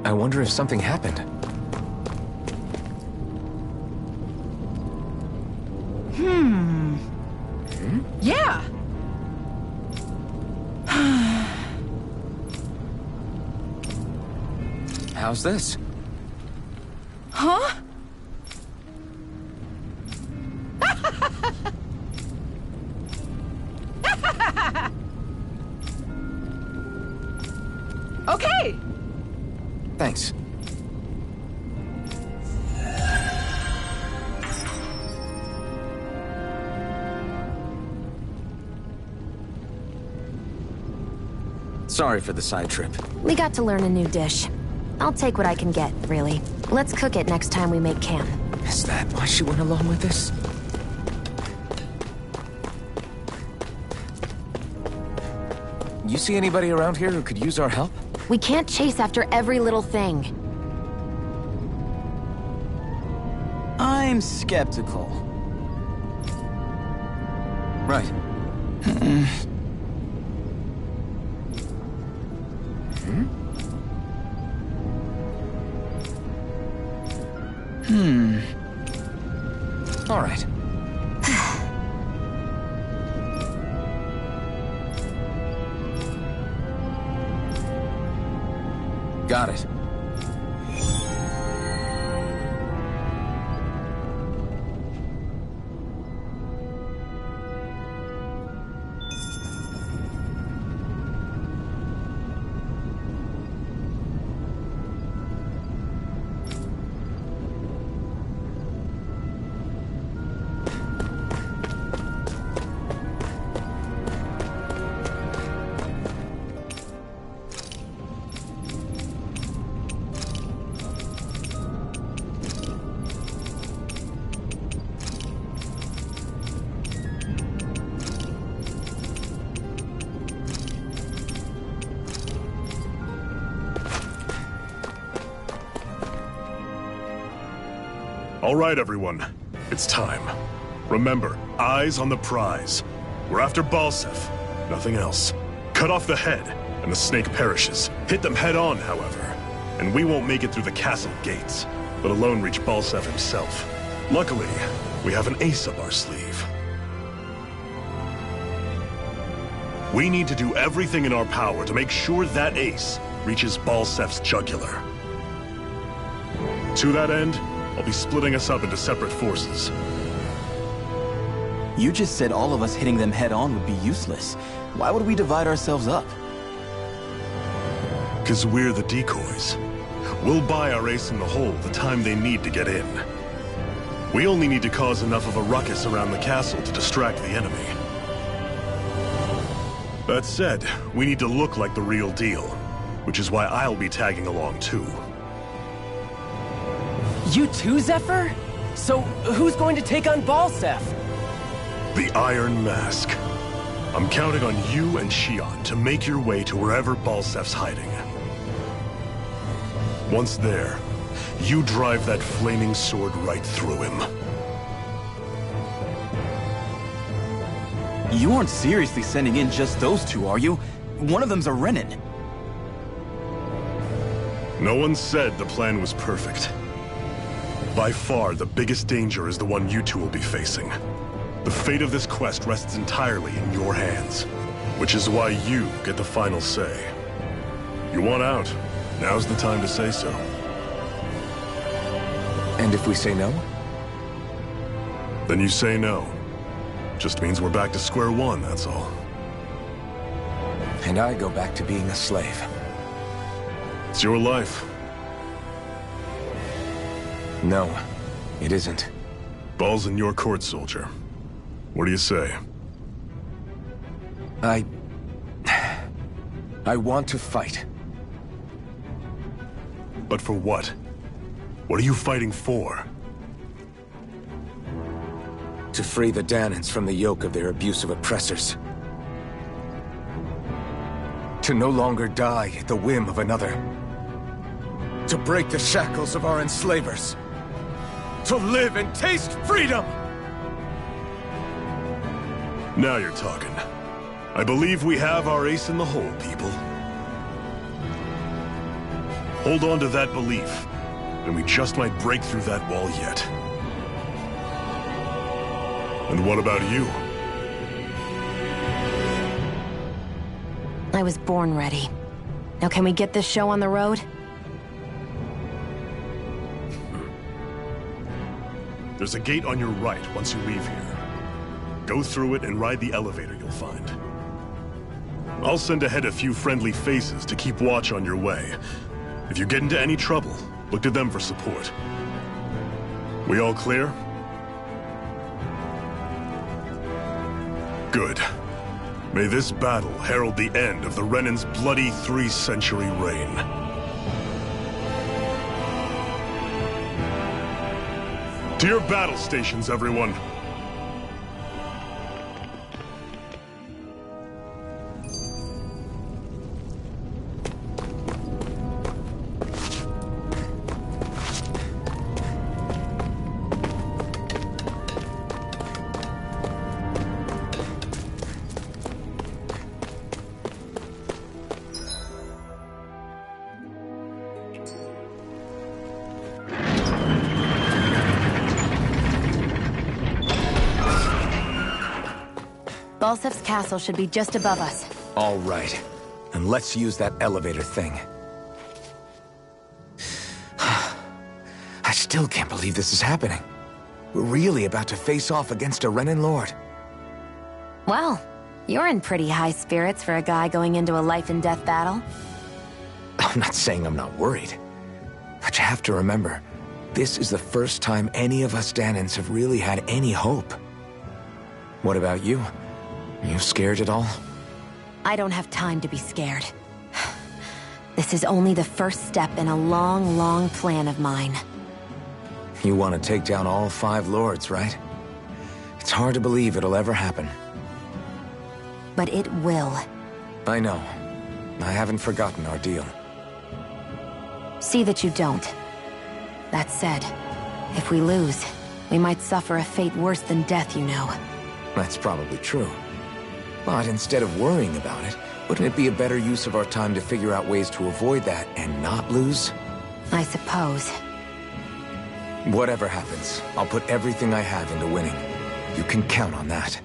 I wonder if something happened. Yeah! How's this? Huh? Okay! Thanks. Sorry for the side trip. We got to learn a new dish. I'll take what I can get, really. Let's cook it next time we make camp. Is that why she went along with this? You see anybody around here who could use our help? We can't chase after every little thing. I'm skeptical. Right. All right. Got it. All right, everyone. It's time. Remember, eyes on the prize. We're after Balsef, nothing else. Cut off the head, and the snake perishes. Hit them head on, however, and we won't make it through the castle gates, let alone reach Balsef himself. Luckily, we have an ace up our sleeve. We need to do everything in our power to make sure that ace reaches Balsef's jugular. To that end, I'll be splitting us up into separate forces. You just said all of us hitting them head-on would be useless. Why would we divide ourselves up? 'Cause we're the decoys. We'll buy our ace in the hole the time they need to get in. We only need to cause enough of a ruckus around the castle to distract the enemy. That said, we need to look like the real deal, which is why I'll be tagging along too. You too, Zephyr? So, who's going to take on Balsef? The Iron Mask. I'm counting on you and Shion to make your way to wherever Balsef's hiding. Once there, you drive that flaming sword right through him. You aren't seriously sending in just those two, are you? One of them's a Renin. No one said the plan was perfect. By far, the biggest danger is the one you two will be facing. The fate of this quest rests entirely in your hands, which is why you get the final say. You want out, now's the time to say so. And if we say no? Then you say no. Just means we're back to square one, that's all. And I go back to being a slave. It's your life. No, it isn't. Ball's in your court, soldier. What do you say? I want to fight. But for what? What are you fighting for? To free the Danans from the yoke of their abusive oppressors. To no longer die at the whim of another. To break the shackles of our enslavers. To live and taste freedom! Now you're talking. I believe we have our ace in the hole, people. Hold on to that belief, and we just might break through that wall yet. And what about you? I was born ready. Now can we get this show on the road? There's a gate on your right once you leave here. Go through it and ride the elevator you'll find. I'll send ahead a few friendly faces to keep watch on your way. If you get into any trouble, look to them for support. We all clear? Good. May this battle herald the end of the Renan's bloody 3-century reign. To your battle stations, everyone! Balsef's castle should be just above us. All right. And let's use that elevator thing. I still can't believe this is happening. We're really about to face off against a Renan Lord. Well, you're in pretty high spirits for a guy going into a life-and-death battle. I'm not saying I'm not worried. But you have to remember, this is the first time any of us Danans have really had any hope. What about you? You scared at all? I don't have time to be scared. This is only the first step in a long, long plan of mine. You want to take down all 5 lords, right? It's hard to believe it'll ever happen. But it will. I know. I haven't forgotten our deal. See that you don't. That said, if we lose, we might suffer a fate worse than death, you know. That's probably true. But instead of worrying about it, wouldn't it be a better use of our time to figure out ways to avoid that and not lose? I suppose. Whatever happens, I'll put everything I have into winning. You can count on that.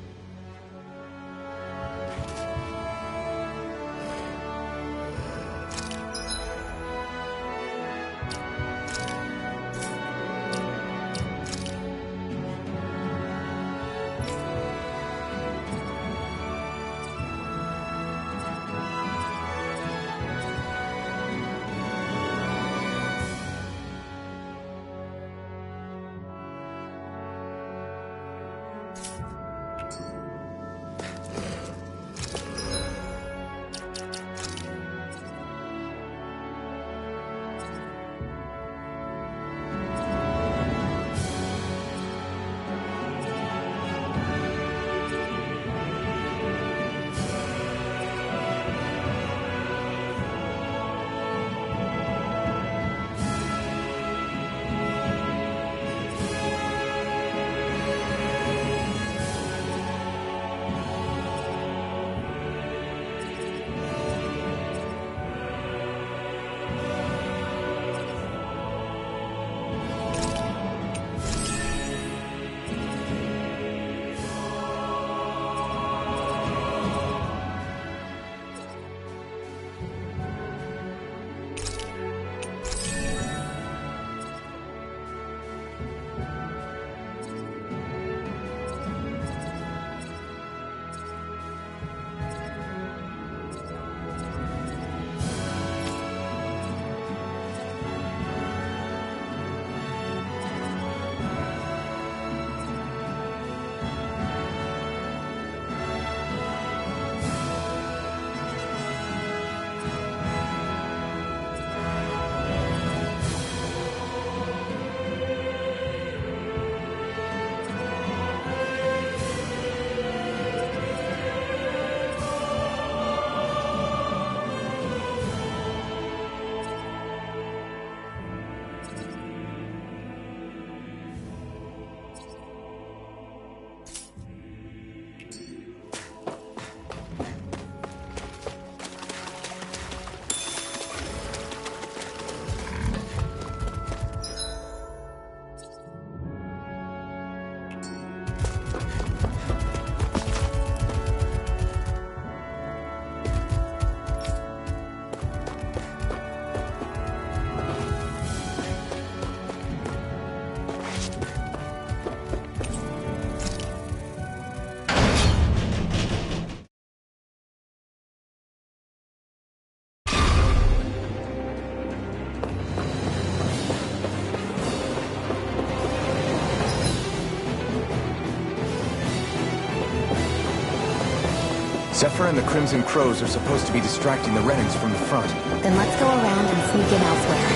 Zephyr and the Crimson Crows are supposed to be distracting the Renans from the front. Then let's go around and sneak in elsewhere.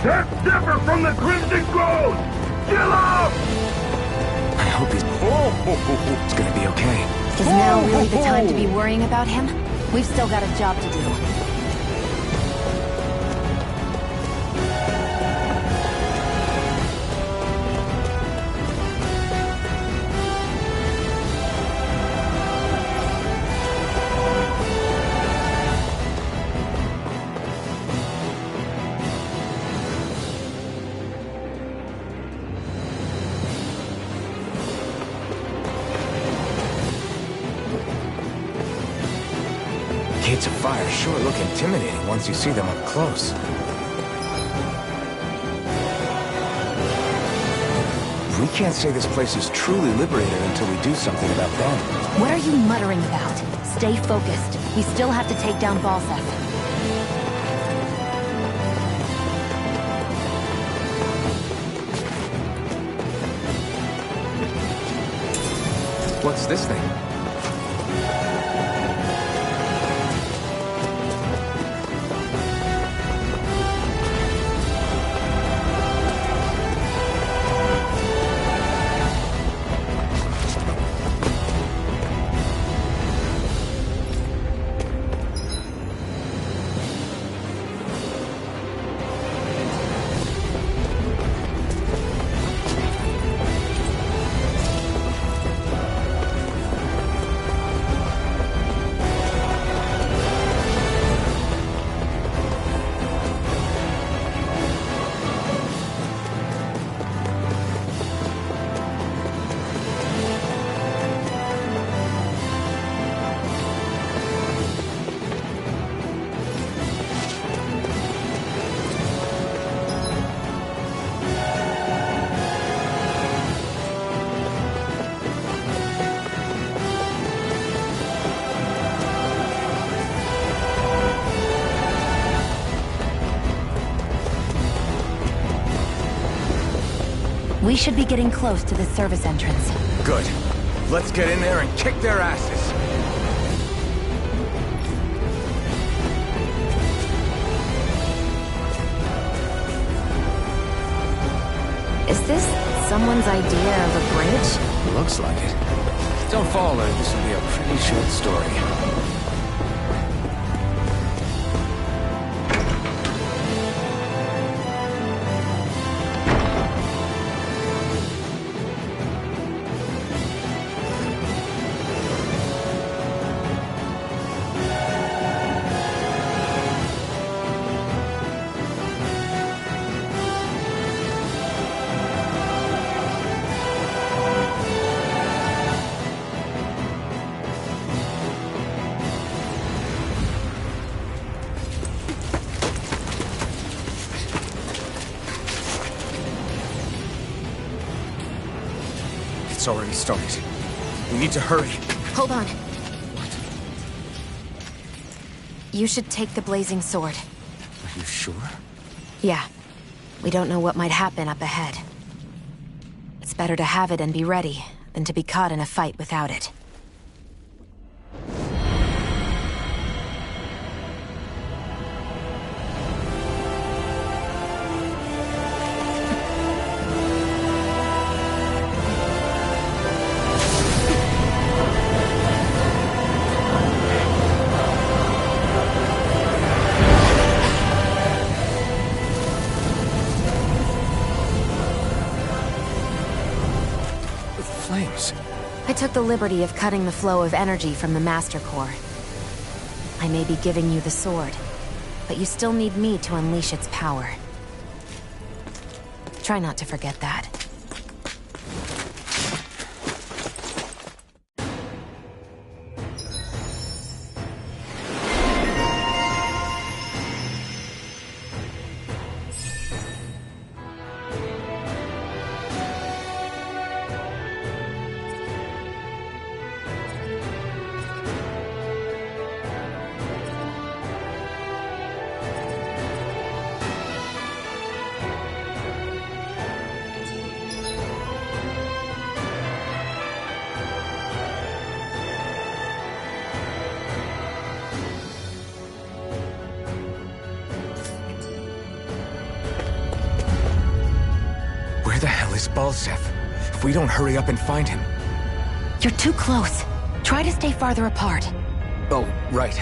That's Zephyr from the Crimson Crows! Kill him! I hope it's gonna be okay. Is now really the time to be worrying about him? We've still got a job to do. Gates of fire sure look intimidating once you see them up close. We can't say this place is truly liberated until we do something about them. What are you muttering about? Stay focused. We still have to take down Balseth. What's this thing? We should be getting close to the service entrance. Good. Let's get in there and kick their asses. Is this someone's idea of a bridge? Looks like it. Don't fall, or this will be a pretty short story. It's already started. We need to hurry. Hold on. You should take the blazing sword. Are you sure? Yeah. We don't know what might happen up ahead. It's better to have it and be ready than to be caught in a fight without it. I took the liberty of cutting the flow of energy from the Master Core. I may be giving you the sword, but you still need me to unleash its power. Try not to forget that. Balsef. If we don't hurry up and find him... You're too close. Try to stay farther apart. Oh, right.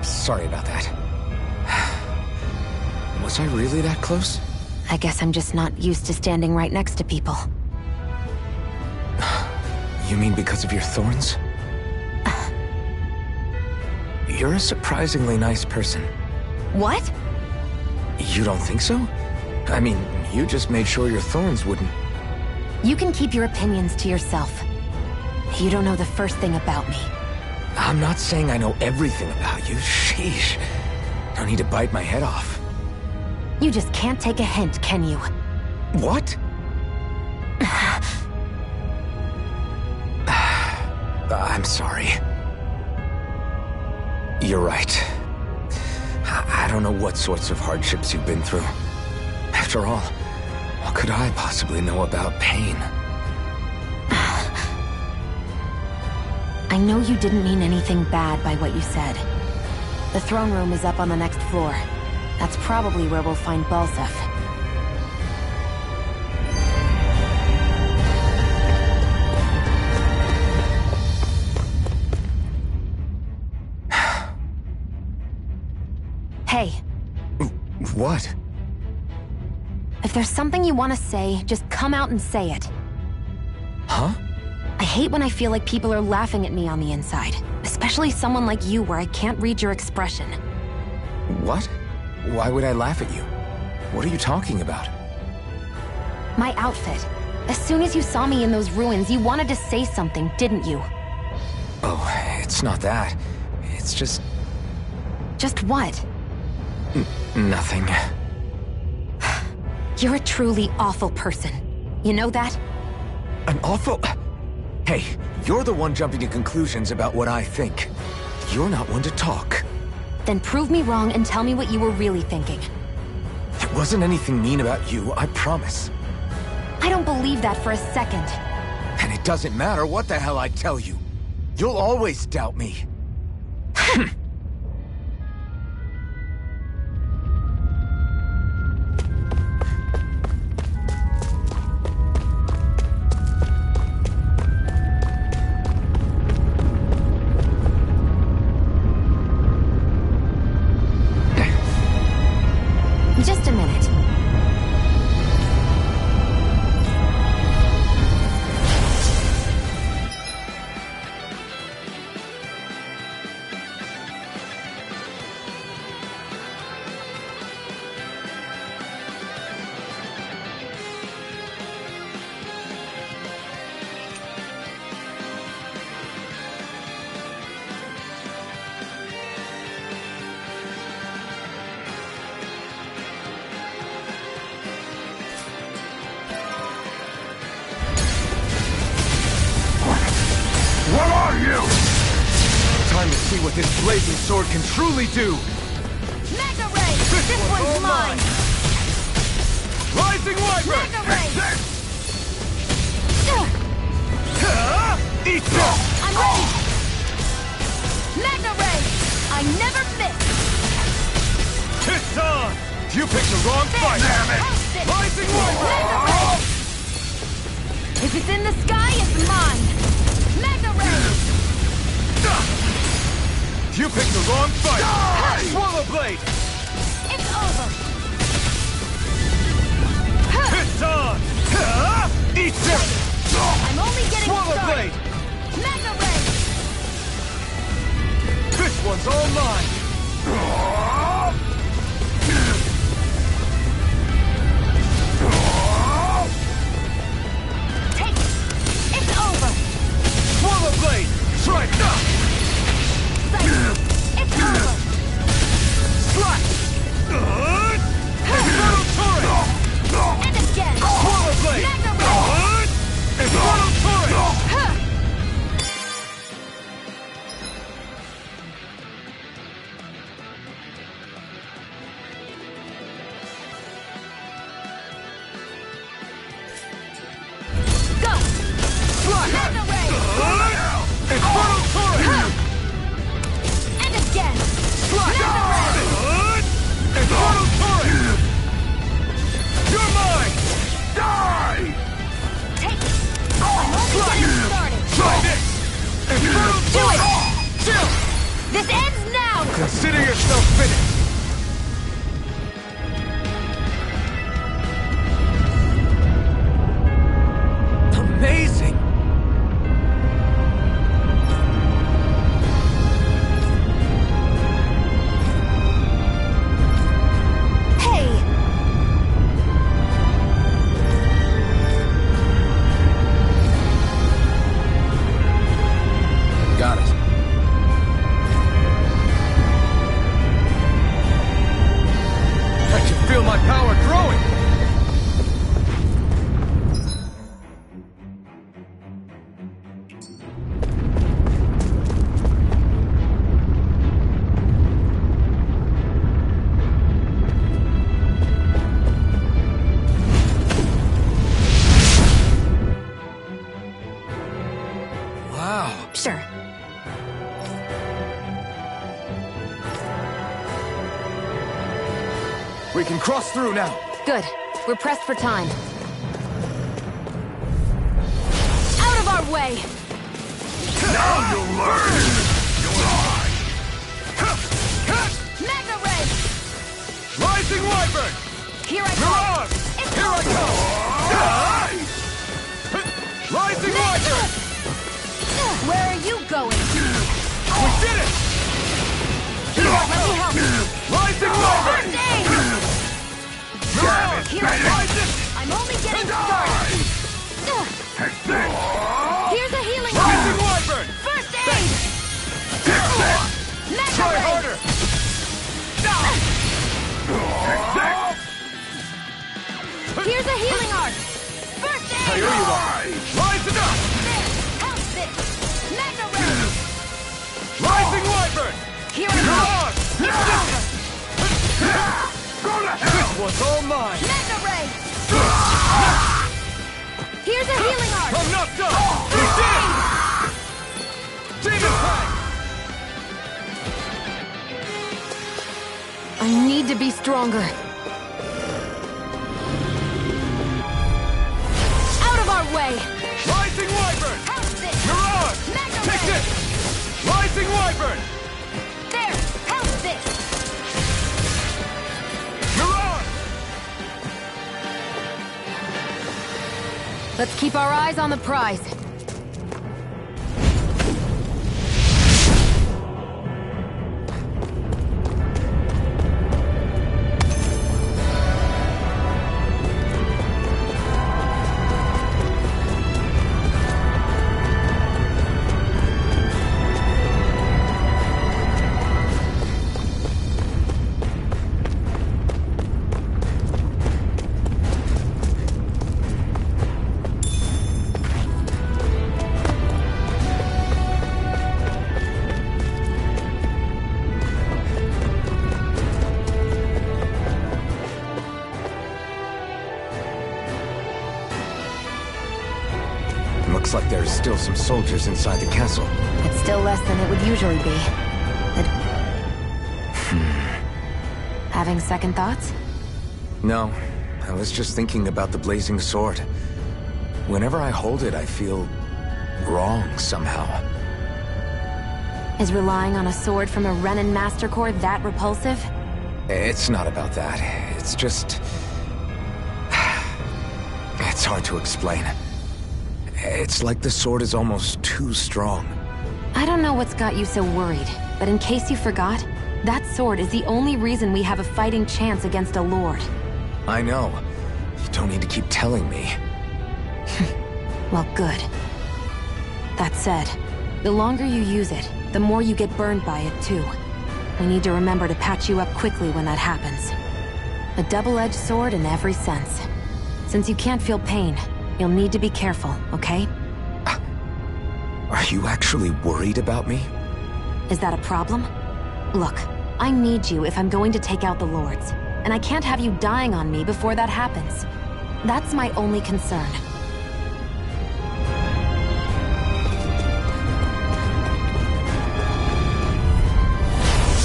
Sorry about that. Was I really that close? I guess I'm just not used to standing right next to people. You mean because of your thorns? You're a surprisingly nice person. What? You don't think so? I mean, you just made sure your thorns wouldn't... You can keep your opinions to yourself. You don't know the first thing about me. I'm not saying I know everything about you. Sheesh. No need to bite my head off. You just can't take a hint, can you? What? I'm sorry. You're right. I don't know what sorts of hardships you've been through. After all, what could I possibly know about pain? I know you didn't mean anything bad by what you said. The throne room is up on the next floor. That's probably where we'll find Balsef. Hey. What? If there's something you want to say, just come out and say it. Huh? I hate when I feel like people are laughing at me on the inside. Especially someone like you where I can't read your expression. What? Why would I laugh at you? What are you talking about? My outfit. As soon as you saw me in those ruins, you wanted to say something, didn't you? Oh, it's not that. It's just... Just what? Nothing. You're a truly awful person. You know that? An awful... Hey, you're the one jumping to conclusions about what I think. You're not one to talk. Then prove me wrong and tell me what you were really thinking. It wasn't anything mean about you, I promise. I don't believe that for a second. And it doesn't matter what the hell I tell you. You'll always doubt me. Just a minute. What are you? Time to see what this blazing sword can truly do! Mega Ray! This one's mine! Rising Wyvern! Mega Ray! Eat this! I'm ready! Mega Ray! I never miss! It's on! You picked the wrong fight! Damn it! Rising Wyvern! If it's in the sky, it's mine! Mega Ray! You picked the wrong fight! Die! Swallow Blade! It's over! It's on! Eat this! I'm only getting Swallow started! Blade! Mega Ray! This one's all mine! Take it! It's over! Swallow Blade! Strike! It's over! Slash! Infernal Torrent! And again! Swallow Blade! Mega Ray! Infernal Torrent! Go! Slash! Mega Ray! Infernal Torrent! Push, no finish! Amazing! Hey! Got it. I can feel my power growing! Wow. Sure. We can cross through now. Good. We're pressed for time. Out of our way! Now you'll learn! Magna Ray! Rising Wyvern! Here I Mirage! come! It's Here I over! come! Rising Wyvern! Where are you going? We did it! Here, let me help you! Rising Wyvern! First aid! Mirage! Here I come! I'm only getting started! Here's a healing Rising orb! Wyvern! First aid! Magna Try Ray! harder! Here's a healing arc! First aid! Here you are! Rise it up! There! How's this? Magna Ray! Rising Wyvern! Here I come! It's over! This was all mine! Magna Ray! Here's a healing arc! I'm not done! We did it! Demon Fang! I need to be stronger. Out of our way! Rising Wyvern! How's this? Mirage! Magna Take Ray! this! Rising Wyvern! There! How's this? Mirage! Let's keep our eyes on the prize. Looks like there's still some soldiers inside the castle. It's still less than it would usually be. Having second thoughts? No, I was just thinking about the blazing sword. Whenever I hold it, I feel wrong somehow. Is relying on a sword from a Renin Master Corps that repulsive? It's not about that. It's just... It's hard to explain. It's like the sword is almost too strong. I don't know what's got you so worried, but in case you forgot, that sword is the only reason we have a fighting chance against a lord. I know. You don't need to keep telling me. Well, good. That said, the longer you use it, the more you get burned by it, too. We need to remember to patch you up quickly when that happens. A double-edged sword in every sense. Since you can't feel pain, you'll need to be careful, okay? Are you actually worried about me? Is that a problem? Look, I need you if I'm going to take out the lords, and I can't have you dying on me before that happens. That's my only concern.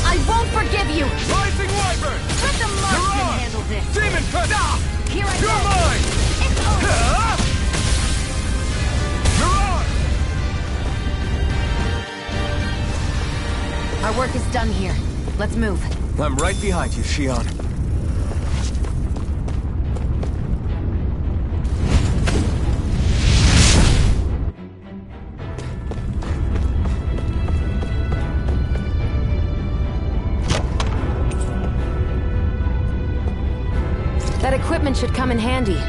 I won't forgive you! Rising Wyvern! Let the marksman handle this! Demon Fang! Here I You're go! mine! It's over! Mirage! Our work is done here. Let's move. I'm right behind you, Shion. That equipment should come in handy.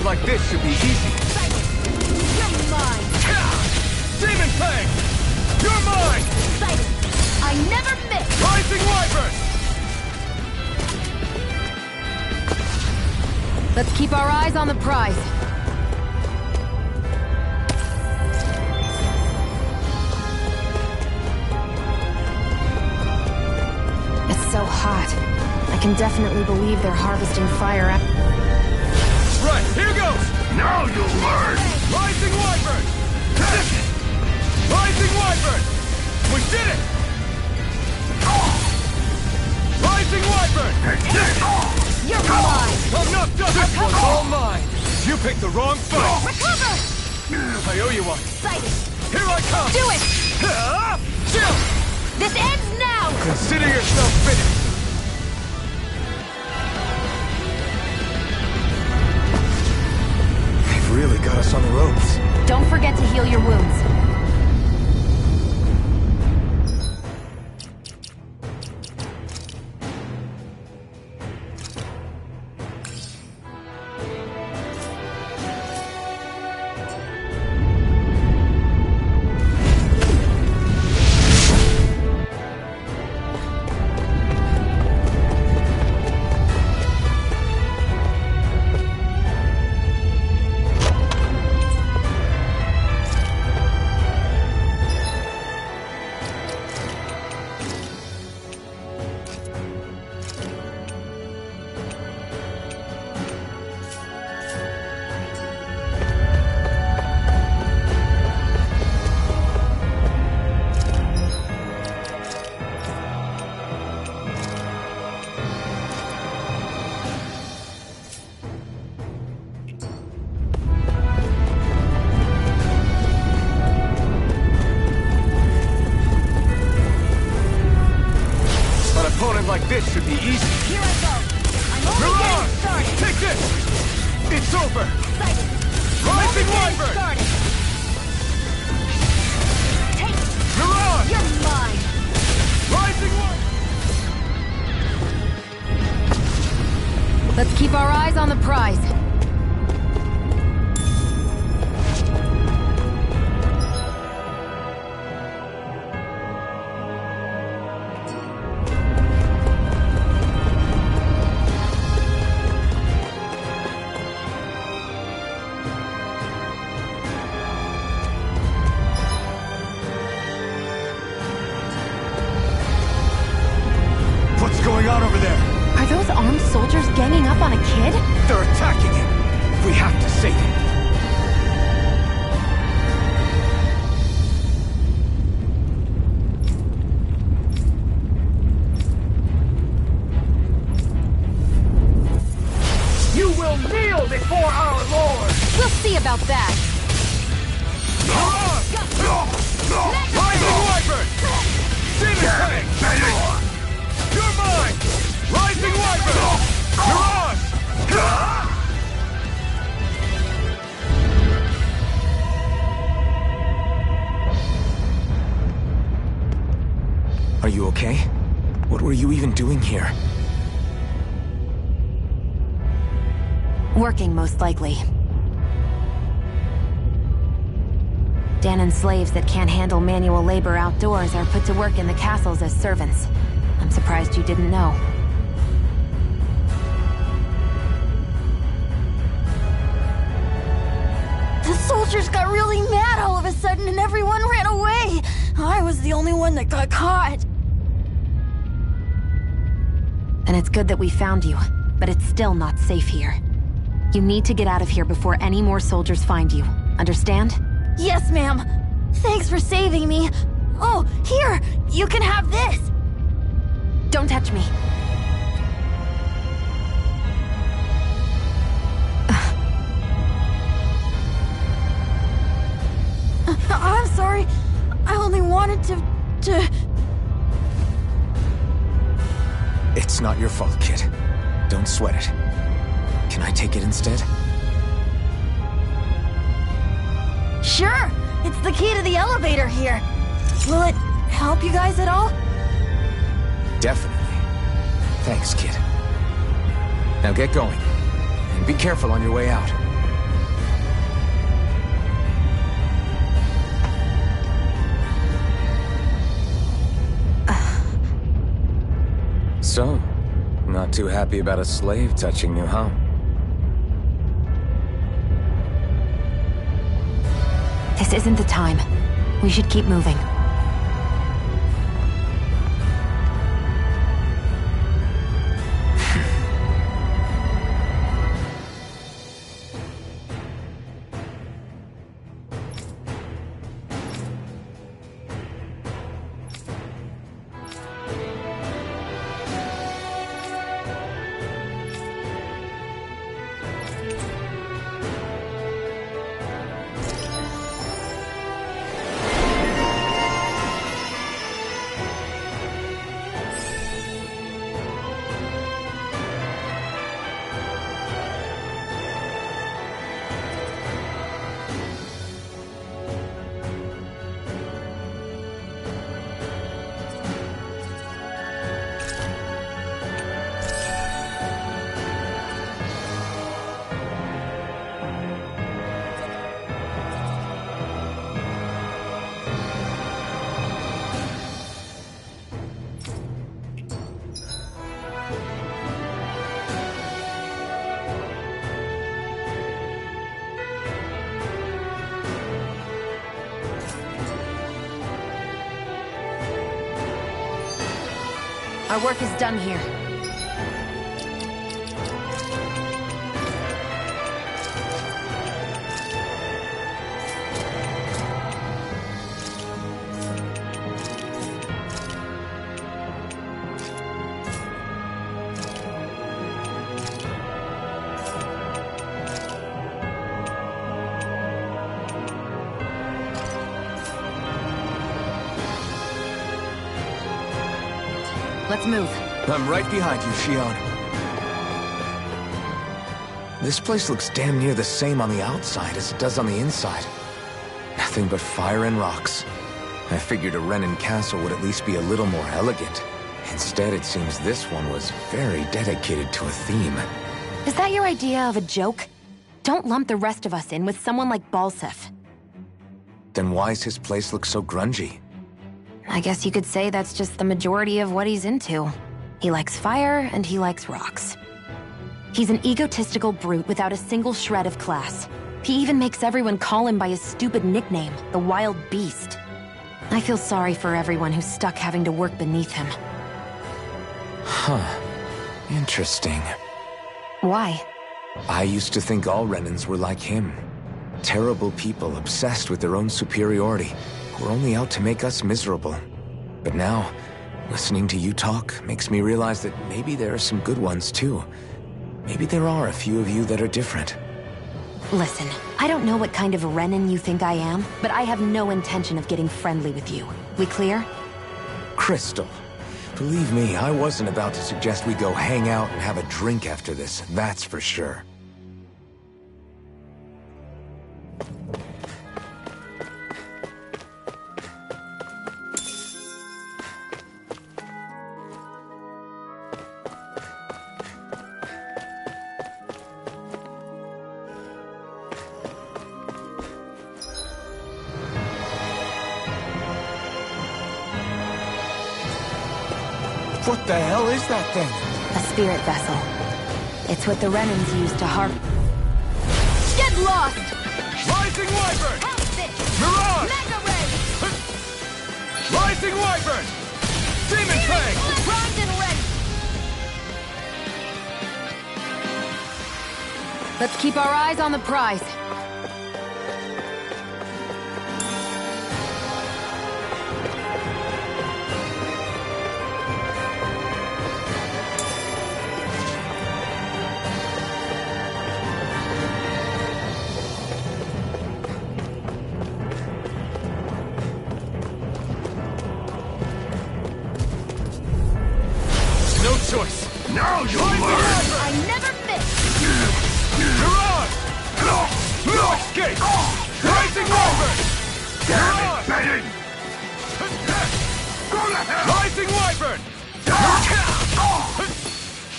Like this should be easy. You're mine! Demon Fang! You're mine! I never miss! Rising Wyvern! Let's keep our eyes on the prize. It's so hot. I can definitely believe they're harvesting fire up. Right, here goes! Now you'll learn! Rising Wyvern! Rising Wyvern! We did it! Rising Wyvern! You're mine! I'm not done! This one's all mine! You picked the wrong fight! Recover! I owe you one. Excited! Here I come! Do it! Chill! This ends now! Consider yourself finished. Really got us on the ropes. Don't forget to heal your wounds. Like this should be easy. Here I go! I'm only getting started! Take this! It's over! Excited! Rising Wyvern! Started! Take it! You're on! You're mine! Rising Wyvern! Let's keep our eyes on the prize. What's going on over there? Are those armed soldiers ganging up on a kid? They're attacking him. We have to save him. You will kneel before our Lord! We'll see about that! Rising Wyvern! Demon Fang! You're mine! Rising Wyvern! You're on! Are you okay? What were you even doing here? Working, most likely. Danon slaves that can't handle manual labor outdoors are put to work in the castles as servants. I'm surprised you didn't know. The soldiers got really mad all of a sudden and everyone ran away. I was the only one that got caught. And it's good that we found you, but it's still not safe here. You need to get out of here before any more soldiers find you. Understand? Yes, ma'am. Thanks for saving me. Oh, here! You can have this! Don't touch me. I'm sorry. I only wanted to... It's not your fault, kid. Don't sweat it. Can I take it instead? Sure! It's the key to the elevator here. Will it help you guys at all? Definitely. Thanks, kid. Now get going. And be careful on your way out. So, not too happy about a slave touching you, huh? This isn't the time. We should keep moving. Our work is done here. Let's move. I'm right behind you, Shion. This place looks damn near the same on the outside as it does on the inside. Nothing but fire and rocks. I figured a Renin castle would at least be a little more elegant. Instead, it seems this one was very dedicated to a theme. Is that your idea of a joke? Don't lump the rest of us in with someone like Balsef. Then why's his place look so grungy? I guess you could say that's just the majority of what he's into. He likes fire, and he likes rocks. He's an egotistical brute without a single shred of class. He even makes everyone call him by his stupid nickname, the Wild Beast. I feel sorry for everyone who's stuck having to work beneath him. Huh. Interesting. Why? I used to think all Renins were like him. Terrible people obsessed with their own superiority, who are only out to make us miserable. But now, listening to you talk makes me realize that maybe there are some good ones too. Maybe there are a few of you that are different. Listen, I don't know what kind of Renin you think I am, but I have no intention of getting friendly with you. We clear? Crystal, believe me, I wasn't about to suggest we go hang out and have a drink after this, that's for sure. What the hell is that thing? A spirit vessel. It's what the Renans use to Get lost! Rising Wyvern! Help this! Mirage! Mega Ray! Rising Wyvern! Demon Fang! Primed and ready! Let's keep our eyes on the prize. No choice! Now you learn! I never miss! Mirage! No escape! Rising Wyvern! Mirage! Go to hell! Rising Wyvern!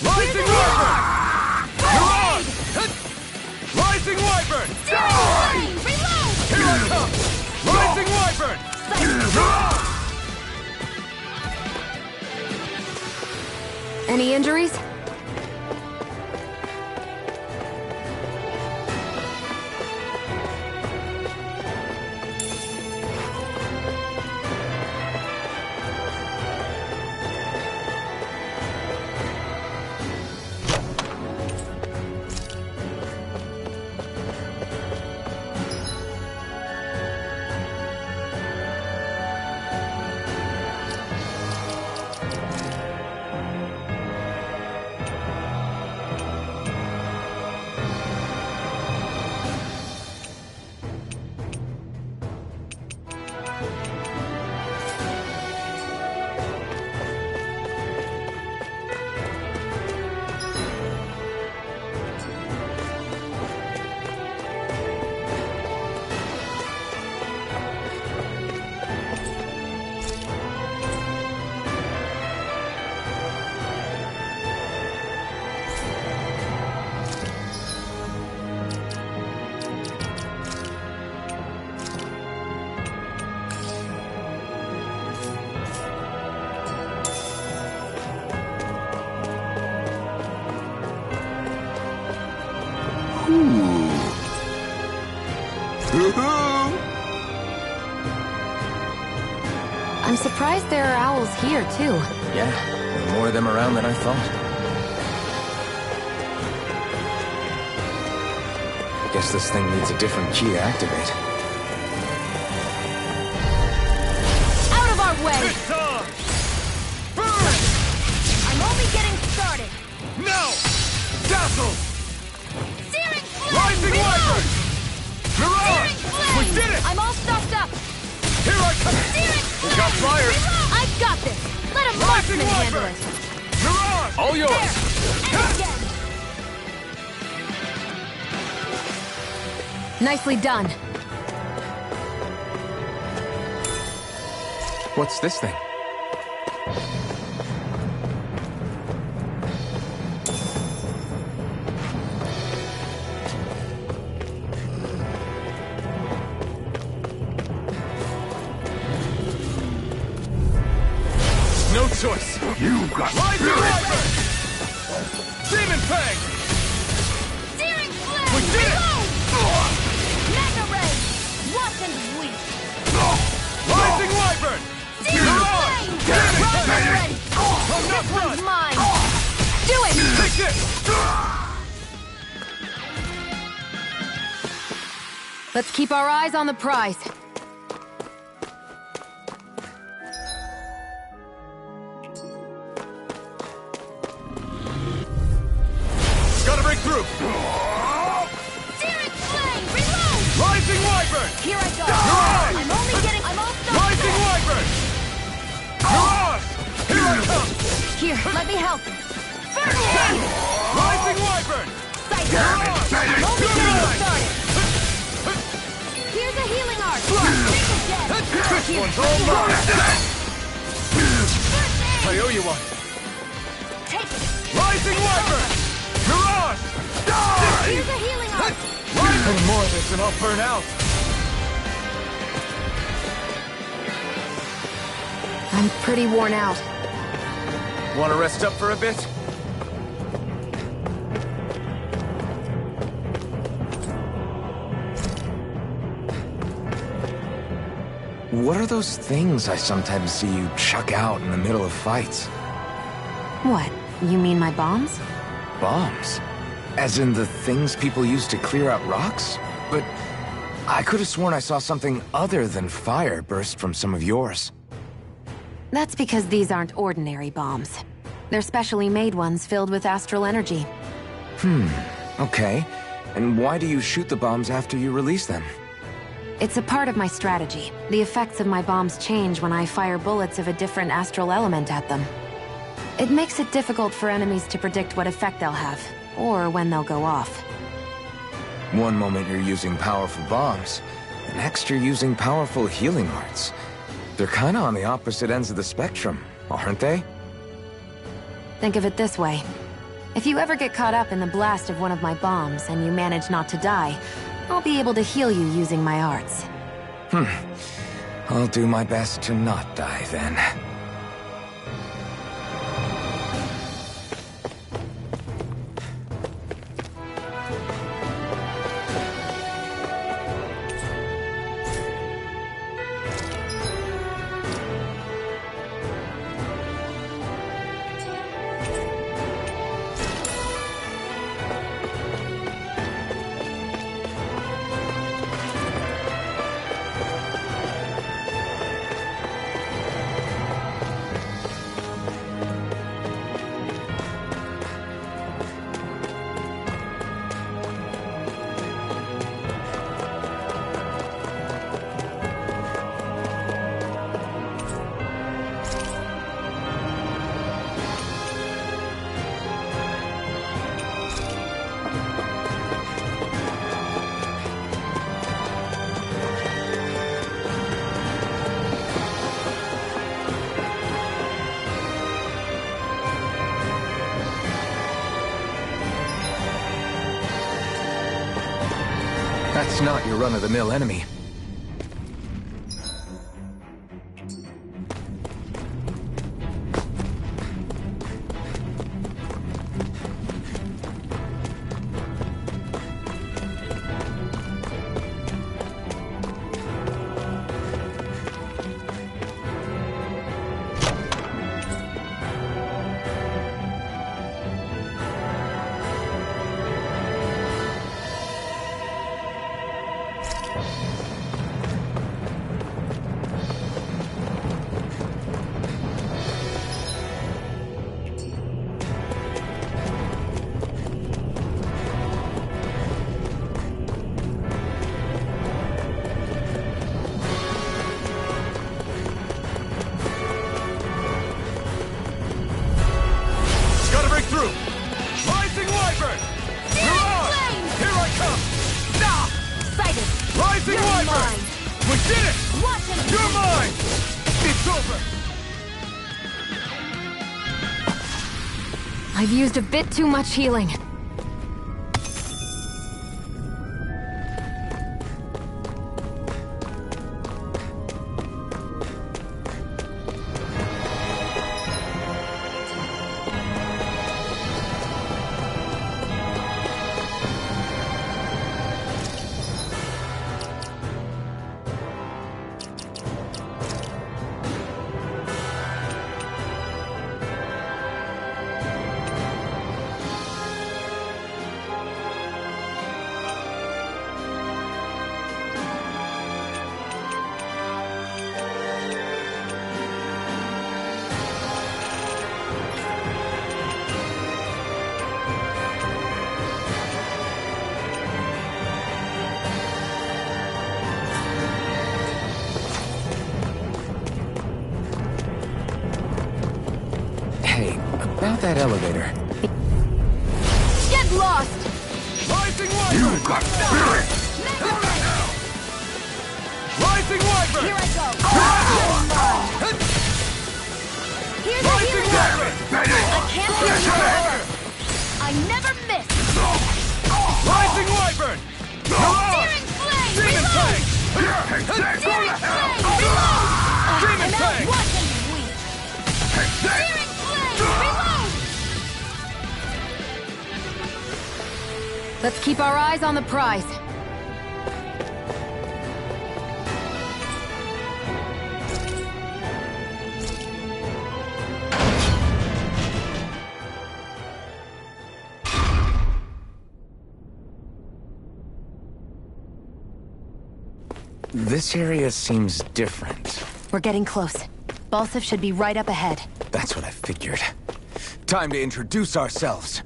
Rising Wyvern! Mirage! Rising Wyvern! Reload! Here I come! Rising Wyvern! Mirage! Any injuries? I'm surprised there are owls here, too. Yeah, there are more of them around than I thought. I guess this thing needs a different key to activate. Out of our way! It's on! Burn! I'm only getting started! No! Dazzle! Searing flame! Rising Wyvern! Mirage! Searing flame! We did it! I'm all stocked up! Here I come! Searing flame! We got flyers! I've got this! Let a Rising marksman handle Wyvern! it! Mirage! All yours! And again! Nicely done. What's this thing? No choice! You got Rising Wyvern! Demon Fang! Searing flame! We did it! Mega Ray! Watch and weep! Rising Wyvern! Searing flame! Primed and ready! This one's mine! Do it! Take this! Let's keep our eyes on the prize. Gotta break through! Searing flame! Reload! Rising Wyvern! Here I go! Mirage! I'm only getting... I'm all stocked Rising up! Wyvern! Mirage! Here I come! Here, let me help! First aid! Rising Wyvern! Sight! I'm only getting started! Here's a healing art! Make it dead! This Here, one's all mine! First aid! I owe you one! Take it! Rising Wyvern! Mirage! Die! Here's a healing art! Any more of this and I'll burn out! I'm pretty worn out. Want to rest up for a bit? What are those things I sometimes see you chuck out in the middle of fights? What? You mean my bombs? Bombs? As in the things people use to clear out rocks? But I could have sworn I saw something other than fire burst from some of yours. That's because these aren't ordinary bombs. They're specially made ones filled with astral energy. Okay. And why do you shoot the bombs after you release them? It's a part of my strategy. The effects of my bombs change when I fire bullets of a different astral element at them. It makes it difficult for enemies to predict what effect they'll have, or when they'll go off. One moment you're using powerful bombs, the next you're using powerful healing arts. They're kinda on the opposite ends of the spectrum, aren't they? Think of it this way. If you ever get caught up in the blast of one of my bombs and you manage not to die, I'll be able to heal you using my arts. I'll do my best to not die then. That's not your run-of-the-mill enemy. I've used a bit too much healing. About that elevator. Get lost! Rising Wyvern! You got spirit! Rising Wyvern! Here I go! Here's a Rising healing Wyvern! I can't hear you forever! I never miss! Rising Wyvern! Searing Flame! Demon Reload! Fang! Searing Flame! Reload! Demon And Fang! now what can we? Searing Flame! Reload! Let's keep our eyes on the prize. This area seems different. We're getting close. Balsif should be right up ahead. That's what I figured. Time to introduce ourselves.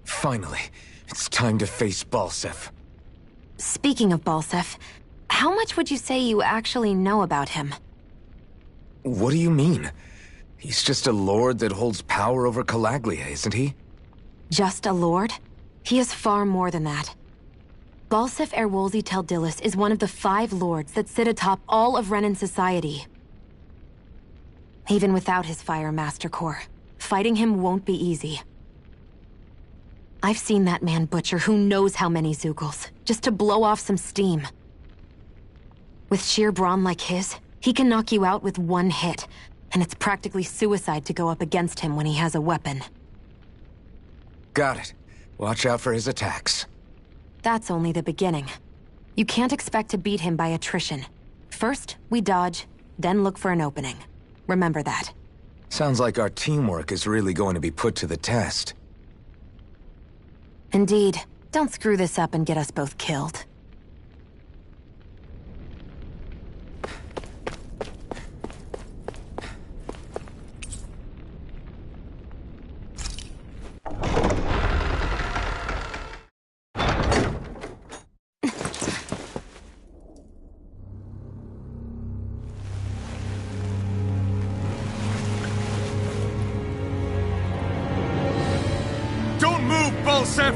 Finally, it's time to face Balsif. Speaking of Balsif, how much would you say you actually know about him? What do you mean? He's just a lord that holds power over Calaglia, isn't he? Just a lord? He is far more than that. Balsif Erwolzi Teldilis is one of the 5 lords that sit atop all of Renan society. Even without his Fire Master Corps, fighting him won't be easy. I've seen that man butcher who knows how many Zeugles, just to blow off some steam. With sheer brawn like his, he can knock you out with one hit, and it's practically suicide to go up against him when he has a weapon. Got it. Watch out for his attacks. That's only the beginning. You can't expect to beat him by attrition. First, we dodge, then look for an opening. Remember that. Sounds like our teamwork is really going to be put to the test. Indeed. Don't screw this up and get us both killed. Don't move, Balsif!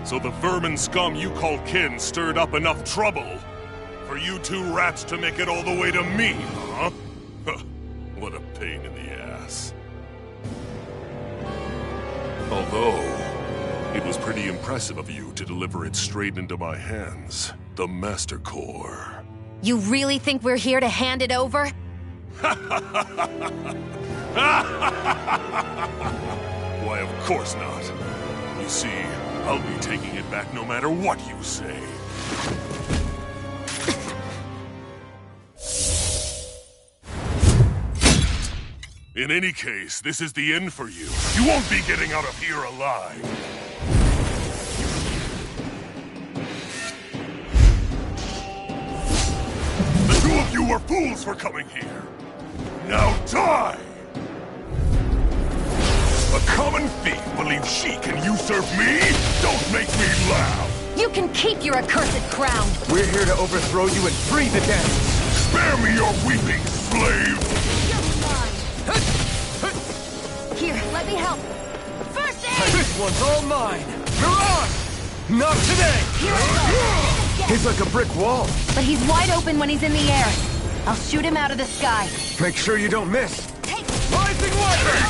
So the vermin scum you call kin stirred up enough trouble for you 2 rats to make it all the way to me, huh? What a pain in the ass. Although, it was pretty impressive of you to deliver it straight into my hands. The Master Core. You really think we're here to hand it over? Why, of course not. You see, I'll be taking it back no matter what you say. In any case, this is the end for you. You won't be getting out of here alive. The 2 of you were fools for coming here. Now die! A common thief believes she can usurp me? Don't make me laugh! You can keep your accursed crown! We're here to overthrow you and free the dead! Spare me your weeping, slave! You're mine! Here, let me help! First aid! This one's all mine! Miran! Not today! Here I go! He's like a brick wall. But he's wide open when he's in the air. I'll shoot him out of the sky. Make sure you don't miss. Take Rising Wyvern!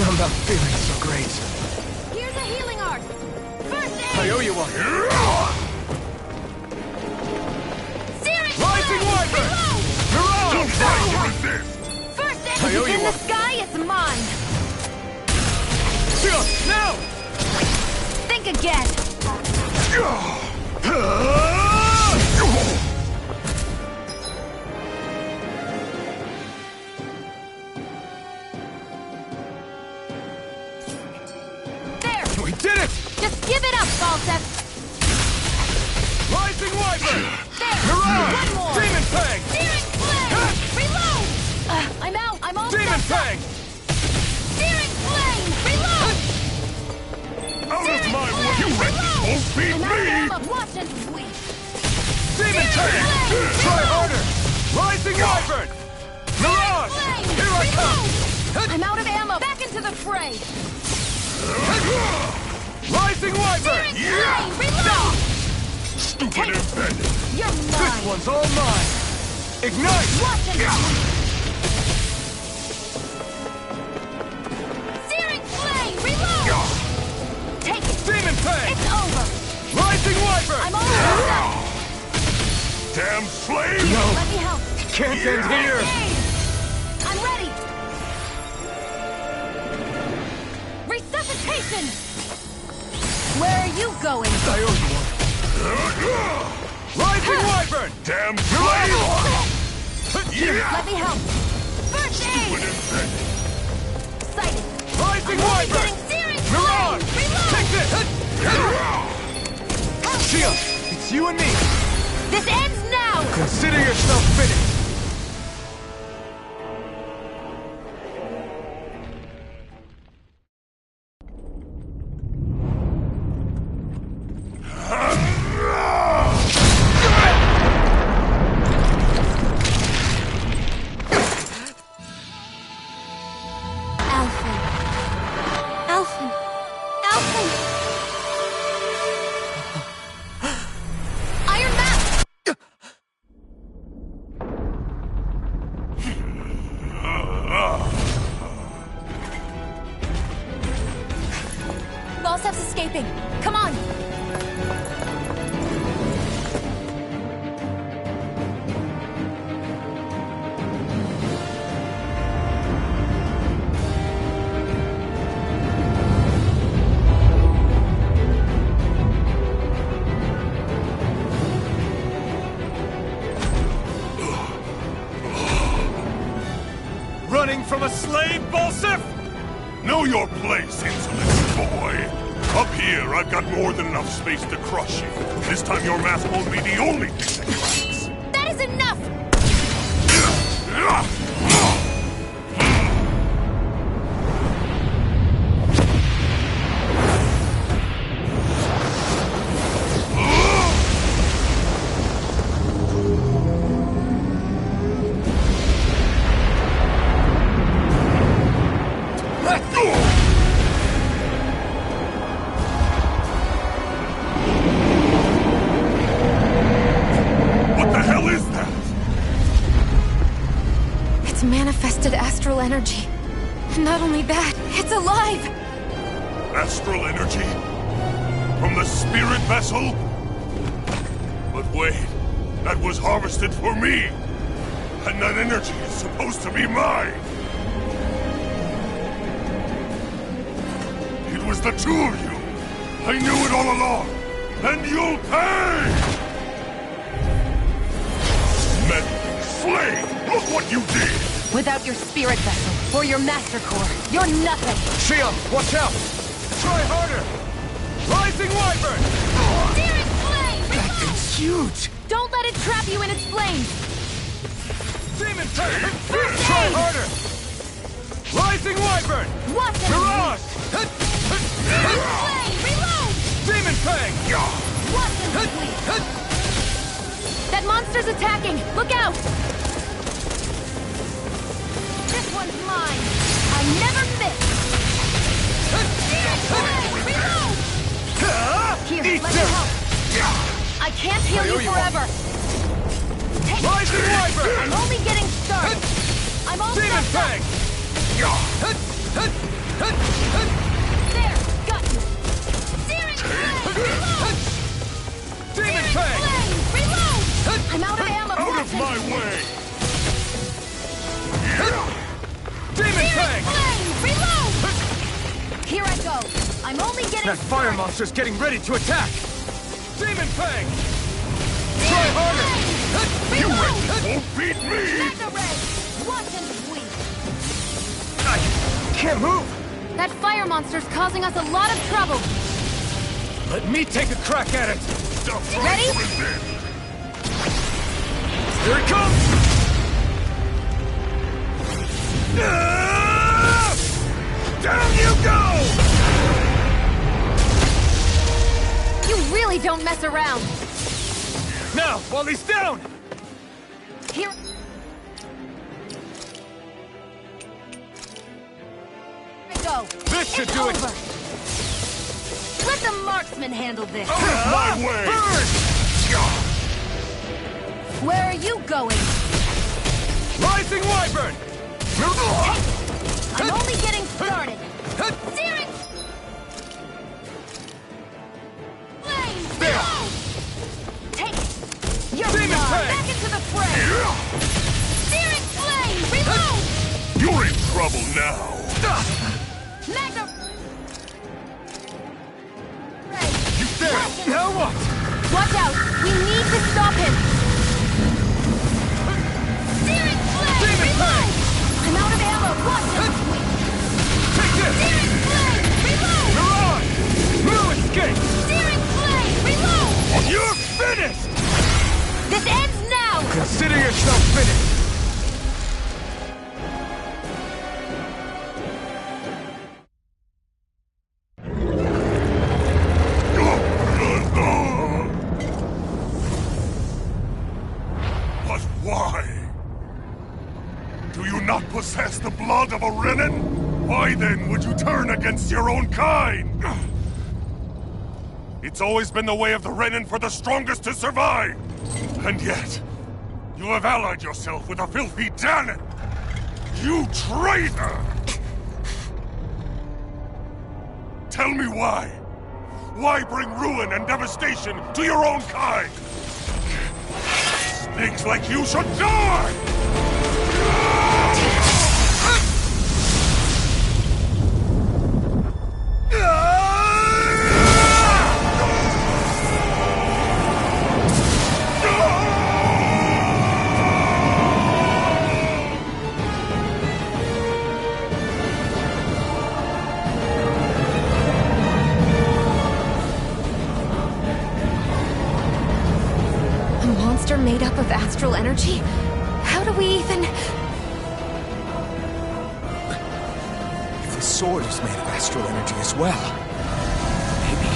I'm not feeling so great. Here's a healing art. First aid! I owe you one. resist! First aid in the sky, it's mine! Now! Think again! There! We did it! Just give it up, Falstep! Rising Wyvern! There! Mirage! One more! Demon Fang! Searing Flame! Reload! I'm out! I'm all Demon stuffed up. Fang! Searing Flame! Reload! Out of my way! You won't beat I'm out of me! ammo. Watch and sweep! Demon Fang! Try harder! Rising Wyvern! Mirage! Flame! Here I come! I'm out of ammo! Back into the fray! Rising Wyvern! Flame! Reload! Stupid embedded! You're mine! This one's all mine! Ignite! Watch and sweep! Searing Flame! Reload! Take it! Demon Fang! It's over! Rising Wyvern! I'm all used up! Damn slave! No! Let me help! Can't end here! I'm ready! Resuscitation! Where are you going? I owe you one. Rising Wyvern! Damn slave! Let me help! First aid! Sighted! Rising I'm only Wyvern! getting searing Mirage! flame! Reload! Take this! Shia, it's you and me! This ends now! Consider yourself finished! Alphen! Alphen! Alphen! Iron Map! Falstep's escaping! Come on! Running from a slave, Balsif? Know your place, insolent boy. Up here, I've got more than enough space to crush you. This time your mask won't be the only thing that cracks. That is enough! What the hell is that? It's manifested astral energy. Not only that, it's alive! Astral energy? From the spirit vessel? But wait, that was harvested for me! And that energy is supposed to be mine! It was the two of you! I knew it all along! And you'll pay! Meddling slave! Look what you did! Without your spirit vessel or your master core, you're nothing. Shia, watch out! Try harder! Rising Wyvern! Searing Flame! That thing's huge! Don't let it trap you in its flames! Demon Fang! Try harder! Rising Wyvern! Watch it! Mirage! Searing Flame! Reload! Demon Fang! Watch and sweep! That monster's attacking! Look out! This one's mine! I never miss! Searing Flame! Reload! Here, let me help! I can't heal you forever! Take Rising Wyvern! I'm only getting started! I'm all Demon stuffed up! Fang! There! Got you! Searing Flame! Reload! Demon Searing Fang! Flame! Reload! I'm out of ammo! Out Watch of and my sweep. way! That fire monster's getting ready to attack! Demon Fang! Try harder! You won't beat me! Mega Red! Watch and sweep! I can't move! That fire monster's causing us a lot of trouble! Let me take a crack at it! Ready? Here it comes! Down you go! You really don't mess around! Now, while he's down! Here... Go! This should do it! Let the marksman handle this! My way! Burn! Where are you going? Rising Wyvern! I'm only getting started! Searing! Flame! There! Take it! You're Demon gone! Fang! Back into the fray! Searing flame! Reload! You're in trouble now! Magna... You there! Now what? Watch out! We need to stop him! Searing flame! Demon Fang! I'm out of ammo! Watch him! Take this! Searing flame! Reload! You're on! No escape! Searing flame! Reload! You're finished! This ends now! Consider yourself finished! But why? Do you not possess the blood of a Renin? Why then would you turn against your own kind? It's always been the way of the Renin for the strongest to survive! And yet, you have allied yourself with a filthy Danon! You traitor! Tell me why? Why bring ruin and devastation to your own kind? Snakes like you should die! A monster made up of astral energy? How do we even... If the sword is made of astral energy as well, maybe...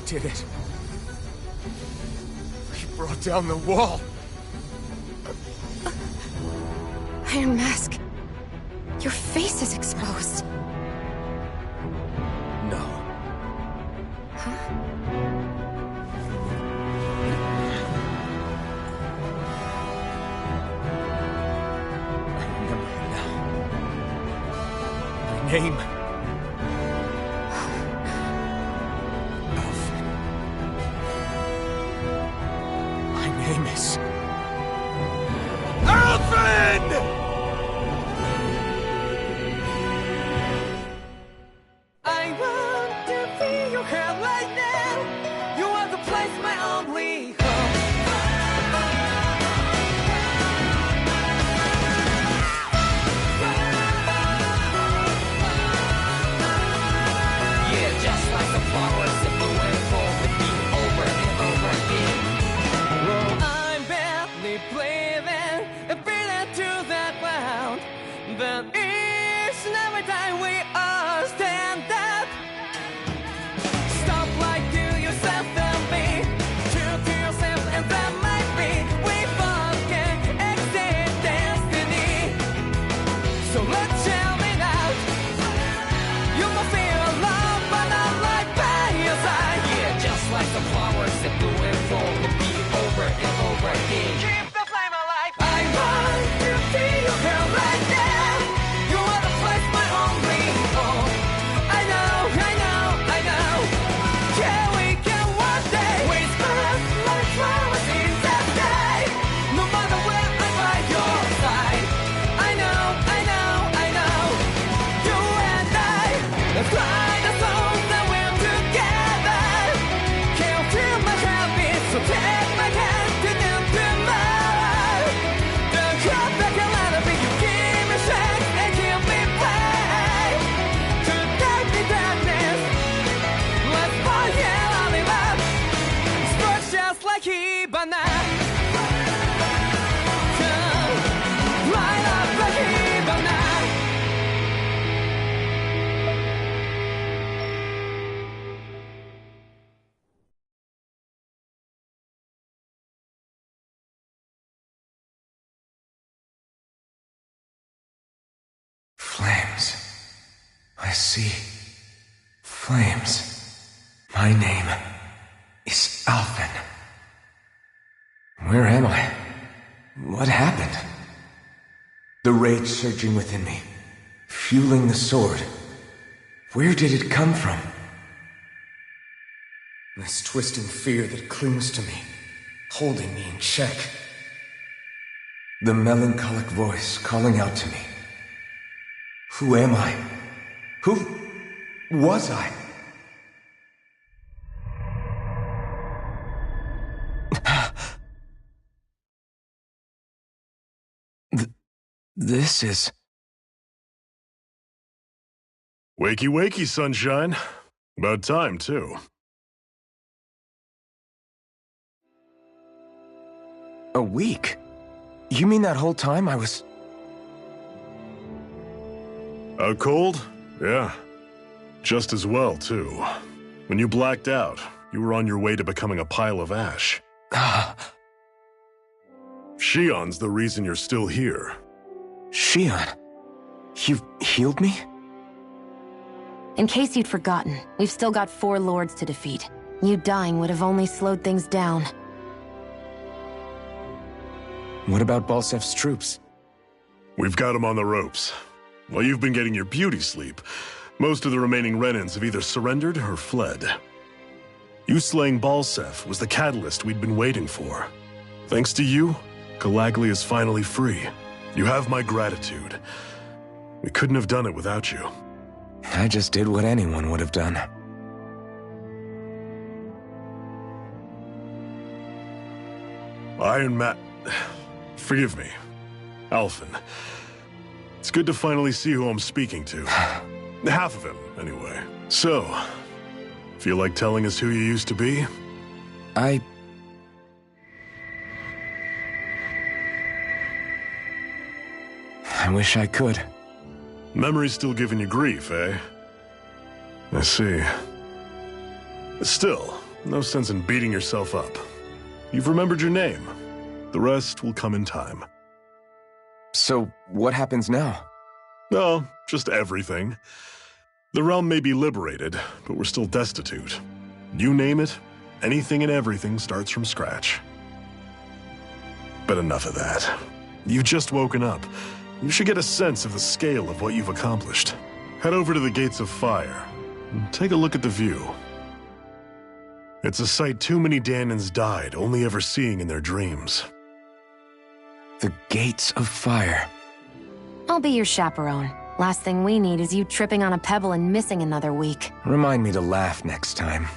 did it. We brought down the wall. Iron Mask, your face is exposed. No. Huh? I remember it now. My name. My name is I want to feel your hair right now. You are the place, my only home. Yeah, just like the flowers that blew and fall with me over and over again. Well, I'm badly breathing and breathing to that ground. But each and every time we all stand up, stop like to yourself and be true to yourself, and that might be we both can exceed destiny. So let's shout it out. You must feel love, but not like by your side. Yeah, just like the flowers that bloom and fall with me over and over again. Keep the flame alive. I want to feel your hair right now. You are the place, my only home. I know, I know, I know. Yeah, we can one day. We spread like flowers in that day. No matter where I'm by your side. I know, I know, I know. You and I, let's fly the song that we're together. Can't feel my heartbeat, so take my hand to them tomorrow. The crowd that can let it be, you give me strength and give me play. To take the darkness, let's fall yeah, I'll live up. Spark just like Hibana. Light up like Hibana. Flames. I see. Flames. My name is Alphen. Where am I? What happened? The rage surging within me, fueling the sword. Where did it come from? This twisting fear that clings to me, holding me in check. The melancholic voice calling out to me. Who am I? Who was I? This is... Wakey, wakey, sunshine. About time, too. A week? You mean that whole time I was... Out cold? Yeah. Just as well, too. When you blacked out, you were on your way to becoming a pile of ash. Shion's the reason you're still here. Shion? You've healed me? In case you'd forgotten, we've still got 4 lords to defeat. You dying would have only slowed things down. What about Balsef's troops? We've got them on the ropes. While you've been getting your beauty sleep, most of the remaining Renans have either surrendered or fled. You slaying Balsef was the catalyst we'd been waiting for. Thanks to you, Calaglia is finally free. You have my gratitude. We couldn't have done it without you. I just did what anyone would have done. Iron Man... Forgive me. Alphen. It's good to finally see who I'm speaking to. Half of him, anyway. So, feel like telling us who you used to be? I wish I could. Memory's still giving you grief, eh? I see. Still, no sense in beating yourself up. You've remembered your name. The rest will come in time. So, what happens now? Oh, just everything. The realm may be liberated, but we're still destitute. You name it, anything and everything starts from scratch. But enough of that. You've just woken up. You should get a sense of the scale of what you've accomplished. Head over to the Gates of Fire, and take a look at the view. It's a sight too many Danans died only ever seeing in their dreams. The the gates of fire. I'll be your chaperone. Last thing we need is you tripping on a pebble and missing another week. Remind me to laugh next time.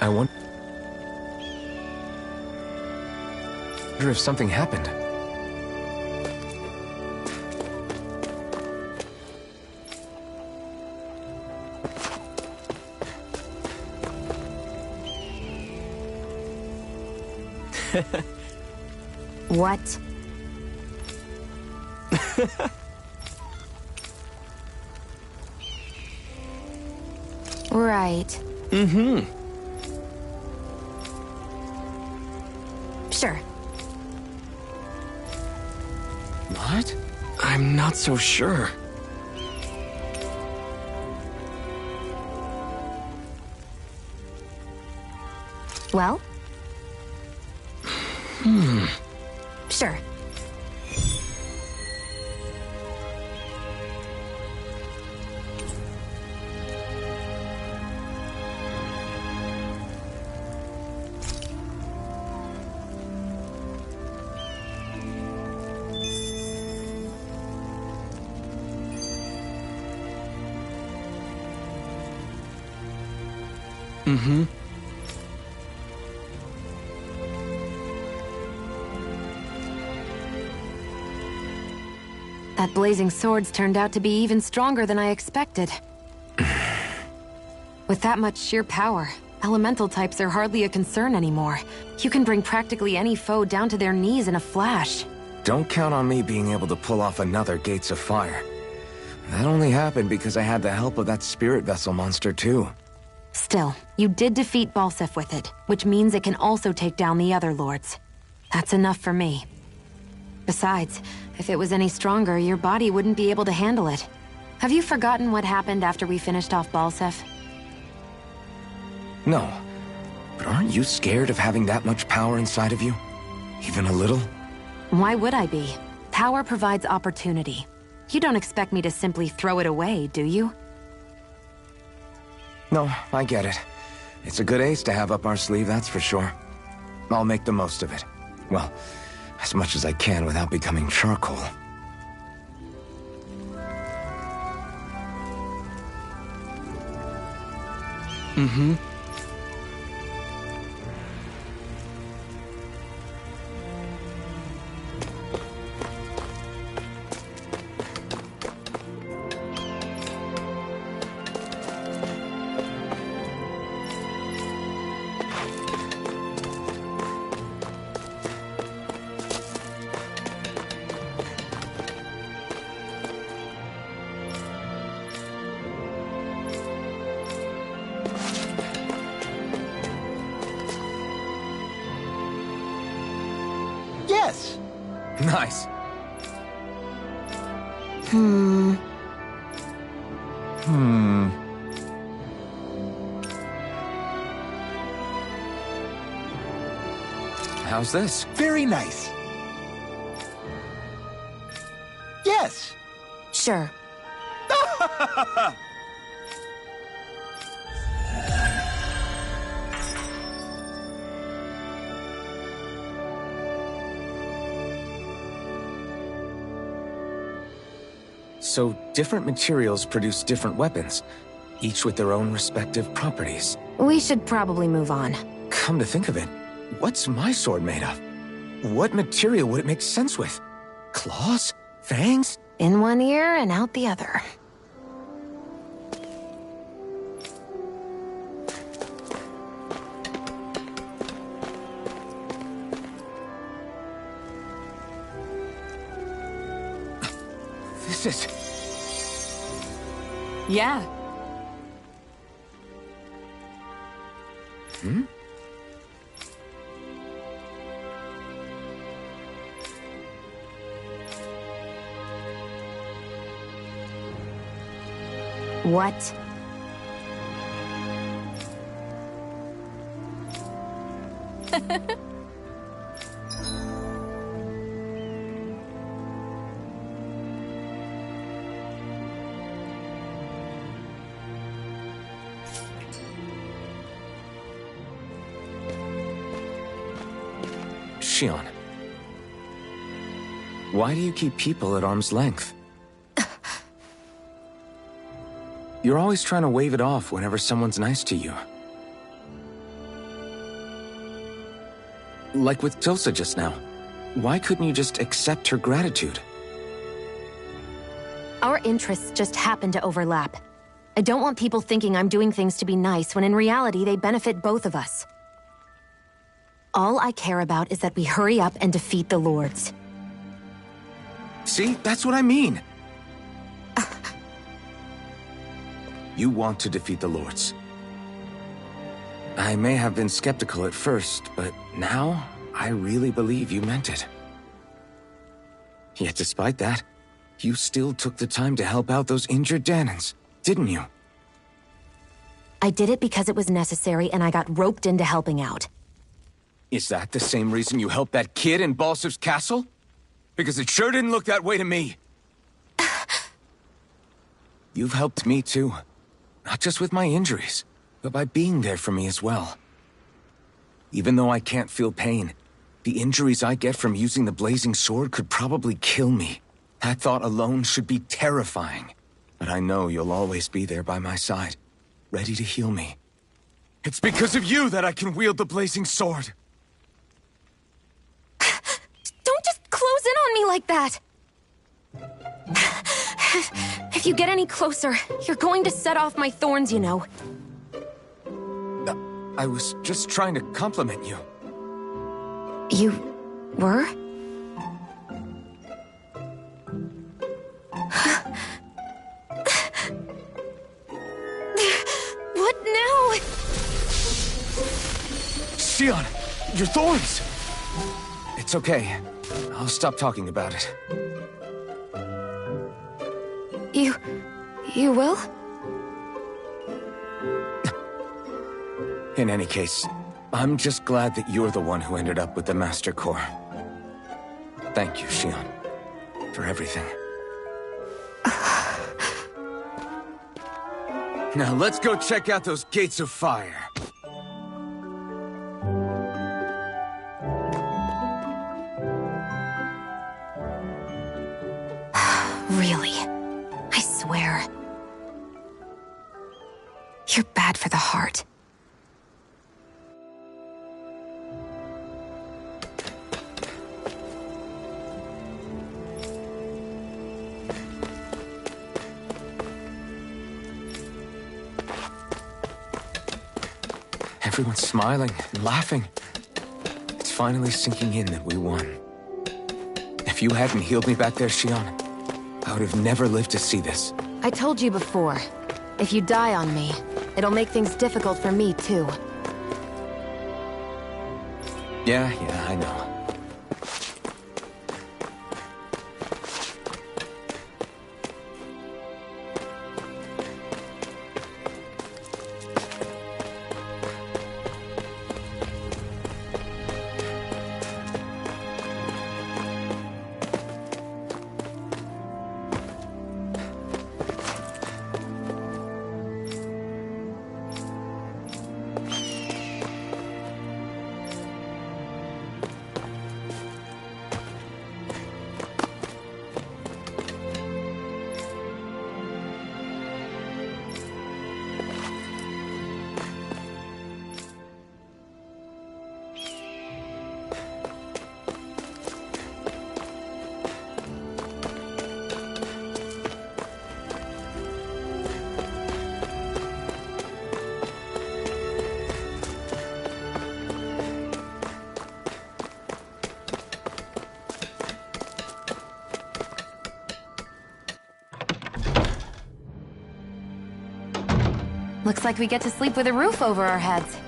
I wonder if something happened. What? Right. Mm-hmm. Sure. What? I'm not so sure. Well? Sure. Mm-hmm. That blazing sword's turned out to be even stronger than I expected. With that much sheer power, elemental types are hardly a concern anymore. You can bring practically any foe down to their knees in a flash. Don't count on me being able to pull off another Gates of Fire. That only happened because I had the help of that spirit vessel monster too. Still, you did defeat Balsef with it, which means it can also take down the other lords. That's enough for me. Besides, if it was any stronger, your body wouldn't be able to handle it. Have you forgotten what happened after we finished off Balsef? No. But aren't you scared of having that much power inside of you? Even a little? Why would I be? Power provides opportunity. You don't expect me to simply throw it away, do you? No, I get it. It's a good ace to have up our sleeve, that's for sure. I'll make the most of it. Well, as much as I can without becoming charcoal. Mm-hmm. Yes! Nice. How's this? Very nice. Yes! Sure. So, different materials produce different weapons, each with their own respective properties. We should probably move on. Come to think of it, what's my sword made of? What material would it make sense with? Claws? Fangs? In one ear and out the other. This is... Yeah. What? Shion. Why do you keep people at arm's length? You're always trying to wave it off whenever someone's nice to you. Like with Tilsa just now. Why couldn't you just accept her gratitude? Our interests just happen to overlap. I don't want people thinking I'm doing things to be nice when in reality they benefit both of us. All I care about is that we hurry up and defeat the Lords. See? That's what I mean. You want to defeat the Lords. I may have been skeptical at first, but now I really believe you meant it. Yet despite that, you still took the time to help out those injured Danans, didn't you? I did it because it was necessary and I got roped into helping out. Is that the same reason you helped that kid in Balsif's castle? Because it sure didn't look that way to me. You've helped me too. Not just with my injuries, but by being there for me as well. Even though I can't feel pain, the injuries I get from using the blazing sword could probably kill me. That thought alone should be terrifying. But I know you'll always be there by my side, ready to heal me. It's because of you that I can wield the blazing sword. Don't just close in on me like that! If you get any closer, you're going to set off my thorns, you know. I was just trying to compliment you. You were? What now? Xion, your thorns! It's okay. I'll stop talking about it. You will? In any case, I'm just glad that you're the one who ended up with the Master Core. Thank you, Xion, for everything. Now let's go check out those gates of fire. Really? I swear. You're bad for the heart. Everyone's smiling and laughing. It's finally sinking in that we won. If you hadn't healed me back there, Xion, I would have never lived to see this. I told you before, if you die on me, it'll make things difficult for me, too. Yeah, I know. Looks like we get to sleep with a roof over our heads.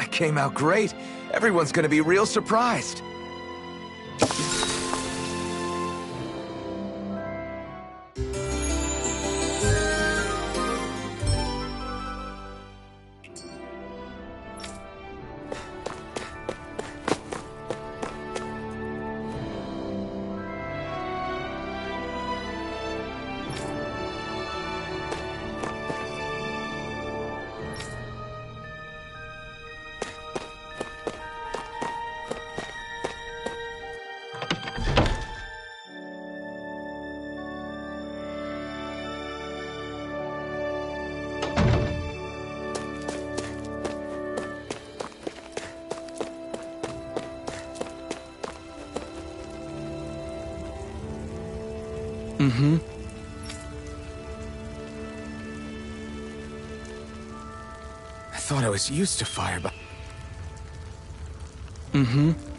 I came out great. Everyone's gonna be real surprised. Mm-hmm. I thought I was used to fire, but... Mm-hmm.